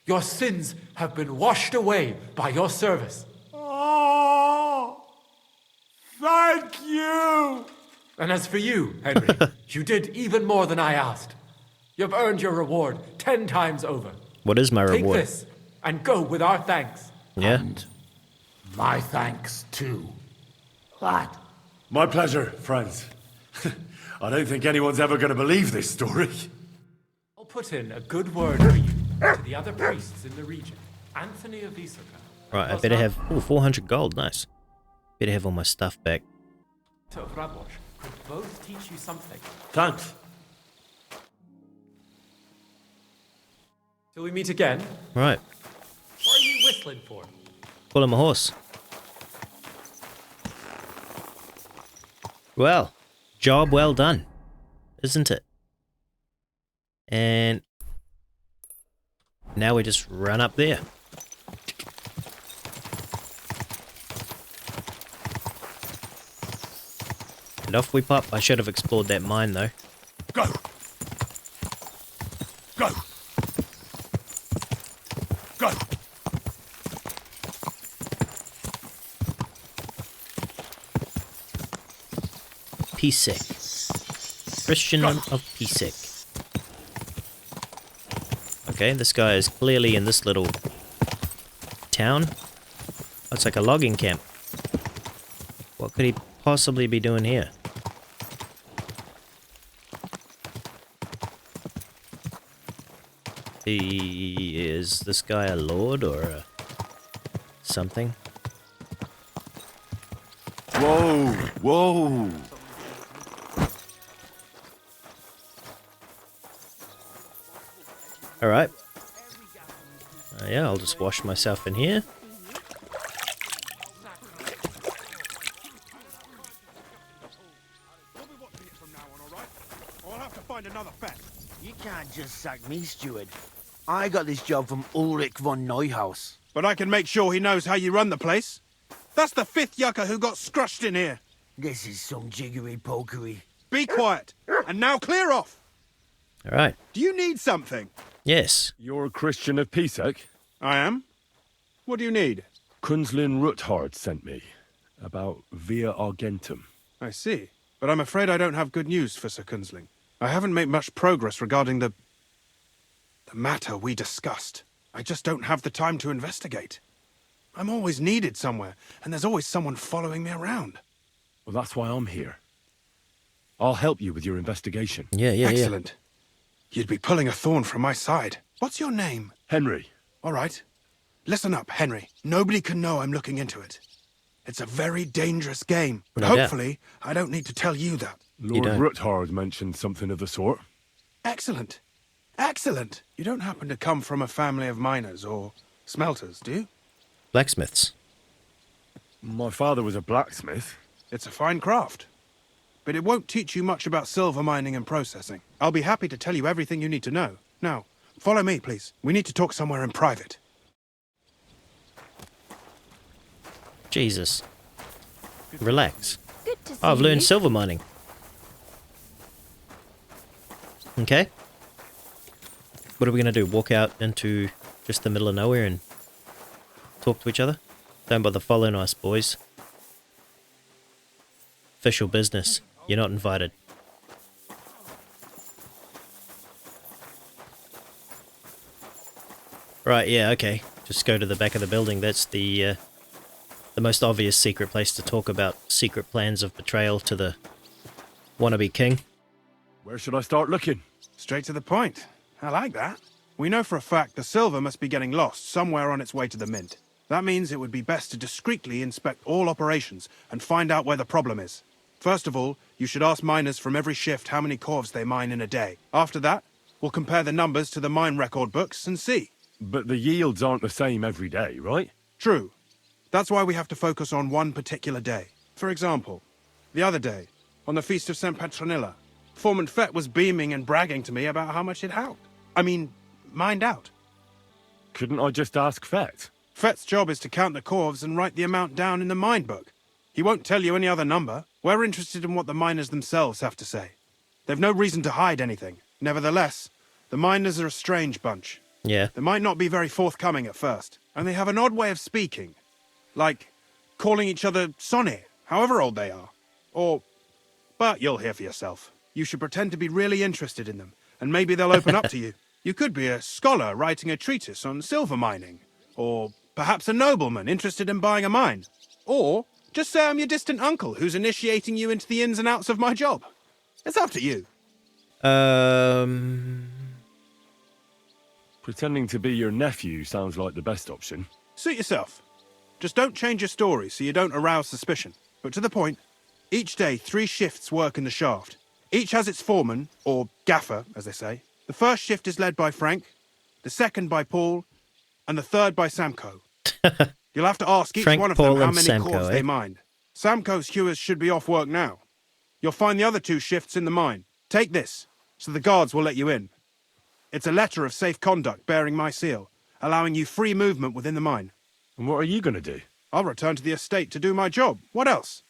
Your sins have been washed away by your service. Oh, thank you. And as for you, Henry, you did even more than I asked. You've earned your reward 10 times over. What is my reward? Take this and go with our thanks. Yeah. And my thanks too. What? My pleasure, friends. I don't think anyone's ever going to believe this story. I'll put in a good word for you to the other priests in the region. Anthony of Isoka. Right, I better have 400 gold. Nice. Better have all my stuff back. of Rabosh could both teach you something. Thanks. Till we meet again. Right. What are you whistling for? Pull him a horse. Well, job well done, isn't it? And now we just run up there. And off we pop. I should have explored that mine though. Go! Go! Go! Pisek. Christian of Pisek. Okay, this guy is clearly in this little town. Looks like a logging camp. What could he possibly be doing here? Is this guy a lord or a something? Whoa! Whoa! Alright. Yeah, I'll just wash myself in here. I'll have to find another fet. You can't just sack me, steward. I got this job from Ulrich von Neuhaus. But I can make sure he knows how you run the place. That's the 5th yucca who got scrushed in here. This is some jiggery-pokery. Be quiet. And now clear off. Alright. Do you need something? Yes. You're a Christian of Pisek? I am. What do you need? Kunzlin Ruthard sent me. About Via Argentum. I see. But I'm afraid I don't have good news for Sir Kunzling. I haven't made much progress regarding the matter we discussed. I just don't have the time to investigate. I'm always needed somewhere, and there's always someone following me around. Well, that's why I'm here. I'll help you with your investigation. Yeah. Excellent. You'd be pulling a thorn from my side. What's your name? Henry. All right. Listen up, Henry. Nobody can know I'm looking into it. It's a very dangerous game, but hopefully I don't need to tell you that. Lord Ruthard mentioned something of the sort. Excellent. Excellent. You don't happen to come from a family of miners or smelters, do you? Blacksmiths. My father was a blacksmith. It's a fine craft. But it won't teach you much about silver mining and processing. I'll be happy to tell you everything you need to know. Now, follow me, please. We need to talk somewhere in private. Jesus. Relax. Good to see I've learned you. silver mining. Okay. What are we going to do? Walk out into just the middle of nowhere and talk to each other? Don't bother following us, boys. Official business. You're not invited. Right, yeah, okay. Just go to the back of the building. That's the most obvious secret place to talk about secret plans of betrayal to the wannabe king. Where should I start looking? Straight to the point. I like that. We know for a fact the silver must be getting lost somewhere on its way to the mint. That means it would be best to discreetly inspect all operations and find out where the problem is. First of all, you should ask miners from every shift how many corves they mine in a day. After that, we'll compare the numbers to the mine record books and see. But the yields aren't the same every day, right? True. That's why we have to focus on one particular day. For example, the other day, on the Feast of St. Petronilla, Foreman Fett was beaming and bragging to me about how much he'd mined out. Couldn't I just ask Fett? Fett's job is to count the corves and write the amount down in the mine book. He won't tell you any other number. We're interested in what the miners themselves have to say. They've no reason to hide anything. Nevertheless, the miners are a strange bunch. Yeah. They might not be very forthcoming at first, and they have an odd way of speaking. Like calling each other Sonny, however old they are. But you'll hear for yourself. You should pretend to be really interested in them, and maybe they'll open up to you. You could be a scholar writing a treatise on silver mining, or perhaps a nobleman interested in buying a mine. Or just say I'm your distant uncle who's initiating you into the ins and outs of my job. It's up to you. Pretending to be your nephew sounds like the best option. Suit yourself. Just don't change your story so you don't arouse suspicion. But to the point, each day 3 shifts work in the shaft. Each has its foreman, or gaffer, as they say. The first shift is led by Frank, the second by Paul, and the third by Samko. You'll have to ask each one of them how many corves they mined. Samko's hewers should be off work now. You'll find the other 2 shifts in the mine. Take this, so the guards will let you in. It's a letter of safe conduct bearing my seal, allowing you free movement within the mine. And what are you going to do? I'll return to the estate to do my job. What else?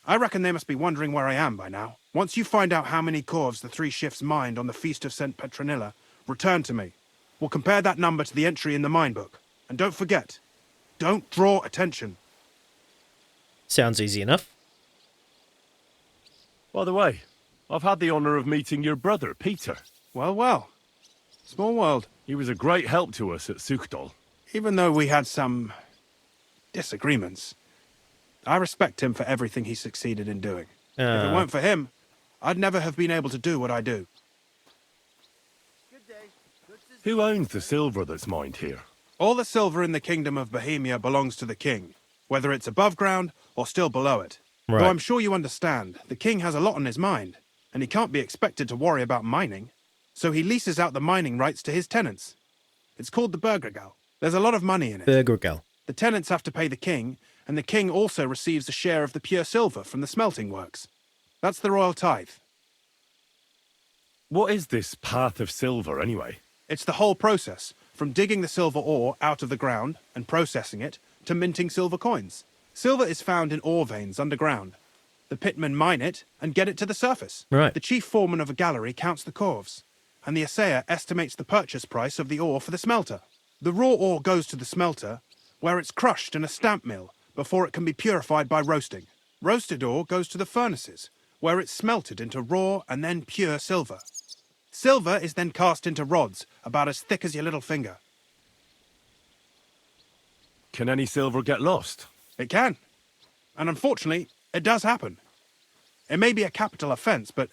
I reckon they must be wondering where I am by now. Once you find out how many corves the 3 shifts mined on the Feast of St. Petronilla, return to me. We'll compare that number to the entry in the mine book. And don't forget, don't draw attention. Sounds easy enough. By the way, I've had the honour of meeting your brother, Peter. Well, well. Small world. He was a great help to us at Sukdal. Even though we had some disagreements, I respect him for everything he succeeded in doing. If it weren't for him, I'd never have been able to do what I do. Good day. Good to Who owns the silver that's mined here? All the silver in the kingdom of Bohemia belongs to the king, whether it's above ground or still below it. Right. Though I'm sure you understand, the king has a lot on his mind, and he can't be expected to worry about mining. So he leases out the mining rights to his tenants. It's called the Burgergeld. There's a lot of money in it. Burgergeld. The tenants have to pay the king, and the king also receives a share of the pure silver from the smelting works. That's the royal tithe. What is this path of silver, anyway? It's the whole process, from digging the silver ore out of the ground and processing it, to minting silver coins. Silver is found in ore veins underground. The pitmen mine it and get it to the surface. Right. The chief foreman of a gallery counts the corves, and the assayer estimates the purchase price of the ore for the smelter. The raw ore goes to the smelter, where it's crushed in a stamp mill before it can be purified by roasting. Roasted ore goes to the furnaces, where it's smelted into raw and then pure silver. Silver is then cast into rods about as thick as your little finger. Can any silver get lost? It can. And unfortunately, it does happen. It may be a capital offence, but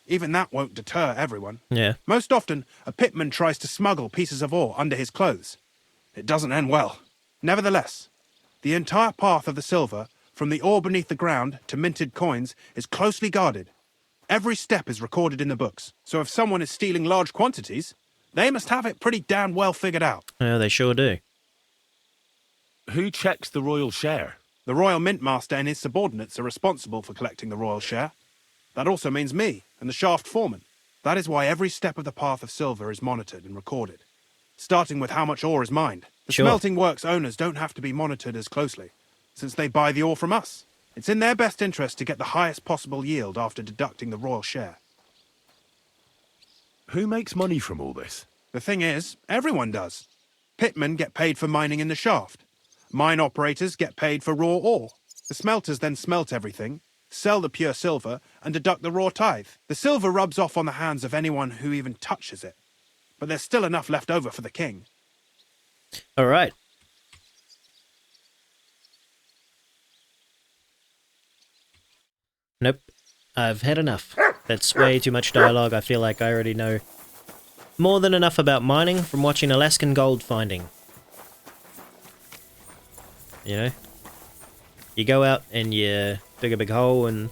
even that won't deter everyone. Yeah. Most often, a pitman tries to smuggle pieces of ore under his clothes. It doesn't end well. Nevertheless, the entire path of the silver, from the ore beneath the ground to minted coins, is closely guarded. Every step is recorded in the books, so if someone is stealing large quantities, they must have it pretty damn well figured out. Yeah, they sure do. Who checks the royal share? The royal mint master and his subordinates are responsible for collecting the royal share. That also means me and the shaft foreman. That is why every step of the path of silver is monitored and recorded, starting with how much ore is mined. The Sure. smelting works owners don't have to be monitored as closely, since they buy the ore from us. It's in their best interest to get the highest possible yield after deducting the royal share. Who makes money from all this? The thing is, everyone does. Pitmen get paid for mining in the shaft. Mine operators get paid for raw ore. The smelters then smelt everything, sell the pure silver, and deduct the raw tithe. The silver rubs off on the hands of anyone who even touches it. But there's still enough left over for the king. All right. Nope. I've had enough. That's way too much dialogue. I feel like I already know more than enough about mining from watching Alaskan gold finding. You know? You go out and you dig a big hole and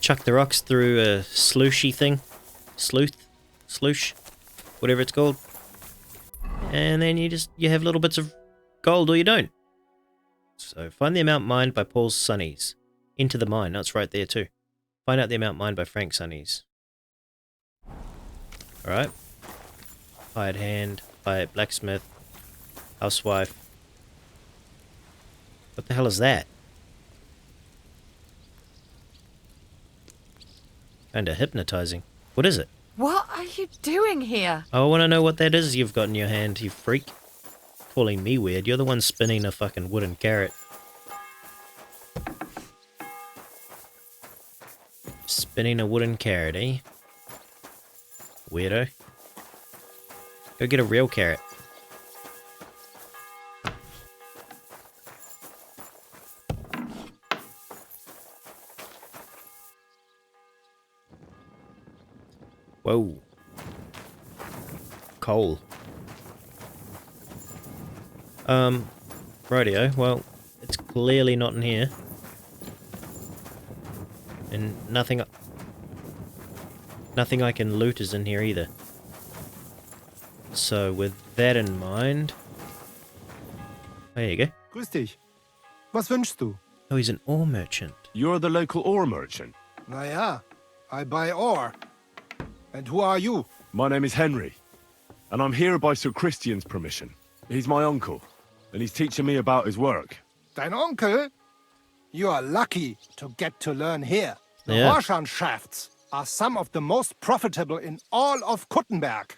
chuck the rocks through a slooshy thing. Sloosh? Whatever it's called. And then you have little bits of gold or you don't. So find the amount mined by Paul's Sonnies. Into the mine. That's right there too. Find out the amount mined by Frank's Sonnies. Alright. Hired hand, hired blacksmith, housewife. What the hell is that? Kinda hypnotizing. What is it? What are you doing here? I want to know what that is you've got in your hand, you freak. Calling me weird. You're the one spinning a fucking wooden carrot. Spinning a wooden carrot, eh? Weirdo. Go get a real carrot. Whoa. Coal. Rightio. Well, it's clearly not in here. And nothing I can loot is in here either. So with that in mind... There you go. Grüß dich. Was wünschst du? Oh, he's an ore merchant. You're the local ore merchant? Naja, I buy ore. And who are you? My name is Henry, and I'm here by Sir Christian's permission. He's my uncle, and he's teaching me about his work. Dein Onkel? You are lucky to get to learn here. The Yeah. Rorschach shafts are some of the most profitable in all of Kuttenberg.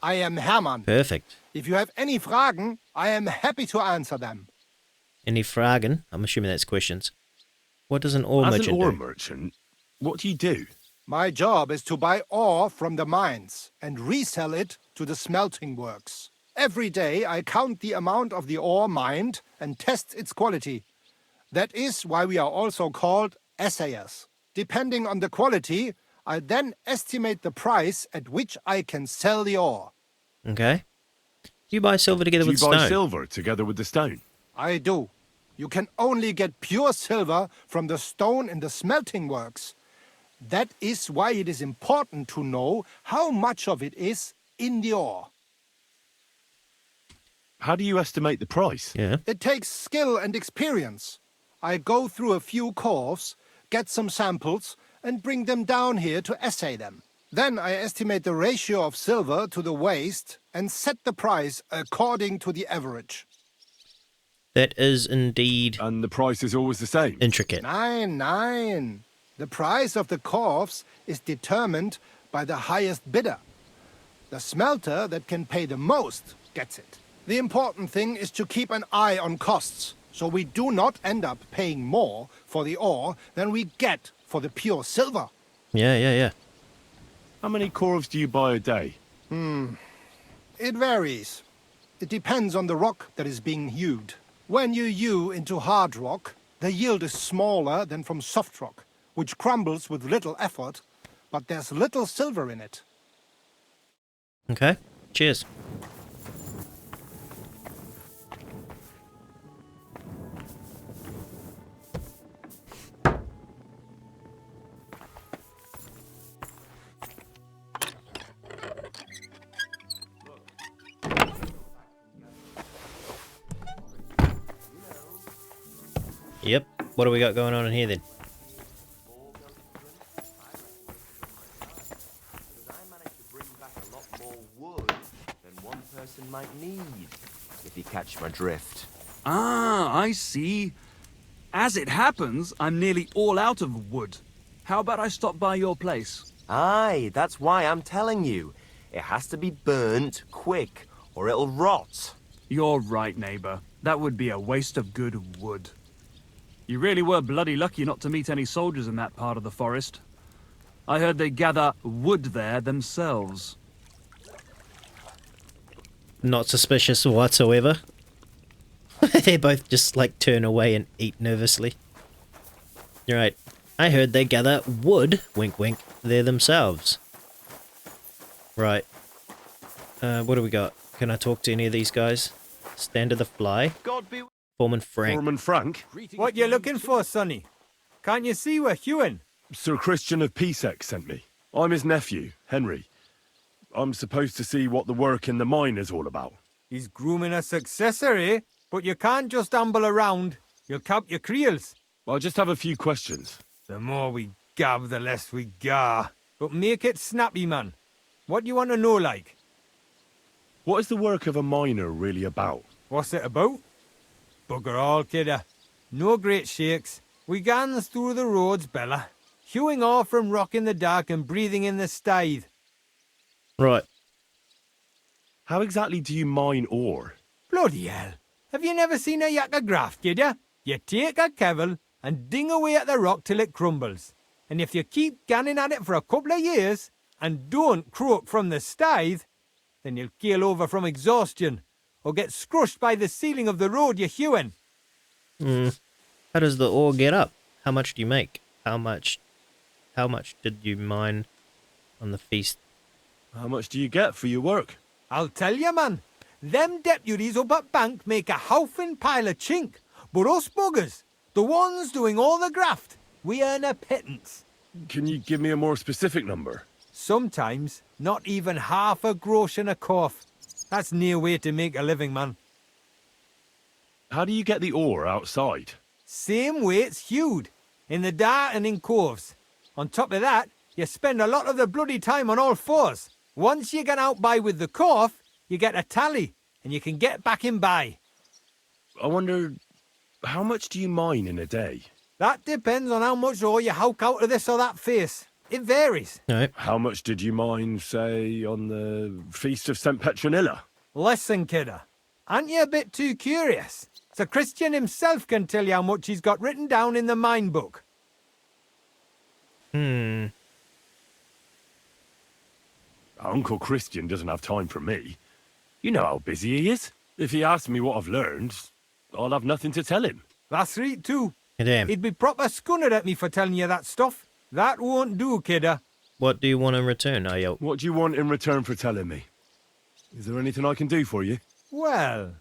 I am Hermann. Perfect. If you have any Fragen, I am happy to answer them. Any Fragen? I'm assuming that's questions. What does an ore As merchant an ore do? merchant, what do you do? My job is to buy ore from the mines and resell it to the smelting works. Every day I count the amount of the ore mined and test its quality. That is why we are also called assayers. Depending on the quality, I then estimate the price at which I can sell the ore. Okay. Do you buy silver together Do with you buy stone? silver together with the stone? I do. You can only get pure silver from the stone in the smelting works. That is why it is important to know how much of it is in the ore. How do you estimate the price? Yeah. It takes skill and experience. I go through a few corves, get some samples, and bring them down here to assay them. Then I estimate the ratio of silver to the waste and set the price according to the average. That is indeed... And the price is always the same? Intricate. Nine. The price of the corves is determined by the highest bidder. The smelter that can pay the most gets it. The important thing is to keep an eye on costs, so we do not end up paying more for the ore than we get for the pure silver. Yeah. How many corves do you buy a day? It varies. It depends on the rock that is being hewed. When you hew into hard rock, the yield is smaller than from soft rock, which crumbles with little effort, but there's little silver in it. Okay. Cheers. Yep. What do we got going on in here then? Might need, if you catch my drift. Ah, I see. As it happens, I'm nearly all out of wood. How about I stop by your place? Aye, that's why I'm telling you. It has to be burnt quick, or it'll rot. You're right, neighbor. That would be a waste of good wood. You really were bloody lucky not to meet any soldiers in that part of the forest. I heard they gather wood there themselves. Not suspicious whatsoever. They both just like turn away and eat nervously. You're right. I heard they gather wood, wink wink, there themselves. Right. What do we got? Can I talk to any of these guys? Stand of the Fly. Foreman Frank. Foreman Frank? What you looking for, Sonny? Can't you see we're hewing? Sir Christian of Peacex sent me. I'm his nephew, Henry. I'm supposed to see what the work in the mine is all about. He's grooming a successor, eh? But you can't just amble around. You'll count your creels. I just have a few questions. The more we gab, the less we gar. But make it snappy, man. What do you want to know, like? What is the work of a miner really about? What's it about? Bugger all, kidder. No great shakes. We gans through the roads, Bella. Hewing off from rock in the dark and breathing in the stithe. Right. How exactly do you mine ore? Bloody hell. Have you never seen a yakka graft, kidder? You take a kevel and ding away at the rock till it crumbles. And if you keep ganning at it for a couple of years and don't croak from the stithe, then you'll keel over from exhaustion or get scrushed by the ceiling of the road you're hewing. How does the ore get up? How much do you make? How much did you mine on the feast? How much do you get for your work? I'll tell you, man. Them deputies up at bank make a howfing pile of chink. But us buggers, the ones doing all the graft, we earn a pittance. Can you give me a more specific number? Sometimes, not even half a grosh in a cough. That's near way to make a living, man. How do you get the ore outside? Same way it's hewed, in the dark and in coves. On top of that, you spend a lot of the bloody time on all fours. Once you get out by with the cough, you get a tally, and you can get back in by. I wonder, how much do you mine in a day? That depends on how much ore you howk out of this or that face. It varies. Right. How much did you mine, say, on the Feast of St. Petronilla? Listen, kidder. Aren't you a bit too curious? Sir Christian himself can tell you how much he's got written down in the mine book. Uncle Christian doesn't have time for me. You know how busy he is. If he asks me what I've learned, I'll have nothing to tell him. That's right, too. Damn. He'd be proper scunnered at me for telling you that stuff. That won't do, kidder. What do you want in return, Ayo? What do you want in return for telling me? Is there anything I can do for you? Well,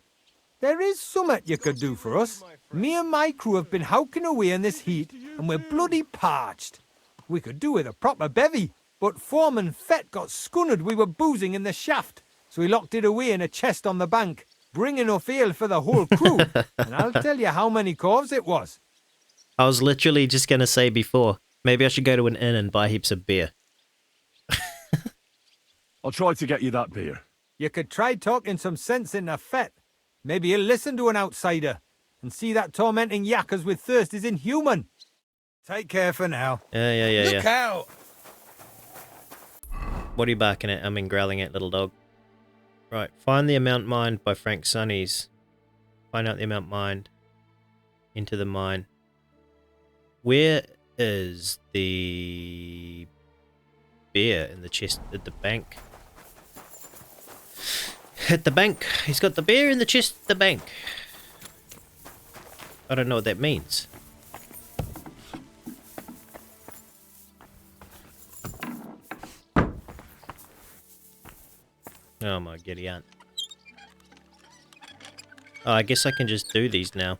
there is summat you could do for us. Me and my crew have been howking away in this heat, and we're bloody parched. We could do with a proper bevy, but Foreman Fett got scunnered we were boozing in the shaft, so he locked it away in a chest on the bank, bring enough ale for the whole crew, and I'll tell you how many corves it was. I was literally just going to say before, maybe I should go to an inn and buy heaps of beer. I'll try to get you that beer. You could try talking some sense into Fett. Maybe he'll listen to an outsider, and see that tormenting yakkers with thirst is inhuman. Take care for now. Yeah. Look out! What are you barking at? I mean growling at, little dog. Right, find the amount mined by Frank Sonny's. Find out the amount mined. Into the mine. Where is the beer in the chest at the bank? At the bank. He's got the beer in the chest at the bank. I don't know what that means. Oh my giddy aunt. Oh, I guess I can just do these now.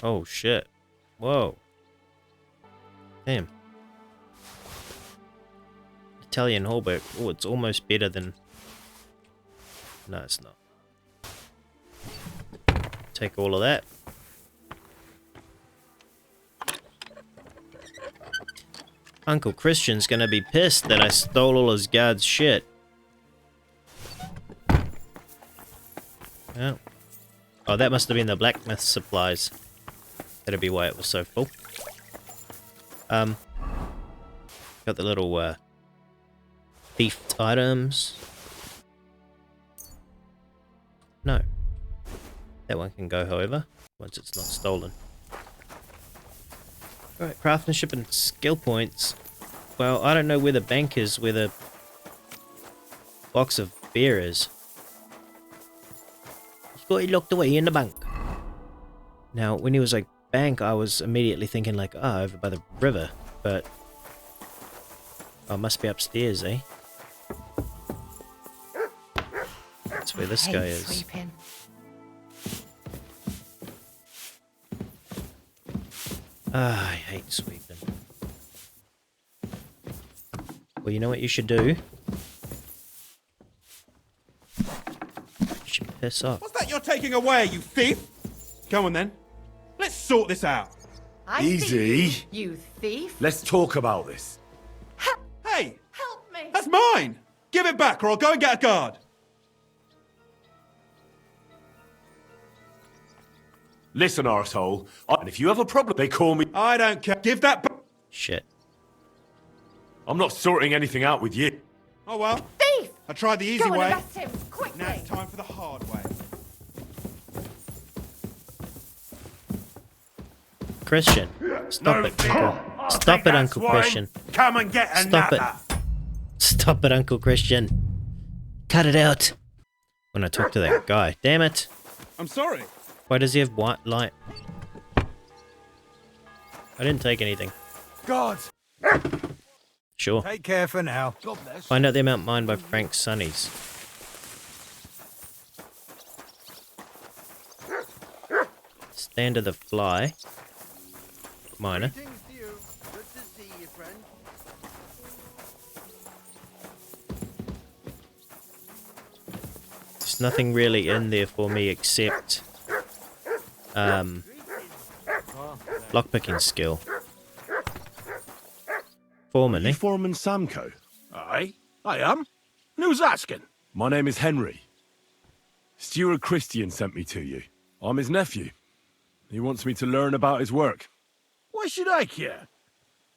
Oh shit. Whoa. Damn. Italian Hallberg. Oh, it's almost better than... No, it's not. Take all of that. Uncle Christian's gonna be pissed that I stole all his guard's shit. Oh. Oh, that must have been the blacksmith supplies. That'd be why it was so full. Got the little thiefed items. No. That one can go, however, once it's not stolen. Alright, craftsmanship and skill points. Well, I don't know where the bank is, where the box of beer is. He's got it locked away in the bank. Now, when he was like, bank, I was immediately thinking like, oh, over by the river, but... Oh, it must be upstairs, eh? That's where this guy is. Sweeping. Ah, I hate sweeping. Well, you know what you should do? You should piss off. What's that you're taking away, you thief? Come on then. Let's sort this out. Easy. You thief. Let's talk about this. Hey! Help me! That's mine! Give it back or I'll go and get a guard. Listen, arsehole. And if you have a problem, they call me... I don't care. Give that back. Shit. I'm not sorting anything out with you. Oh well. Thief! I tried the easy Go and way. arrest him, quickly! Now it's time for the hard way. Christian, stop it, Uncle. Stop it, Uncle Christian. Come and get Stop it. Stop it, Uncle Christian. Cut it out. When I talk to that guy. Damn it. I'm sorry. Why does he have white light? I didn't take anything. God. Sure. Take care for now. God bless. Find out the amount mined by Frank Sonny's. Stand of the fly. Miner. There's nothing really in there for me except lockpicking skill. Foreman, eh? Foreman Samco? Aye, I am. And who's asking? My name is Henry. Steward Christian sent me to you. I'm his nephew. He wants me to learn about his work. Why should I care?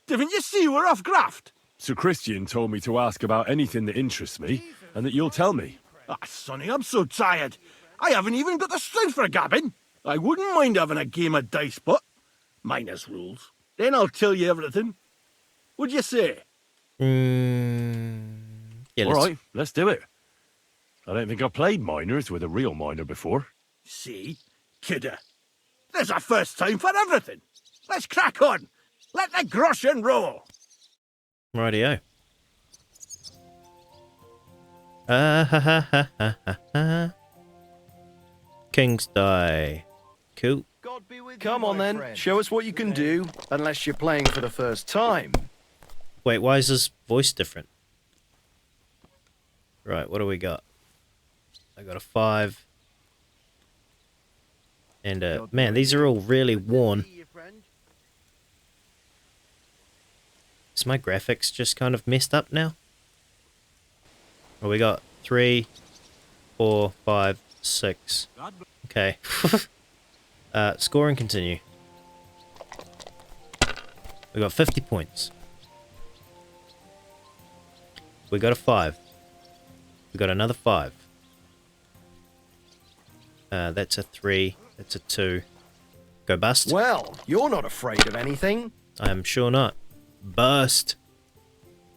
Didn't you see we're off graft? Sir Christian told me to ask about anything that interests me, and that you'll tell me. Ah, Sonny, I'm so tired. I haven't even got the strength for gabbing. I wouldn't mind having a game of dice, but minus rules. Then I'll tell you everything. What'd you say? Yeah, all right, let's do it. I don't think I've played miners with a real miner before. See? Kidder. There's a first time for everything. Let's crack on. Let the groschen roll. Rightio. Ha ha ha ha ha ha ha. King's die. Cool. Come on then, show us what you can do, unless you're playing for the first time. Wait, why is his voice different? Right, what do we got? I got a 5. And, man, these are all really worn. Is my graphics just kind of messed up now? Well, we got 3, 4, 5, 6. Okay. Score and continue. We got 50 points. We got a 5. We got another 5. That's a 3. That's a 2. Go bust. Well, you're not afraid of anything. I am sure not. Bust.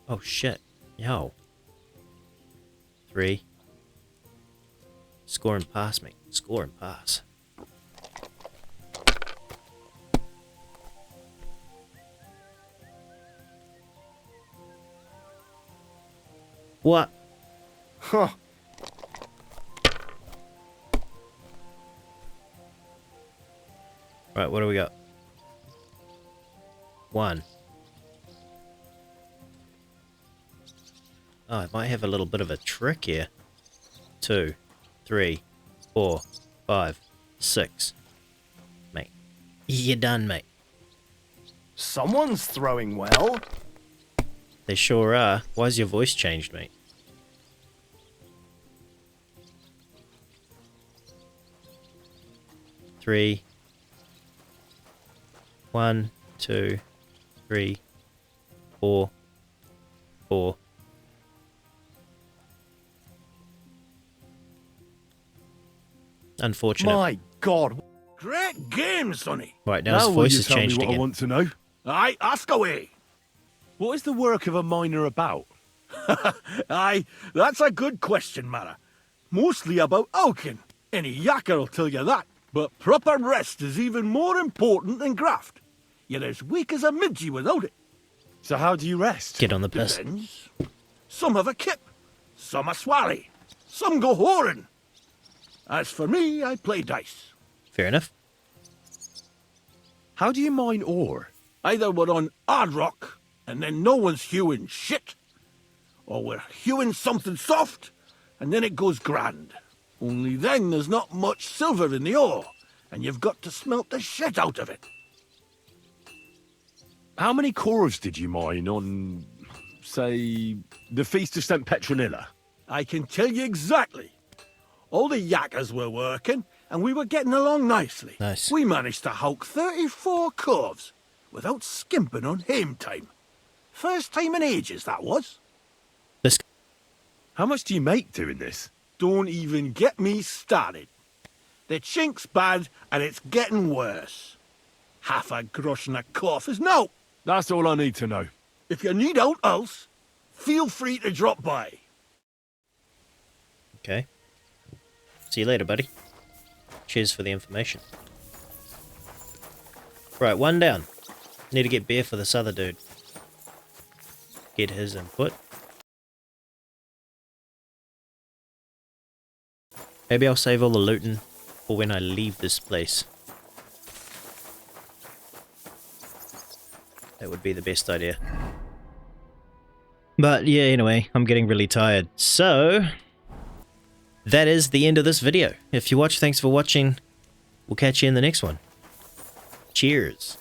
Oh shit. Yo. 3. Score and pass, mate. Score and pass. What? Huh. Right, what do we got? 1. Oh, I might have a little bit of a trick here. 2, 3, 4, 5, 6. Mate. You're done, mate. Someone's throwing well. They sure are. Why's your voice changed, mate? Three. 1, 2, 3, 4, 4. Unfortunate. My God. Great game, Sonny. Right, now his voice has changed what again. I want to know. Aye, ask away. What is the work of a miner about? Aye, that's a good question, Mara. Mostly about oaking. Any yakker'll tell you that. But proper rest is even more important than graft. You're as weak as a midgie without it. So how do you rest? Get on the piss. Depends. Some have a kip, some a swally, some go whoring. As for me, I play dice. Fair enough. How do you mine ore? Either we're on hard rock, and then no one's hewing shit, or we're hewing something soft, and then it goes grand. Only then there's not much silver in the ore, and you've got to smelt the shit out of it. How many cores did you mine on, say, the Feast of St. Petronilla? I can tell you exactly. All the yakkers were working, and we were getting along nicely. Nice. We managed to hulk 34 coves, without skimping on hame time. First time in ages, that was. How much do you make doing this? Don't even get me started. The chink's bad, and it's getting worse. Half a grosh and a cough is no. That's all I need to know. If you need out else, feel free to drop by. Okay. See you later, buddy. Cheers for the information. Right, 1 down. Need to get beer for this other dude. Get his input. Maybe I'll save all the looting for when I leave this place. That would be the best idea. But yeah, anyway, I'm getting really tired. So, that is the end of this video. If you watched, thanks for watching. We'll catch you in the next one. Cheers.